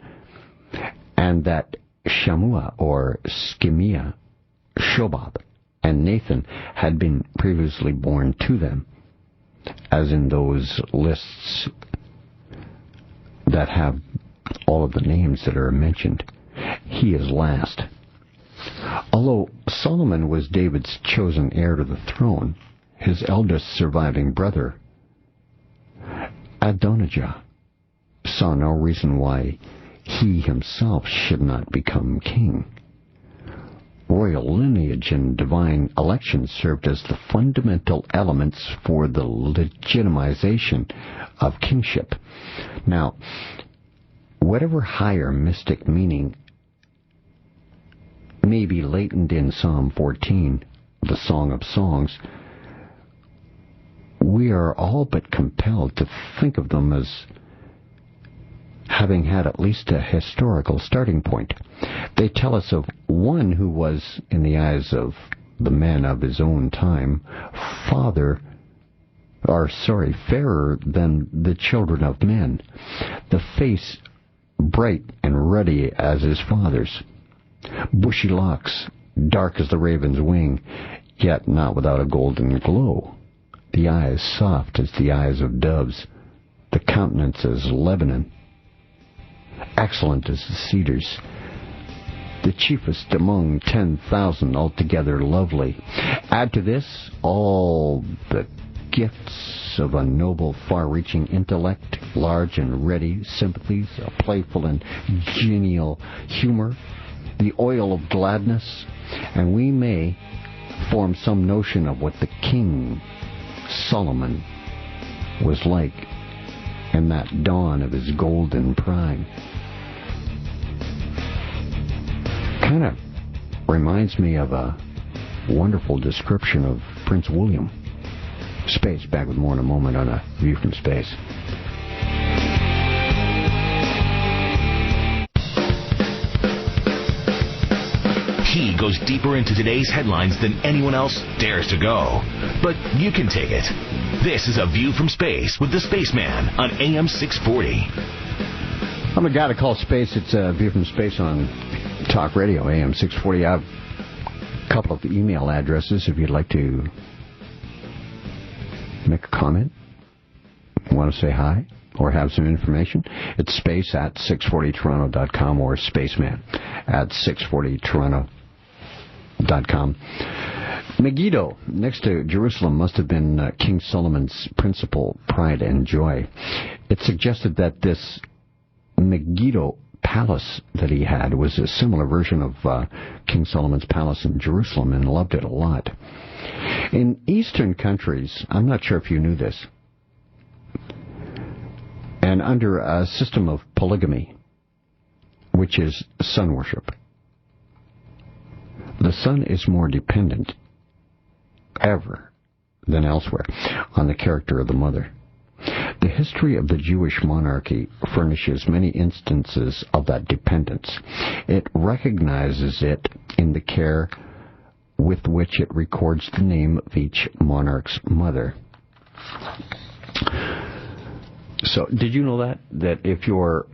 and that Shammua or Schemia, Shobab, and Nathan had been previously born to them, as in those lists that have all of the names that are mentioned. He is last. Although Solomon was David's chosen heir to the throne, his eldest surviving brother, Adonijah, saw no reason why he himself should not become king. Royal lineage and divine election served as the fundamental elements for the legitimization of kingship. Now, whatever higher mystic meaning may be latent in Psalm 14, the Song of Songs, we are all but compelled to think of them as having had at least a historical starting point. They tell us of one who was, in the eyes of the men of his own time, fairer than the children of men, the face bright and ruddy as his father's, bushy locks, dark as the raven's wing, yet not without a golden glow, the eyes soft as the eyes of doves, the countenance as Lebanon, excellent as the cedars, the chiefest among 10,000, altogether lovely. Add to this all the gifts of a noble, far-reaching intellect, large and ready sympathies, a playful and genial humor, the oil of gladness, and we may form some notion of what the King Solomon was like and that dawn of his golden prime. Kind of reminds me of a wonderful description of Prince William. Space, back with more in a moment on A View from Space. He goes deeper into today's headlines than anyone else dares to go. But you can take it. This is A View from Space with the Spaceman on AM 640. I'm a guy to call Space. It's A View from Space on Talk Radio, AM 640. I have a couple of email addresses if you'd like to make a comment, want to say hi, or have some information. It's space at 640toronto.com or spaceman at 640toronto.com. Megiddo, next to Jerusalem, must have been King Solomon's principal pride and joy. It suggested that this Megiddo palace that he had was a similar version of King Solomon's palace in Jerusalem, and loved it a lot. In Eastern countries, I'm not sure if you knew this, and under a system of polygamy, which is sun worship, the sun is more dependent ever than elsewhere on the character of the mother. The history of the Jewish monarchy furnishes many instances of that dependence. It recognizes it in the care with which it records the name of each monarch's mother. So, did you know that if you're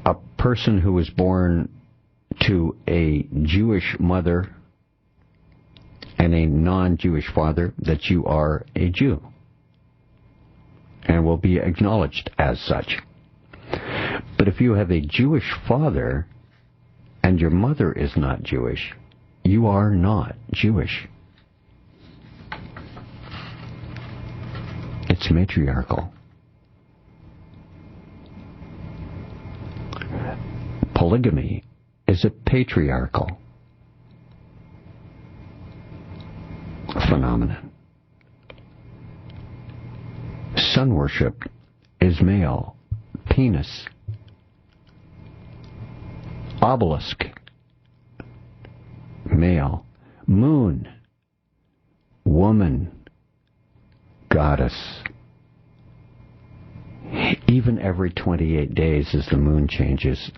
a person who was born to a Jewish mother and a non-Jewish father, that you are a Jew and will be acknowledged as such? But if you have a Jewish father and your mother is not Jewish, you are not Jewish. It's matriarchal. Polygamy is a patriarchal phenomenon. Sun worship is male. Penis. Obelisk. Male. Moon. Woman. Goddess. Even every 28 days as the moon changes,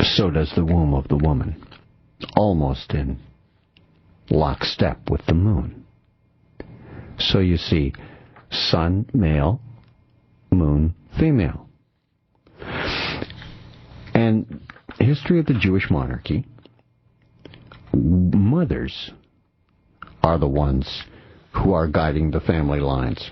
so does the womb of the woman, almost in lockstep with the moon. So you see, sun, male, moon, female. And history of the Jewish monarchy, mothers are the ones who are guiding the family lines.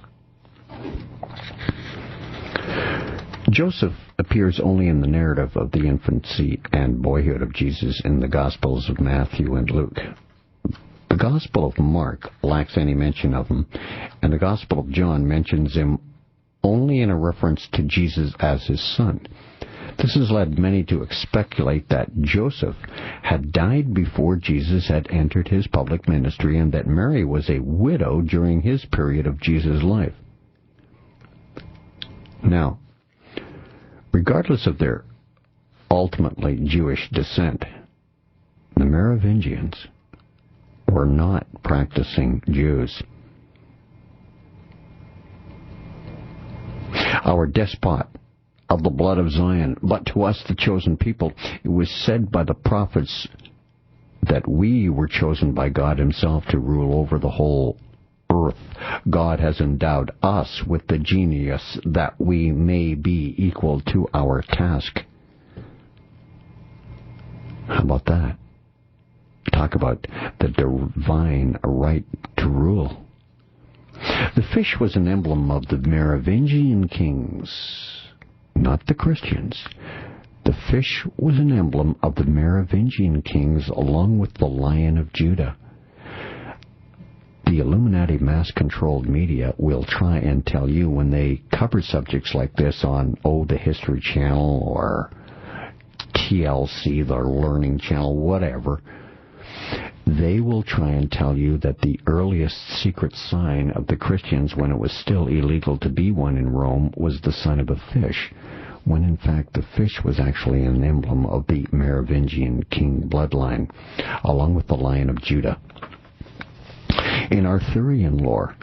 Joseph appears only in the narrative of the infancy and boyhood of Jesus in the Gospels of Matthew and Luke. The Gospel of Mark lacks any mention of him, and the Gospel of John mentions him only in a reference to Jesus as his son. This has led many to speculate that Joseph had died before Jesus had entered his public ministry, and that Mary was a widow during his period of Jesus' life. Now, regardless of their ultimately Jewish descent, the Merovingians were not practicing Jews. Our despot of the blood of Zion, but to us the chosen people, it was said by the prophets that we were chosen by God himself to rule over the whole earth. God has endowed us with the genius that we may be equal to our task. How about that? Talk about the divine right to rule. The fish was an emblem of the Merovingian kings, not the Christians. The fish was an emblem of the Merovingian kings, along with the Lion of Judah. The Illuminati mass-controlled media will try and tell you when they cover subjects like this on, the History Channel or TLC, the Learning Channel, whatever, They will try and tell you that the earliest secret sign of the Christians, when it was still illegal to be one in Rome, was the sign of a fish, when in fact the fish was actually an emblem of the Merovingian king bloodline, along with the Lion of Judah. In Arthurian lore,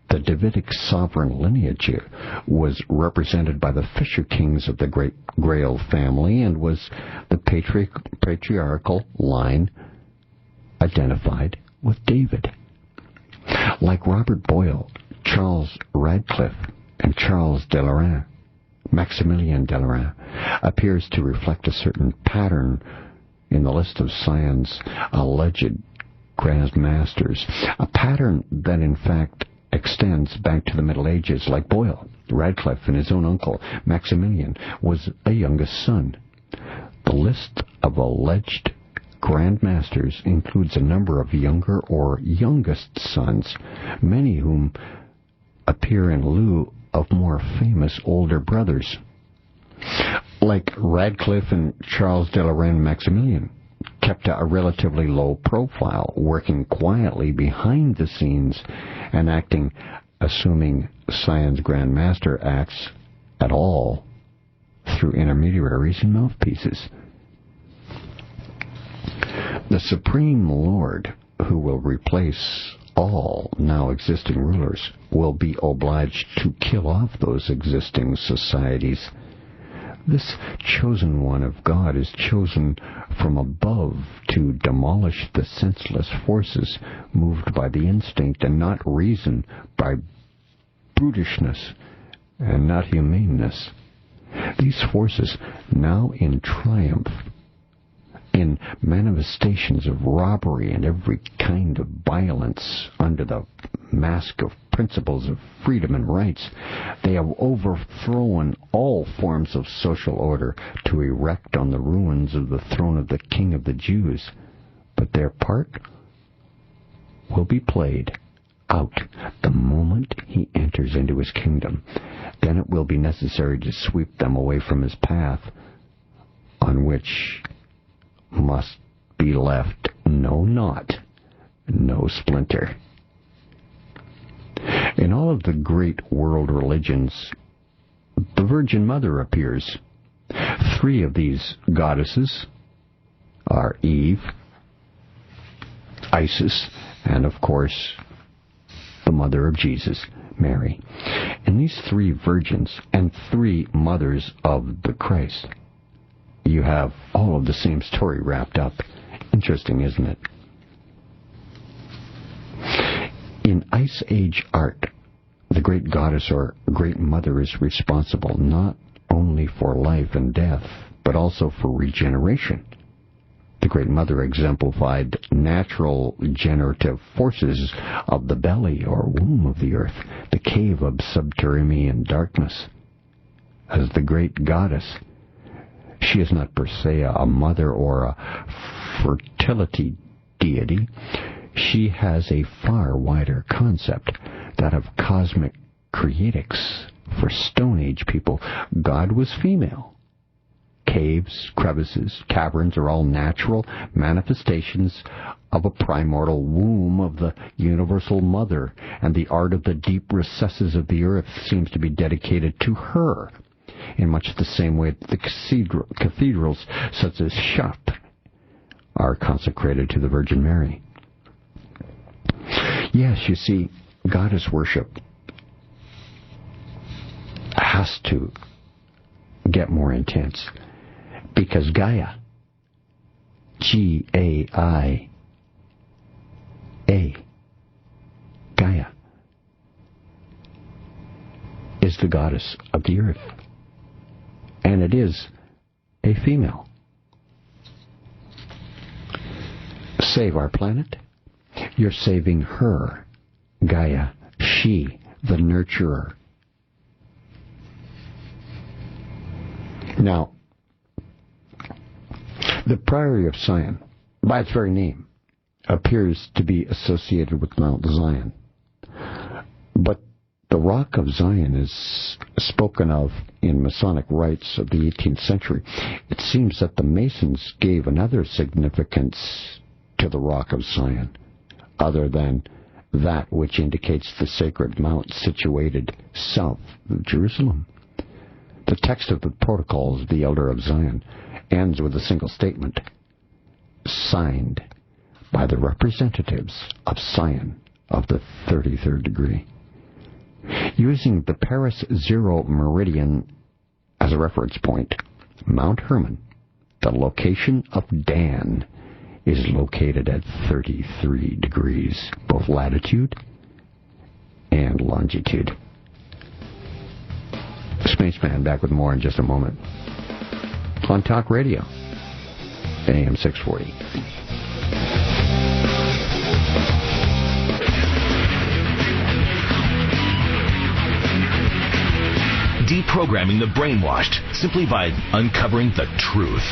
the Davidic sovereign lineage was represented by the Fisher Kings of the Great Grail family and was the patriarchal line identified with David. Like Robert Boyle, Charles Radcliffe, and Charles Delarin, Maximilien Delarin appears to reflect a certain pattern in the list of Sion's alleged Grand Masters, a pattern that in fact extends back to the Middle Ages. Like Boyle, Radcliffe and his own uncle, Maximilian, was a youngest son. The list of alleged Grand Masters includes a number of younger or youngest sons, many whom appear in lieu of more famous older brothers. Like Radcliffe and Charles Delarin, Maximilian kept a relatively low profile, working quietly behind the scenes and acting, assuming Sion's Grand Master acts at all, through intermediaries and mouthpieces. The Supreme Lord, who will replace all now existing rulers, will be obliged to kill off those existing societies. This chosen one of God is chosen from above to demolish the senseless forces moved by the instinct and not reason, by brutishness and not humaneness. These forces, now in triumph, in manifestations of robbery and every kind of violence under the mask of principles of freedom and rights, they have overthrown all forms of social order to erect on the ruins of the throne of the King of the Jews. But their part will be played out the moment he enters into his kingdom. Then it will be necessary to sweep them away from his path, on which must be left no knot, no splinter. In all of the great world religions, the Virgin Mother appears. 3 of these goddesses are Eve, Isis, and of course, the mother of Jesus, Mary. And these 3 virgins and 3 mothers of the Christ, you have all of the same story wrapped up. Interesting, isn't it? In Ice Age art, the great goddess or great mother is responsible not only for life and death, but also for regeneration. The great mother exemplified natural generative forces of the belly or womb of the earth, the cave of subterranean darkness. As the great goddess, she is not per se a mother or a fertility deity. She has a far wider concept, that of cosmic creatics. For Stone Age people, God was female. Caves, crevices, caverns are all natural manifestations of a primordial womb of the universal mother, and the art of the deep recesses of the earth seems to be dedicated to her, in much the same way that the cathedrals such as Chartres are consecrated to the Virgin Mary. Yes, you see, goddess worship has to get more intense, because Gaia, G-A-I-A, Gaia, is the goddess of the earth, and it is a female. Save our planet? You're saving her, Gaia, she, the nurturer. Now, the Priory of Sion, by its very name, appears to be associated with Mount Zion. But the Rock of Zion is spoken of in Masonic rites of the 18th century. It seems that the Masons gave another significance to the rock of Zion, other than that which indicates the sacred mount situated south of Jerusalem. The text of the Protocols of the Elder of Zion ends with a single statement, signed by the representatives of Zion of the 33rd degree. Using the Paris Zero Meridian as a reference point, Mount Hermon, the location of Dan, is located at 33 degrees, both latitude and longitude. Spaceman back with more in just a moment. On Talk Radio, AM 640. Deprogramming the brainwashed simply by uncovering the truth.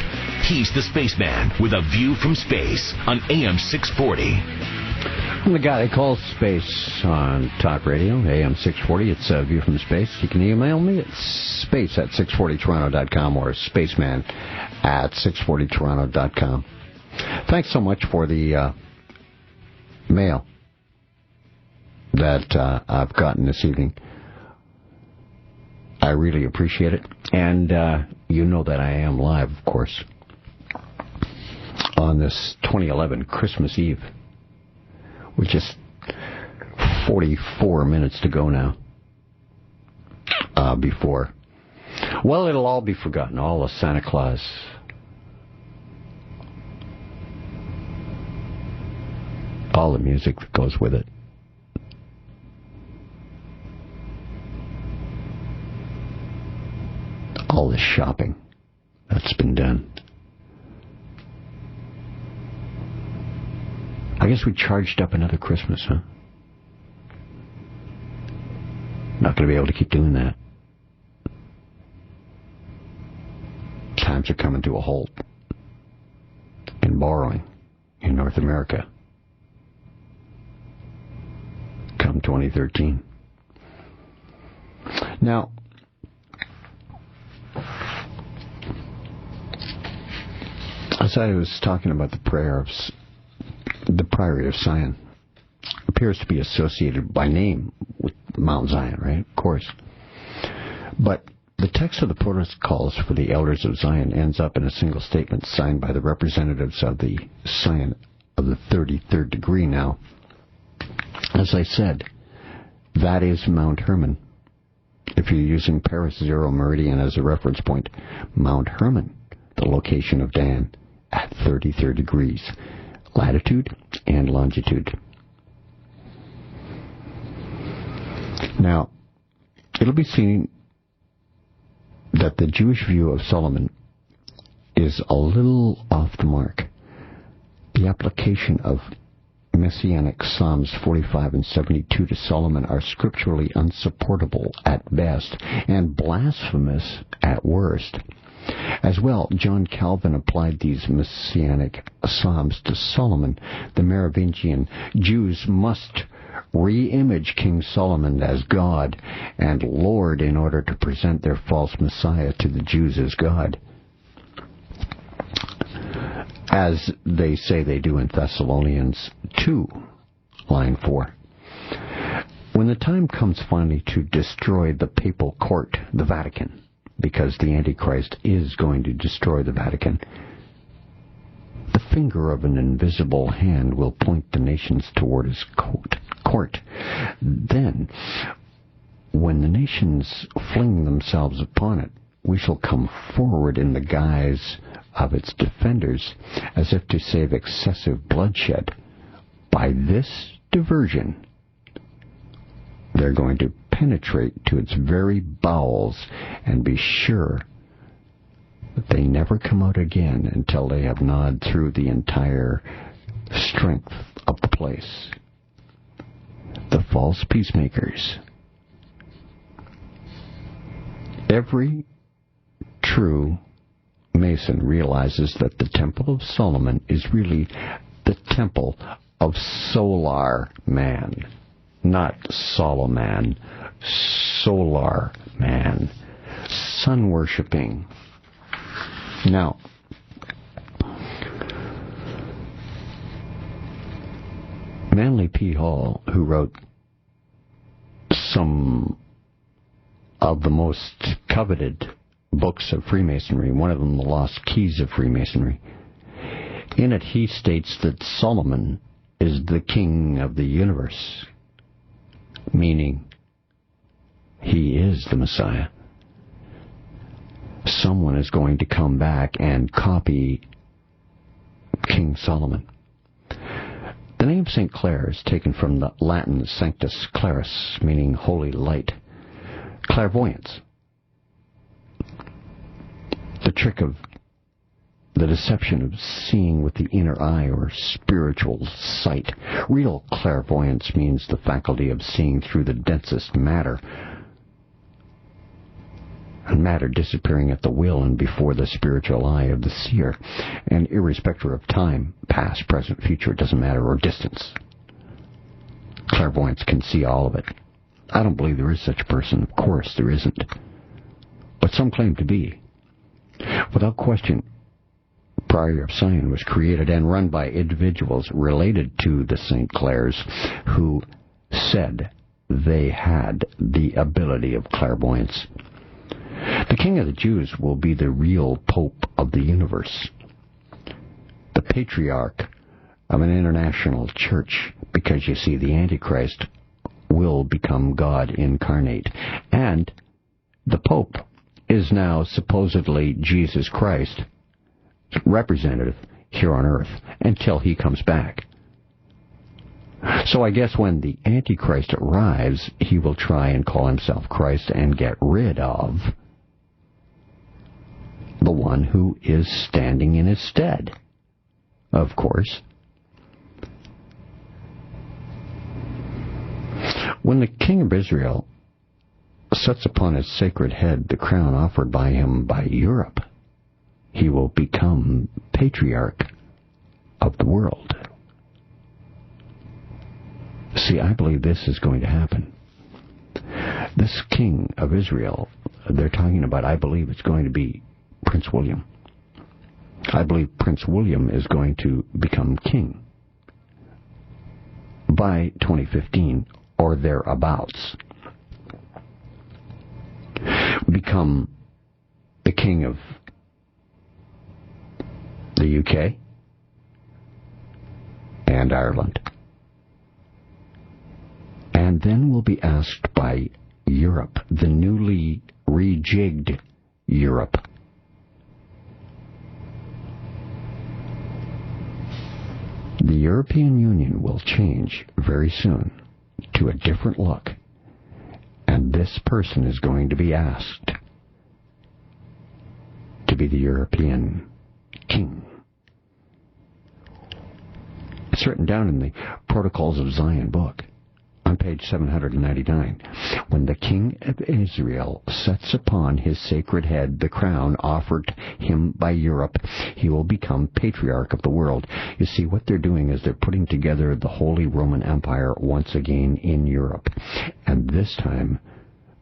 He's the Spaceman with a view from space on AM 640. I'm the guy they call Space on Talk Radio, AM 640. It's a view from space. You can email me at space@640toronto.com or spaceman@640toronto.com. Thanks so much for the mail that I've gotten this evening. I really appreciate it. And you know that I am live, of course, on this 2011 Christmas Eve, with just 44 minutes to go now before. Well, it'll all be forgotten, all of Santa Claus. All the music that goes with it. All the shopping that's been done. I guess we charged up another Christmas, huh? Not going to be able to keep doing that. Times are coming to a halt in borrowing in North America come 2013. Now, as I was talking about the prayer of the Priory of Zion, appears to be associated by name with Mount Zion, right? Of course. But the text of the Protocols for the Elders of Zion ends up in a single statement signed by the representatives of the Zion of the 33rd degree. Now, as I said, that is Mount Hermon. If you're using Paris Zero Meridian as a reference point, Mount Hermon, the location of Dan, at 33rd degrees, latitude and longitude. Now, it'll be seen that the Jewish view of Solomon is a little off the mark. The application of Messianic Psalms 45 and 72 to Solomon are scripturally unsupportable at best and blasphemous at worst. As well, John Calvin applied these Messianic Psalms to Solomon. The Merovingian Jews must re-image King Solomon as God and Lord in order to present their false Messiah to the Jews as God, as they say they do in Thessalonians 2, line 4. When the time comes finally to destroy the papal court, the Vatican, because the Antichrist is going to destroy the Vatican, the finger of an invisible hand will point the nations toward his court. Then, when the nations fling themselves upon it, we shall come forward in the guise of its defenders, as if to save excessive bloodshed. By this diversion, they're going to penetrate to its very bowels and be sure that they never come out again until they have gnawed through the entire strength of the place. The false peacemakers. Every true Mason realizes that the Temple of Solomon is really the temple of solar man, not Solomon, solar man, sun worshipping. Now, Stanley P. Hall, who wrote some of the most coveted books of Freemasonry, one of them, The Lost Keys of Freemasonry. In it, he states that Solomon is the king of the universe, meaning he is the Messiah. Someone is going to come back and copy King Solomon. The name St. Clair is taken from the Latin Sanctus Claris, meaning holy light. Clairvoyance. The trick of the deception of seeing with the inner eye or spiritual sight. Real clairvoyance means the faculty of seeing through the densest matter, and matter disappearing at the will and before the spiritual eye of the seer, and irrespective of time, past, present, future, it doesn't matter, or distance. Clairvoyance can see all of it. I don't believe there is such a person. Of course there isn't. But some claim to be. Without question, Priory of Sion was created and run by individuals related to the St. Clairs who said they had the ability of clairvoyance. The King of the Jews will be the real Pope of the universe, the patriarch of an international church, because you see, the Antichrist will become God incarnate, and the Pope is now supposedly Jesus Christ, representative here on earth, until he comes back. So I guess when the Antichrist arrives, he will try and call himself Christ and get rid of the one who is standing in his stead, of course. When the king of Israel sets upon his sacred head the crown offered by him by Europe, he will become patriarch of the world. See, I believe this is going to happen. This king of Israel, they're talking about, I believe it's going to be Prince William. I believe Prince William is going to become king by 2015 or thereabouts. Become the king of the UK and Ireland. And then will be asked by Europe, the newly rejigged Europe. The European Union will change very soon to a different look, and this person is going to be asked to be the European king. It's written down in the Protocols of Zion book on page 799. When the king of Israel sets upon his sacred head the crown offered him by Europe, he will become patriarch of the world. You see, what they're doing is they're putting together the Holy Roman Empire once again in Europe. And this time,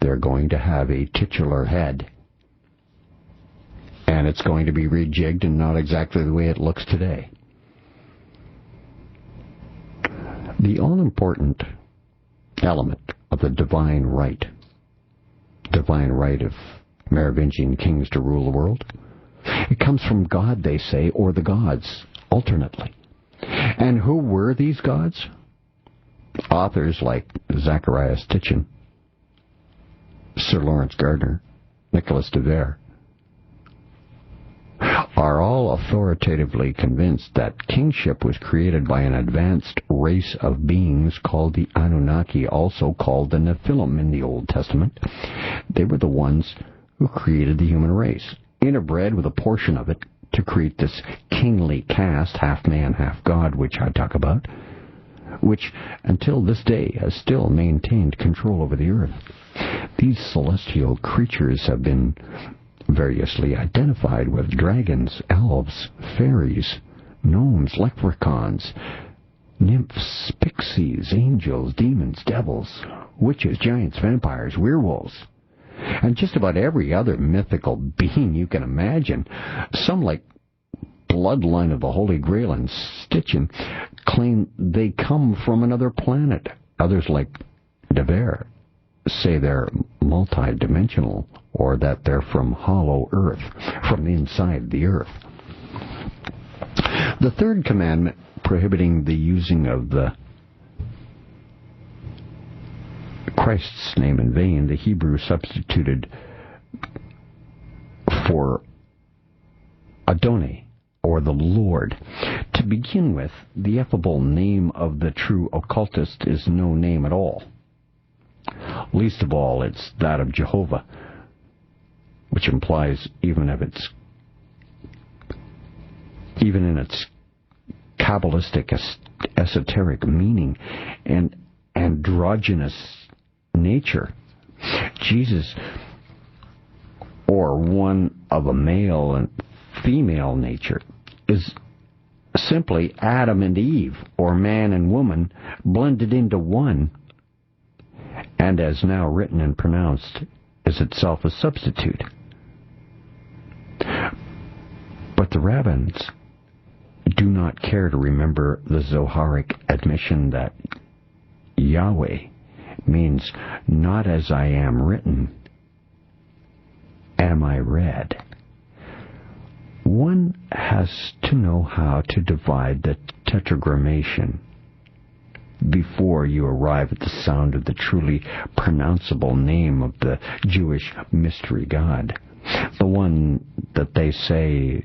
they're going to have a titular head. And it's going to be rejigged and not exactly the way it looks today. The all-important element of the divine right of Merovingian kings to rule the world, it comes from God, they say, or the gods, alternately. And who were these gods? Authors like Zacharias Titchin, Sir Lawrence Gardner, Nicholas de Vere, are all authoritatively convinced that kingship was created by an advanced race of beings called the Anunnaki, also called the Nephilim in the Old Testament. They were the ones who created the human race, interbred with a portion of it to create this kingly caste, half man, half god, which I talk about, which until this day has still maintained control over the earth. These celestial creatures have been variously identified with dragons, elves, fairies, gnomes, leprechauns, nymphs, pixies, angels, demons, devils, witches, giants, vampires, werewolves, and just about every other mythical being you can imagine. Some like bloodline of the Holy Grail and Stitchin claim they come from another planet. Others, like DeVere, say they're multi-dimensional, or that they're from hollow Earth, from inside the Earth. The third commandment, prohibiting the using of the Christ's name in vain, the Hebrew substituted for Adonai, or the Lord. To begin with, the effable name of the true occultist is no name at all. Least of all, it's that of Jehovah, which implies even in its Kabbalistic esoteric meaning and androgynous nature. Jesus, or one of a male and female nature, is simply Adam and Eve, or man and woman, blended into one, and as now written and pronounced, is itself a substitute. But the rabbins do not care to remember the Zoharic admission that Yahweh means not as I am written, am I read. One has to know how to divide the tetragrammation before you arrive at the sound of the truly pronounceable name of the Jewish mystery God, the one that they say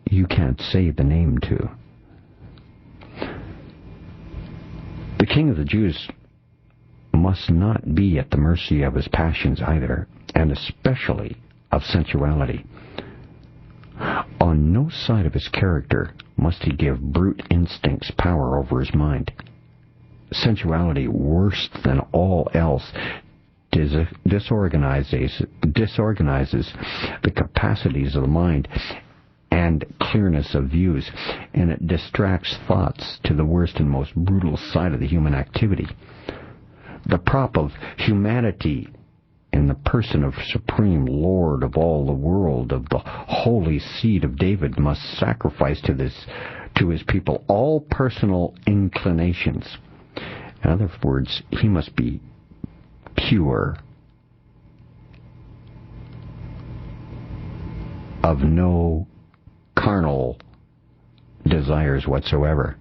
you can't say the name to. The King of the Jews must not be at the mercy of his passions either, and especially of sensuality. On no side of his character must he give brute instincts power over his mind. Sensuality, worse than all else, disorganizes the capacities of the mind and clearness of views, and it distracts thoughts to the worst and most brutal side of the human activity. The prop of humanity in the person of Supreme Lord of all the world, of the holy seed of David, must sacrifice to his people all personal inclinations. In other words, he must be pure, of no carnal desires whatsoever,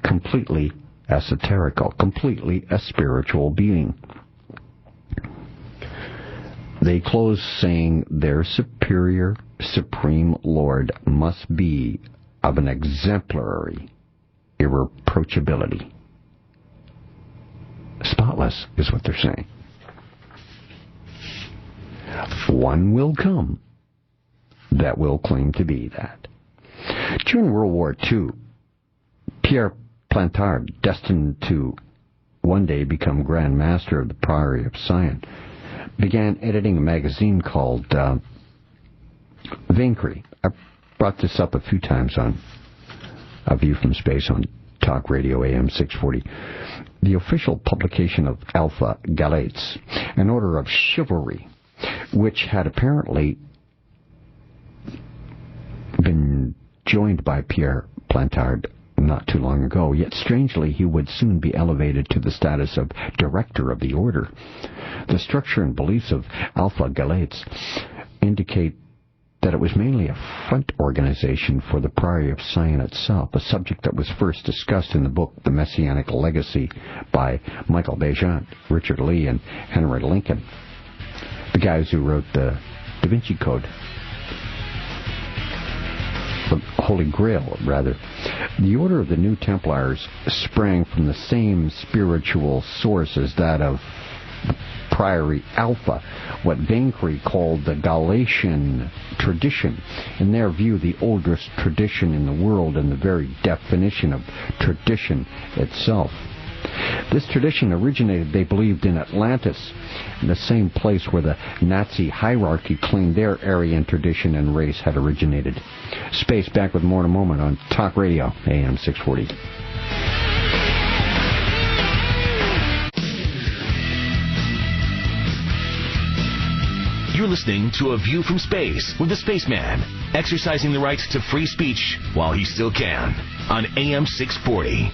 completely esoterical, completely a spiritual being. They close saying their superior, supreme Lord must be of an exemplary irreproachability. Spotless is what they're saying. One will come that will claim to be that. During World War II, Pierre Plantard, destined to one day become Grand Master of the Priory of Sion, began editing a magazine called Vaincre. I brought this up a few times on A View from Space on Talk Radio AM 640. The official publication of Alpha Galates, an order of chivalry, which had apparently been joined by Pierre Plantard not too long ago, yet strangely he would soon be elevated to the status of director of the order. The structure and beliefs of Alpha Galates indicate that it was mainly a front organization for the Priory of Sion itself, a subject that was first discussed in the book The Messianic Legacy by Michael Bejant, Richard Lee, and Henry Lincoln, the guys who wrote the Da Vinci Code. The Holy Grail, rather. The Order of the New Templars sprang from the same spiritual source as that of the Priory Alpha, what Vaincre called the Galatian tradition. In their view, the oldest tradition in the world and the very definition of tradition itself. This tradition originated, they believed, in Atlantis, in the same place where the Nazi hierarchy claimed their Aryan tradition and race had originated. Space, back with more in a moment on Talk Radio, AM 640. You're You're listening to A View from Space with the Spaceman, exercising the right to free speech while he still can, on AM 640.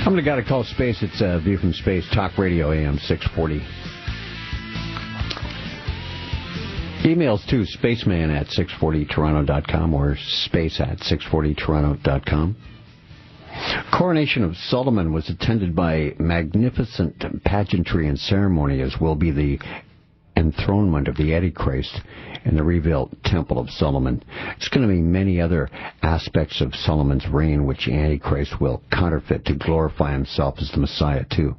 I'm the guy to call space. It's A View from Space, Talk Radio, AM 640. Emails to spaceman at 640toronto.com or space at 640toronto.com. Coronation of Solomon was attended by magnificent pageantry and ceremony, as will be the enthronement of the Antichrist in the rebuilt Temple of Solomon. There's going to be many other aspects of Solomon's reign which Antichrist will counterfeit to glorify himself as the Messiah too.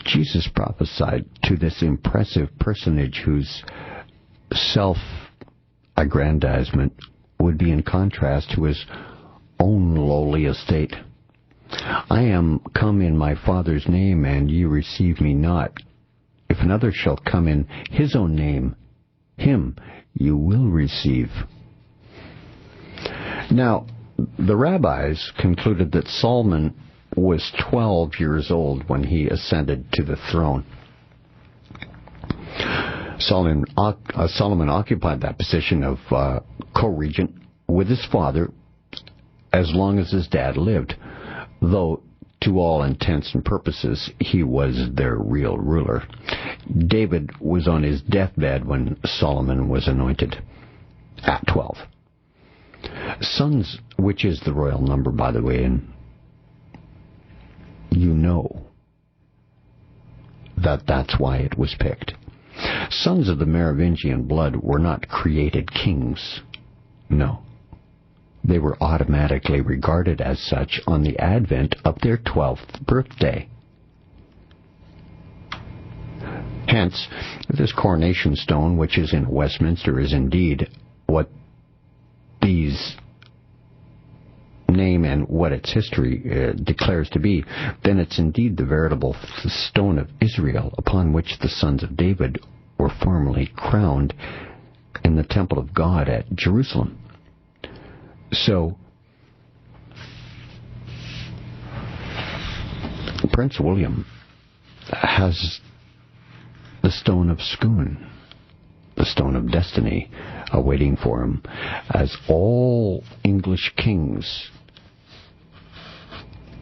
Jesus prophesied to this impressive personage whose self-aggrandizement would be in contrast to his own lowly estate. I am come in my Father's name, and ye receive me not. If another shall come in his own name, him you will receive. Now, the rabbis concluded that Solomon was 12 years old when he ascended to the throne. Solomon occupied that position of co-regent with his father as long as his dad lived, though to all intents and purposes he was their real ruler. David was on his deathbed when Solomon was anointed, at 12. Sons, which is the royal number, by the way, and you know that that's why it was picked. Sons of the Merovingian blood were not created kings. No. They were automatically regarded as such on the advent of their 12th birthday. Hence, this coronation stone, which is in Westminster, is indeed what these name and what its history declares to be. Then it's indeed the veritable stone of Israel upon which the sons of David were formerly crowned in the temple of God at Jerusalem. So, Prince William has the stone of Scone, the stone of destiny, awaiting for him, as all English kings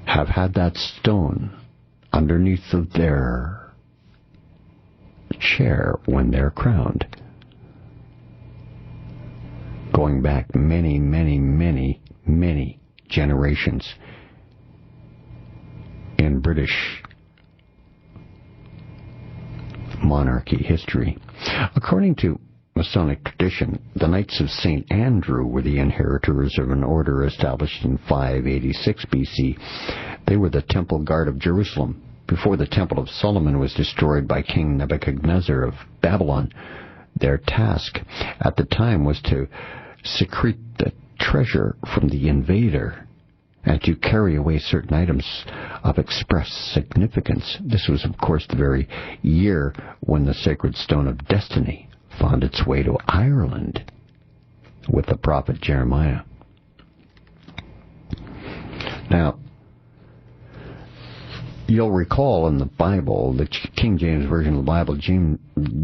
have had that stone underneath of their chair when they're crowned. Going back many, many, many, many generations in British monarchy history. According to Masonic tradition, the Knights of St. Andrew were the inheritors of an order established in 586 BC. They were the temple guard of Jerusalem before the Temple of Solomon was destroyed by King Nebuchadnezzar of Babylon. Their task at the time was to secrete the treasure from the invader and to carry away certain items of express significance. This was, of course, the very year when the sacred stone of destiny found its way to Ireland with the prophet Jeremiah. Now, you'll recall in the Bible, the King James Version of the Bible,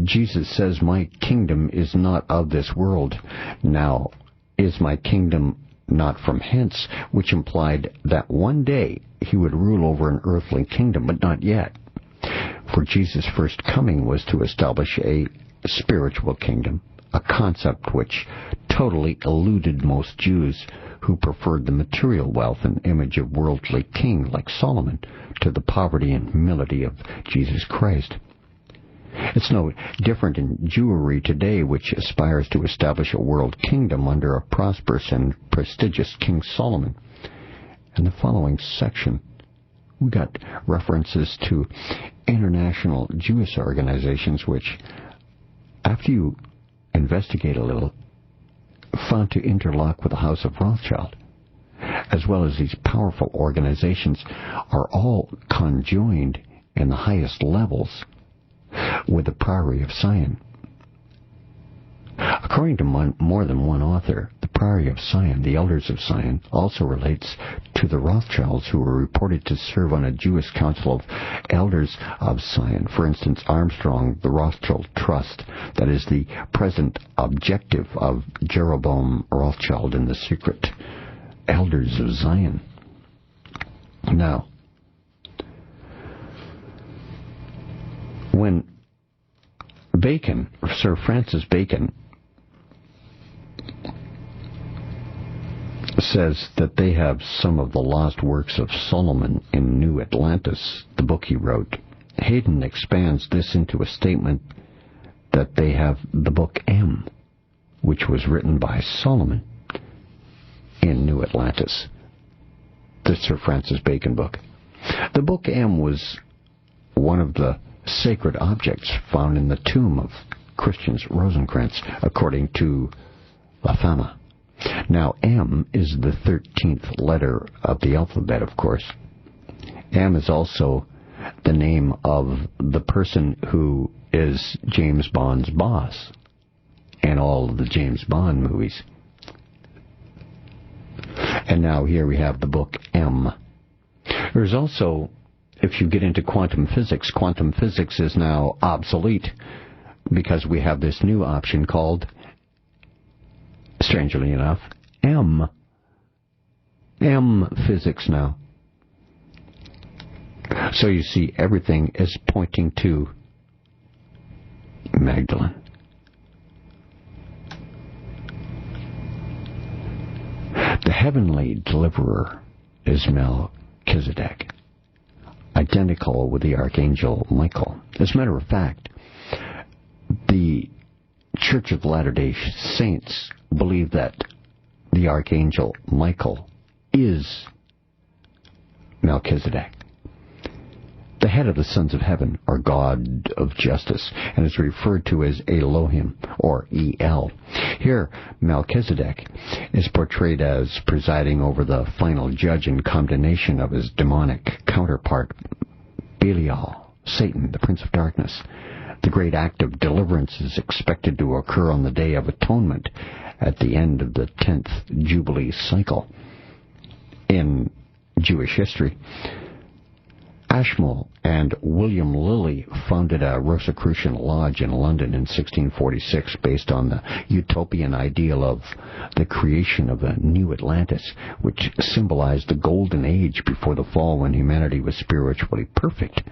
Jesus says, "My kingdom is not of this world. Now, is my kingdom not from hence?" which implied that one day he would rule over an earthly kingdom, but not yet. For Jesus' first coming was to establish a spiritual kingdom, a concept which totally eluded most Jews who preferred the material wealth and image of worldly king like Solomon to the poverty and humility of Jesus Christ. It's no different in Jewry today, which aspires to establish a world kingdom under a prosperous and prestigious King Solomon. In the following section, we got references to international Jewish organizations which, after you investigate a little, found to interlock with the House of Rothschild, as well as these powerful organizations, are all conjoined in the highest levels with the Priory of Sion. According to more than one author, the Priory of Sion, the Elders of Sion, also relates to the Rothschilds, who were reported to serve on a Jewish council of Elders of Sion. For instance, Armstrong, the Rothschild Trust, that is the present objective of Jeroboam Rothschild in the secret Elders of Zion. Now, when Bacon, Sir Francis Bacon, says that they have some of the lost works of Solomon in New Atlantis, the book he wrote, Hayden expands this into a statement that they have the book M, which was written by Solomon in New Atlantis, the Sir Francis Bacon book. The book M was one of the sacred objects found in the tomb of Christian's Rosencrantz, according to La Fama. Now, M is the 13th letter of the alphabet, of course. M is also the name of the person who is James Bond's boss in all of the James Bond movies. And now here we have the book M. There's also, if you get into quantum physics is now obsolete because we have this new option called, strangely enough, M physics now. So you see, everything is pointing to Magdalene. The heavenly deliverer is Melchizedek, identical with the Archangel Michael. As a matter of fact, the Church of Latter-day Saints believe that the Archangel Michael is Melchizedek, the head of the sons of heaven, or God of justice, and is referred to as Elohim, or El. Here, Melchizedek is portrayed as presiding over the final judge and condemnation of his demonic counterpart, Belial, Satan, the prince of darkness. The great act of deliverance is expected to occur on the Day of Atonement at the end of the 10th Jubilee cycle. In Jewish history, Ashmole and William Lilly founded a Rosicrucian lodge in London in 1646 based on the utopian ideal of the creation of a new Atlantis, which symbolized the golden age before the fall when humanity was spiritually perfect,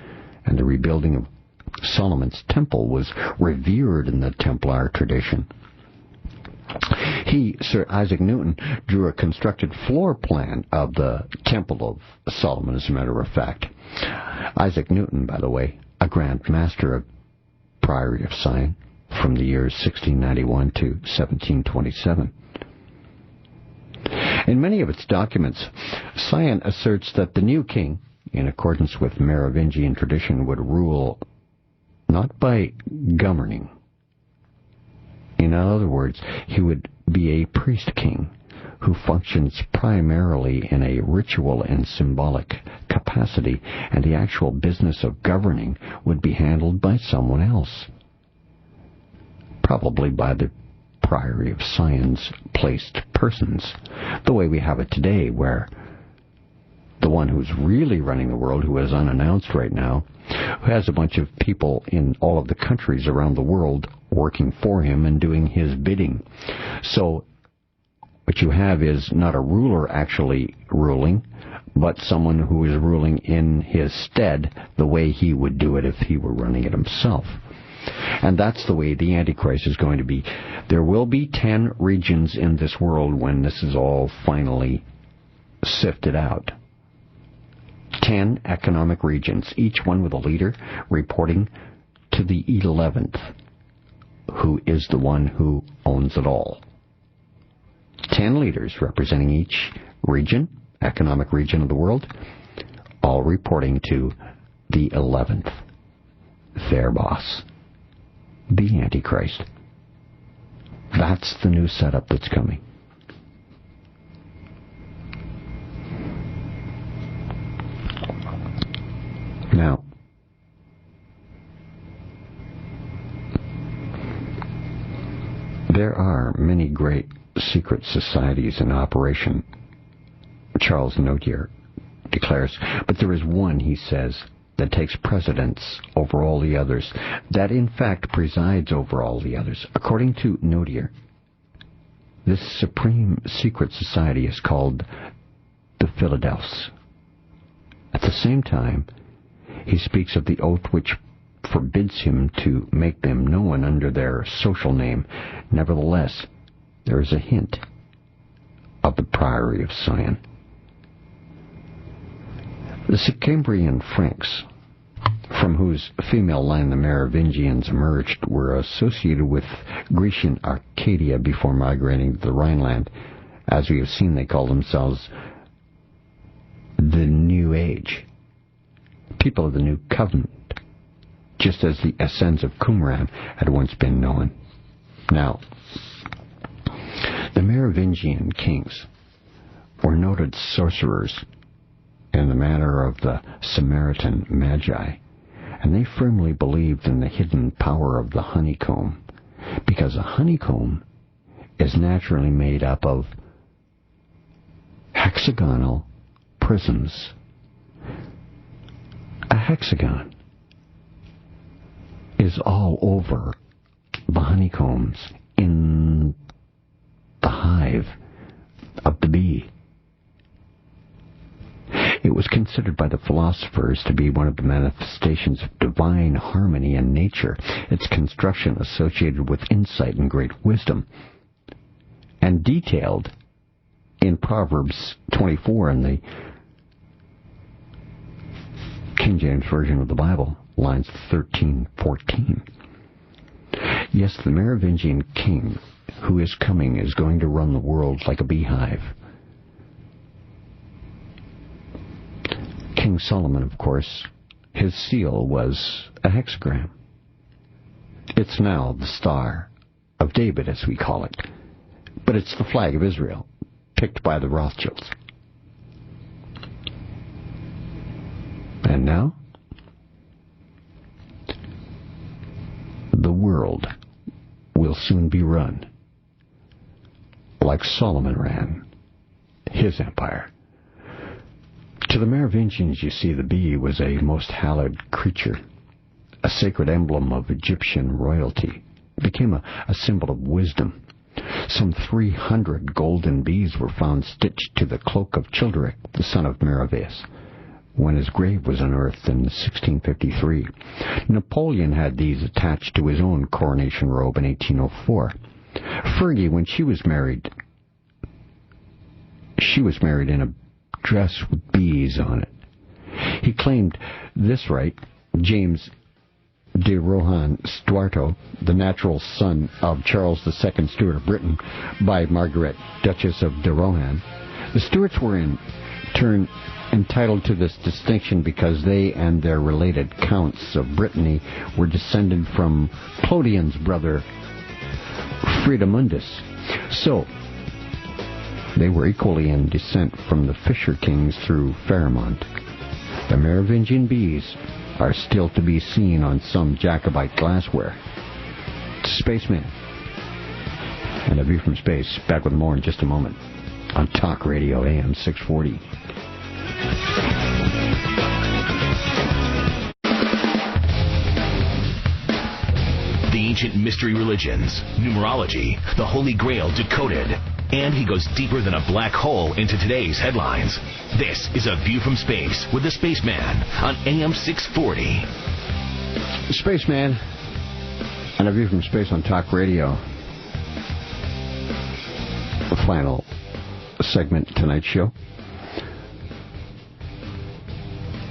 and the rebuilding of Solomon's temple was revered in the Templar tradition. He, Sir Isaac Newton, drew a constructed floor plan of the Temple of Solomon, as a matter of fact. Isaac Newton, by the way, a Grand Master of Priory of Sion from the years 1691 to 1727. In many of its documents, Sion asserts that the new king, in accordance with Merovingian tradition, would rule not by governing. In other words, he would be a priest king who functions primarily in a ritual and symbolic capacity, and the actual business of governing would be handled by someone else, probably by the Priory of Sion's placed persons, the way we have it today, where the one who's really running the world, who is unannounced right now, who has a bunch of people in all of the countries around the world working for him and doing his bidding. So what you have is not a ruler actually ruling, but someone who is ruling in his stead the way he would do it if he were running it himself. And that's the way the Antichrist is going to be. There will be 10 regions in this world when this is all finally sifted out. 10 economic regions, each one with a leader reporting to the 11th, who is the one who owns it all. 10 leaders representing each region, economic region of the world, all reporting to the 11th, their boss, the Antichrist. That's the new setup that's coming. Now, there are many great secret societies in operation, Charles Nautier declares, but there is one, he says, that takes precedence over all the others, that in fact presides over all the others. According to Nautier, this supreme secret society is called the Philadelphs. At the same time, he speaks of the oath which forbids him to make them known under their social name. Nevertheless, there is a hint of the Priory of Sion. The Sicambrian Franks, from whose female line the Merovingians emerged, were associated with Grecian Arcadia before migrating to the Rhineland. As we have seen, they call themselves the New Age, people of the New Covenant, just as the Essenes of Qumran had once been known. Now, the Merovingian kings were noted sorcerers in the manner of the Samaritan Magi, and they firmly believed in the hidden power of the honeycomb, because a honeycomb is naturally made up of hexagonal prisms. A hexagon is all over the honeycombs in the hive of the bee. It was considered by the philosophers to be one of the manifestations of divine harmony in nature, its construction associated with insight and great wisdom, and detailed in Proverbs 24 in the King James Version of the Bible, lines 13-14. Yes, the Merovingian king who is coming is going to run the world like a beehive. King Solomon, of course, his seal was a hexagram. It's now the Star of David, as we call it, but it's the flag of Israel, picked by the Rothschilds. And now, the world will soon be run like Solomon ran his empire. To the Merovingians, you see, the bee was a most hallowed creature, a sacred emblem of Egyptian royalty. It became a symbol of wisdom. Some 300 golden bees were found stitched to the cloak of Childeric, the son of Meravius, when his grave was unearthed in 1653. Napoleon had these attached to his own coronation robe in 1804. Fergie, when she was married in a dress with bees on it. He claimed this right. James de Rohan Stuarto, the natural son of Charles II Stuart of Britain by Margaret, Duchess of de Rohan. The Stuarts were in turn entitled to this distinction because they and their related counts of Brittany were descended from Clodion's brother Fridamundus. So, they were equally in descent from the Fisher Kings through Pharamond. The Merovingian bees are still to be seen on some Jacobite glassware. Spaceman and A View from Space. Back with more in just a moment on Talk Radio AM 640. The ancient mystery religions, numerology, the Holy Grail decoded, and he goes deeper than a black hole into today's headlines. This is A View from Space with the Spaceman on AM 640. Spaceman and A View from Space on Talk Radio. The final segment of tonight's show.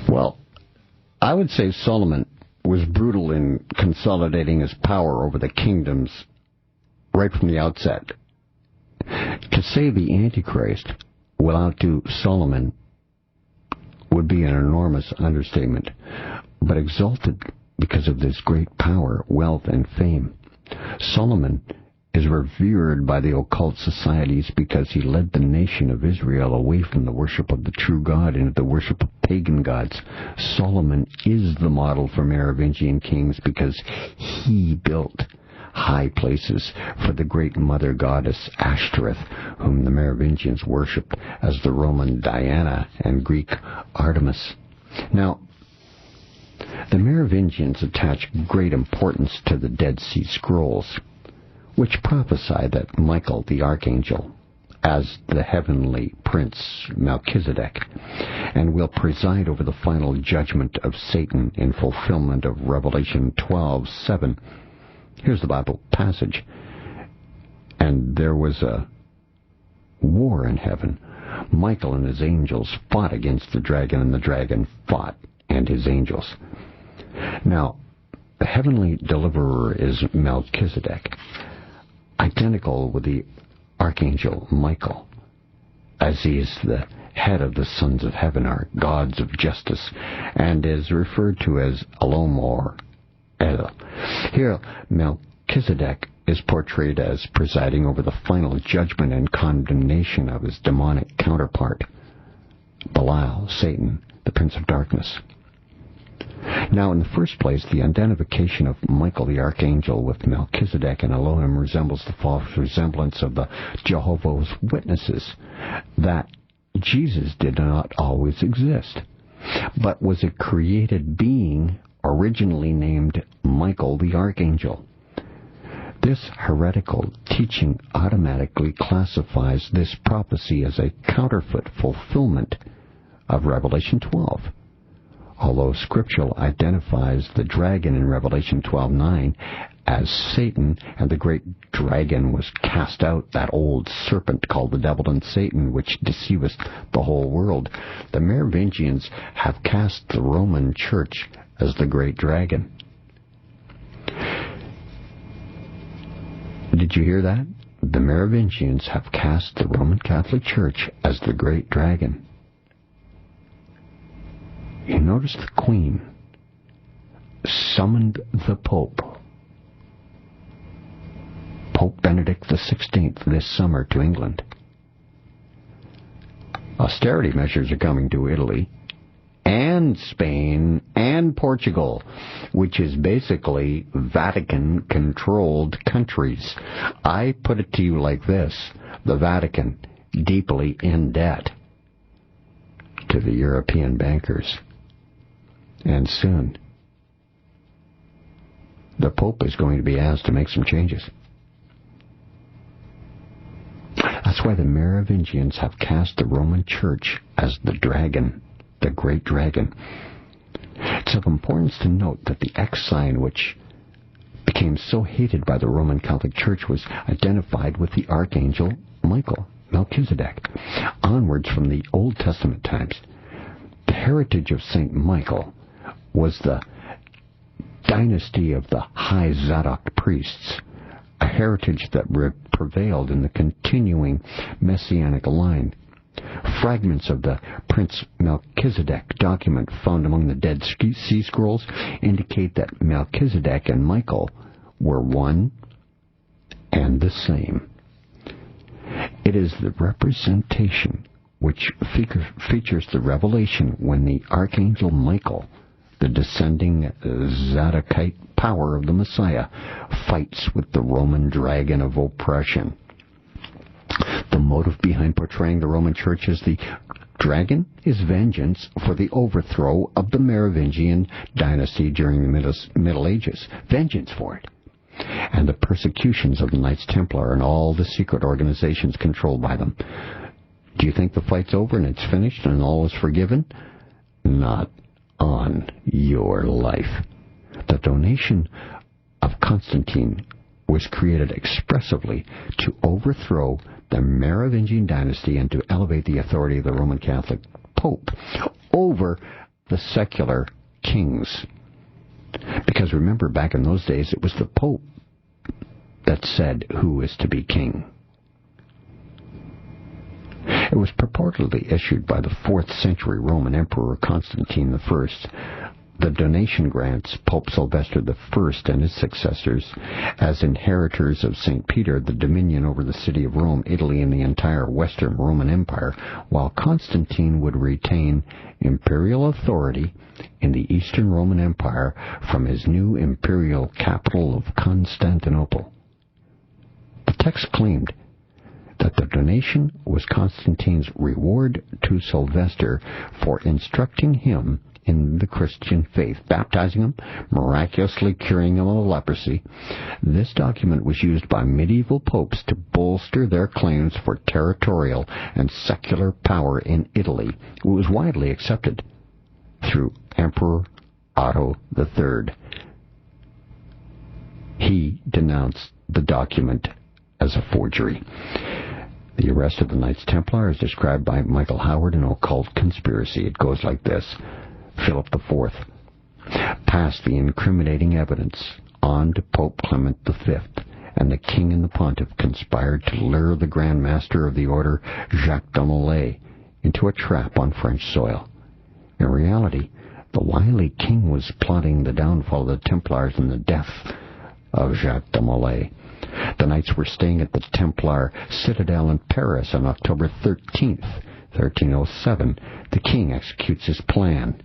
Well, I would say Solomon was brutal in consolidating his power over the kingdoms right from the outset. To say the Antichrist will outdo Solomon would be an enormous understatement, but exalted because of this great power, wealth, and fame. Solomon is revered by the occult societies because he led the nation of Israel away from the worship of the true God into the worship of pagan gods. Solomon is the model for Merovingian kings because he built high places for the great mother goddess Ashtoreth, whom the Merovingians worshipped as the Roman Diana and Greek Artemis. Now, the Merovingians attached great importance to the Dead Sea Scrolls, which prophesy that Michael the Archangel, as the heavenly prince Melchizedek, and will preside over the final judgment of Satan in fulfillment of Revelation 12:7. Here's the Bible passage. And there was a war in heaven. Michael and his angels fought against the dragon, and the dragon fought and his angels. Now, the heavenly deliverer is Melchizedek, identical with the Archangel Michael, as he is the head of the sons of heaven, or gods of justice, and is referred to as Elom or El. Here, Melchizedek is portrayed as presiding over the final judgment and condemnation of his demonic counterpart, Belial, Satan, the prince of darkness. Now, in the first place, the identification of Michael the Archangel with Melchizedek and Elohim resembles the false resemblance of the Jehovah's Witnesses, that Jesus did not always exist, but was a created being originally named Michael the Archangel. This heretical teaching automatically classifies this prophecy as a counterfeit fulfillment of Revelation 12. Although Scripture identifies the dragon in Revelation 12:9 as Satan, and the great dragon was cast out, that old serpent called the devil and Satan, which deceiveth the whole world, the Merovingians have cast the Roman Church as the great dragon. Did you hear that? The Merovingians have cast the Roman Catholic Church as the great dragon. You notice the Queen summoned the Pope, Pope Benedict XVI, this summer to England. Austerity measures are coming to Italy and Spain and Portugal, which is basically Vatican-controlled countries. I put it to you like this: the Vatican deeply in debt to the European bankers. And soon, the Pope is going to be asked to make some changes. That's why the Merovingians have cast the Roman Church as the dragon, the great dragon. It's of importance to note that the X sign, which became so hated by the Roman Catholic Church, was identified with the Archangel Michael, Melchizedek. Onwards from the Old Testament times, the heritage of Saint Michael was the dynasty of the High Zadok priests, a heritage that prevailed in the continuing Messianic line. Fragments of the Prince Melchizedek document found among the Dead Sea Scrolls indicate that Melchizedek and Michael were one and the same. It is the representation which features the revelation when the Archangel Michael, the descending Zadokite power of the Messiah, fights with the Roman dragon of oppression. The motive behind portraying the Roman Church as the dragon is vengeance for the overthrow of the Merovingian dynasty during the Middle Ages. Vengeance for it. And the persecutions of the Knights Templar and all the secret organizations controlled by them. Do you think the fight's over and it's finished and all is forgiven? Not on your life. The donation of Constantine was created expressively to overthrow the Merovingian dynasty and to elevate the authority of the Roman Catholic Pope over the secular kings. Because remember, back in those days, it was the Pope that said who is to be king. It was purportedly issued by the 4th century Roman Emperor Constantine I, the donation grants Pope Sylvester I and his successors as inheritors of St. Peter, the dominion over the city of Rome, Italy, and the entire Western Roman Empire, while Constantine would retain imperial authority in the Eastern Roman Empire from his new imperial capital of Constantinople. The text claimed that the donation was Constantine's reward to Sylvester for instructing him in the Christian faith, baptizing him, miraculously curing him of leprosy. This document was used by medieval popes to bolster their claims for territorial and secular power in Italy. It was widely accepted through Emperor Otto III. He denounced the document as a forgery. The arrest of the Knights Templar is described by Michael Howard in Occult Conspiracy. It goes like this. Philip IV passed the incriminating evidence on to Pope Clement V, and the king and the pontiff conspired to lure the Grand Master of the Order, Jacques de Molay, into a trap on French soil. In reality, the wily king was plotting the downfall of the Templars and the death of Jacques de Molay. The knights were staying at the Templar citadel in Paris on October 13th, 1307. The king executes his plan.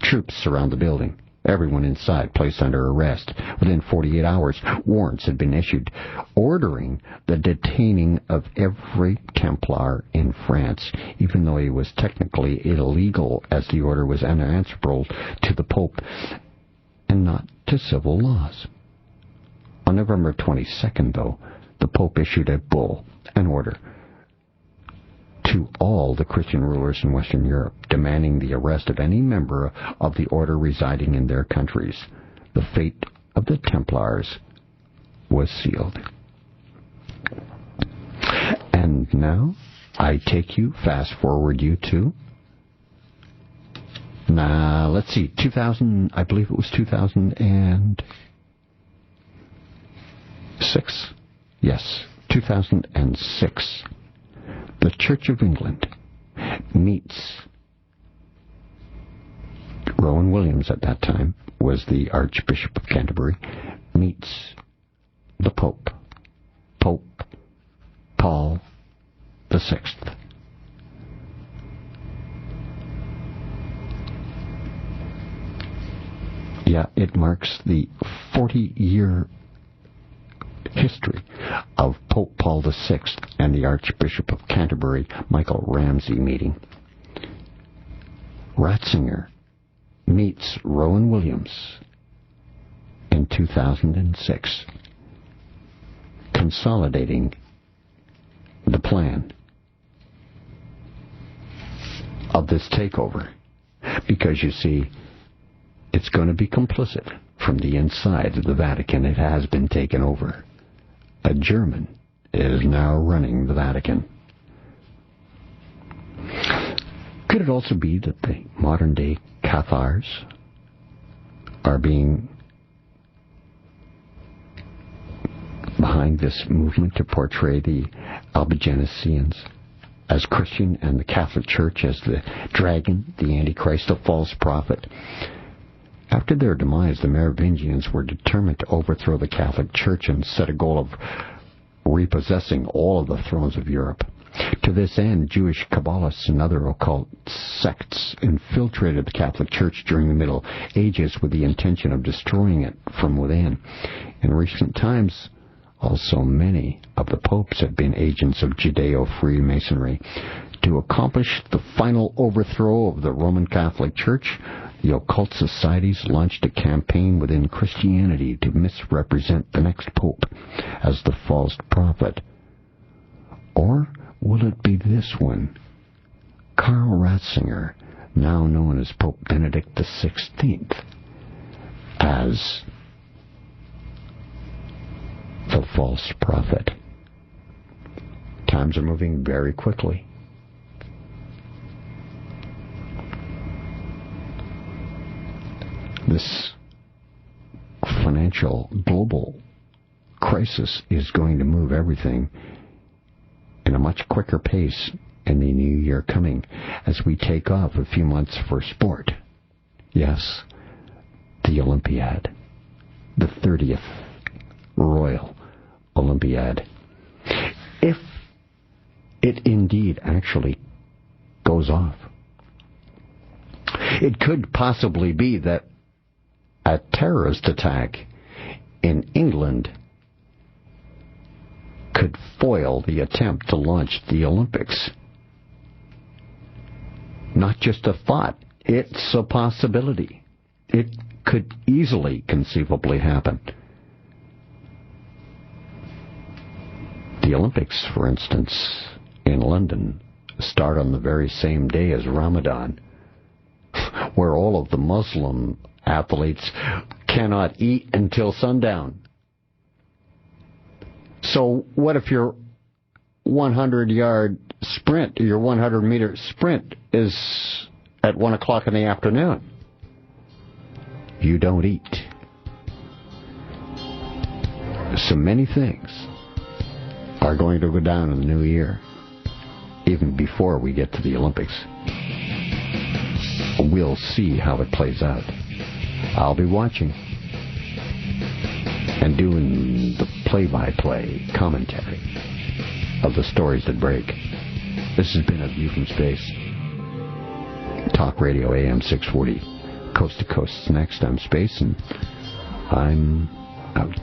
Troops surround the building. Everyone inside placed under arrest. Within 48 hours, warrants had been issued ordering the detaining of every Templar in France, even though he was technically illegal, as the order was unanswerable to the Pope and not to civil laws. On November 22nd, though, the Pope issued a bull, an order, to all the Christian rulers in Western Europe, demanding the arrest of any member of the order residing in their countries. The fate of the Templars was sealed. And now, I take you, fast forward you to, let's see, 2000, I believe it was 2006. Yes, 2006. The Church of England meets, Rowan Williams at that time was the Archbishop of Canterbury, meets the Pope, Pope Paul VI. Yeah, it marks the 40-year history of Pope Paul VI and the Archbishop of Canterbury, Michael Ramsey, meeting. Ratzinger meets Rowan Williams in 2006, consolidating the plan of this takeover. Because, you see, it's going to be complicit from the inside of the Vatican. It has been taken over. A German is now running the Vatican. Could it also be that the modern-day Cathars are being behind this movement to portray the Albigensians as Christian and the Catholic Church as the dragon, the Antichrist, the false prophet? After their demise, the Merovingians were determined to overthrow the Catholic Church and set a goal of repossessing all of the thrones of Europe. To this end, Jewish Kabbalists and other occult sects infiltrated the Catholic Church during the Middle Ages with the intention of destroying it from within. In recent times, also many of the popes have been agents of Judeo-Freemasonry. To accomplish the final overthrow of the Roman Catholic Church, the occult societies launched a campaign within Christianity to misrepresent the next pope as the false prophet. Or will it be this one, Karl Ratzinger, now known as Pope Benedict XVI, as the false prophet? Times are moving very quickly. This financial global crisis is going to move everything in a much quicker pace in the new year coming as we take off a few months for sport. Yes, the Olympiad, the 30th Royal Olympiad. If it indeed actually goes off, it could possibly be that a terrorist attack in England could foil the attempt to launch the Olympics. Not just a thought, it's a possibility. It could easily, conceivably happen. The Olympics, for instance, in London, start on the very same day as Ramadan, where all of the Muslim athletes cannot eat until sundown. So what if your 100-yard sprint, your 100-meter sprint is at 1 o'clock in the afternoon? You don't eat. So many things are going to go down in the new year, even before we get to the Olympics. We'll see how it plays out. I'll be watching and doing the play-by-play commentary of the stories that break. This has been A View from Space. Talk Radio AM 640. Coast to Coast. Next, I'm Space, and I'm out.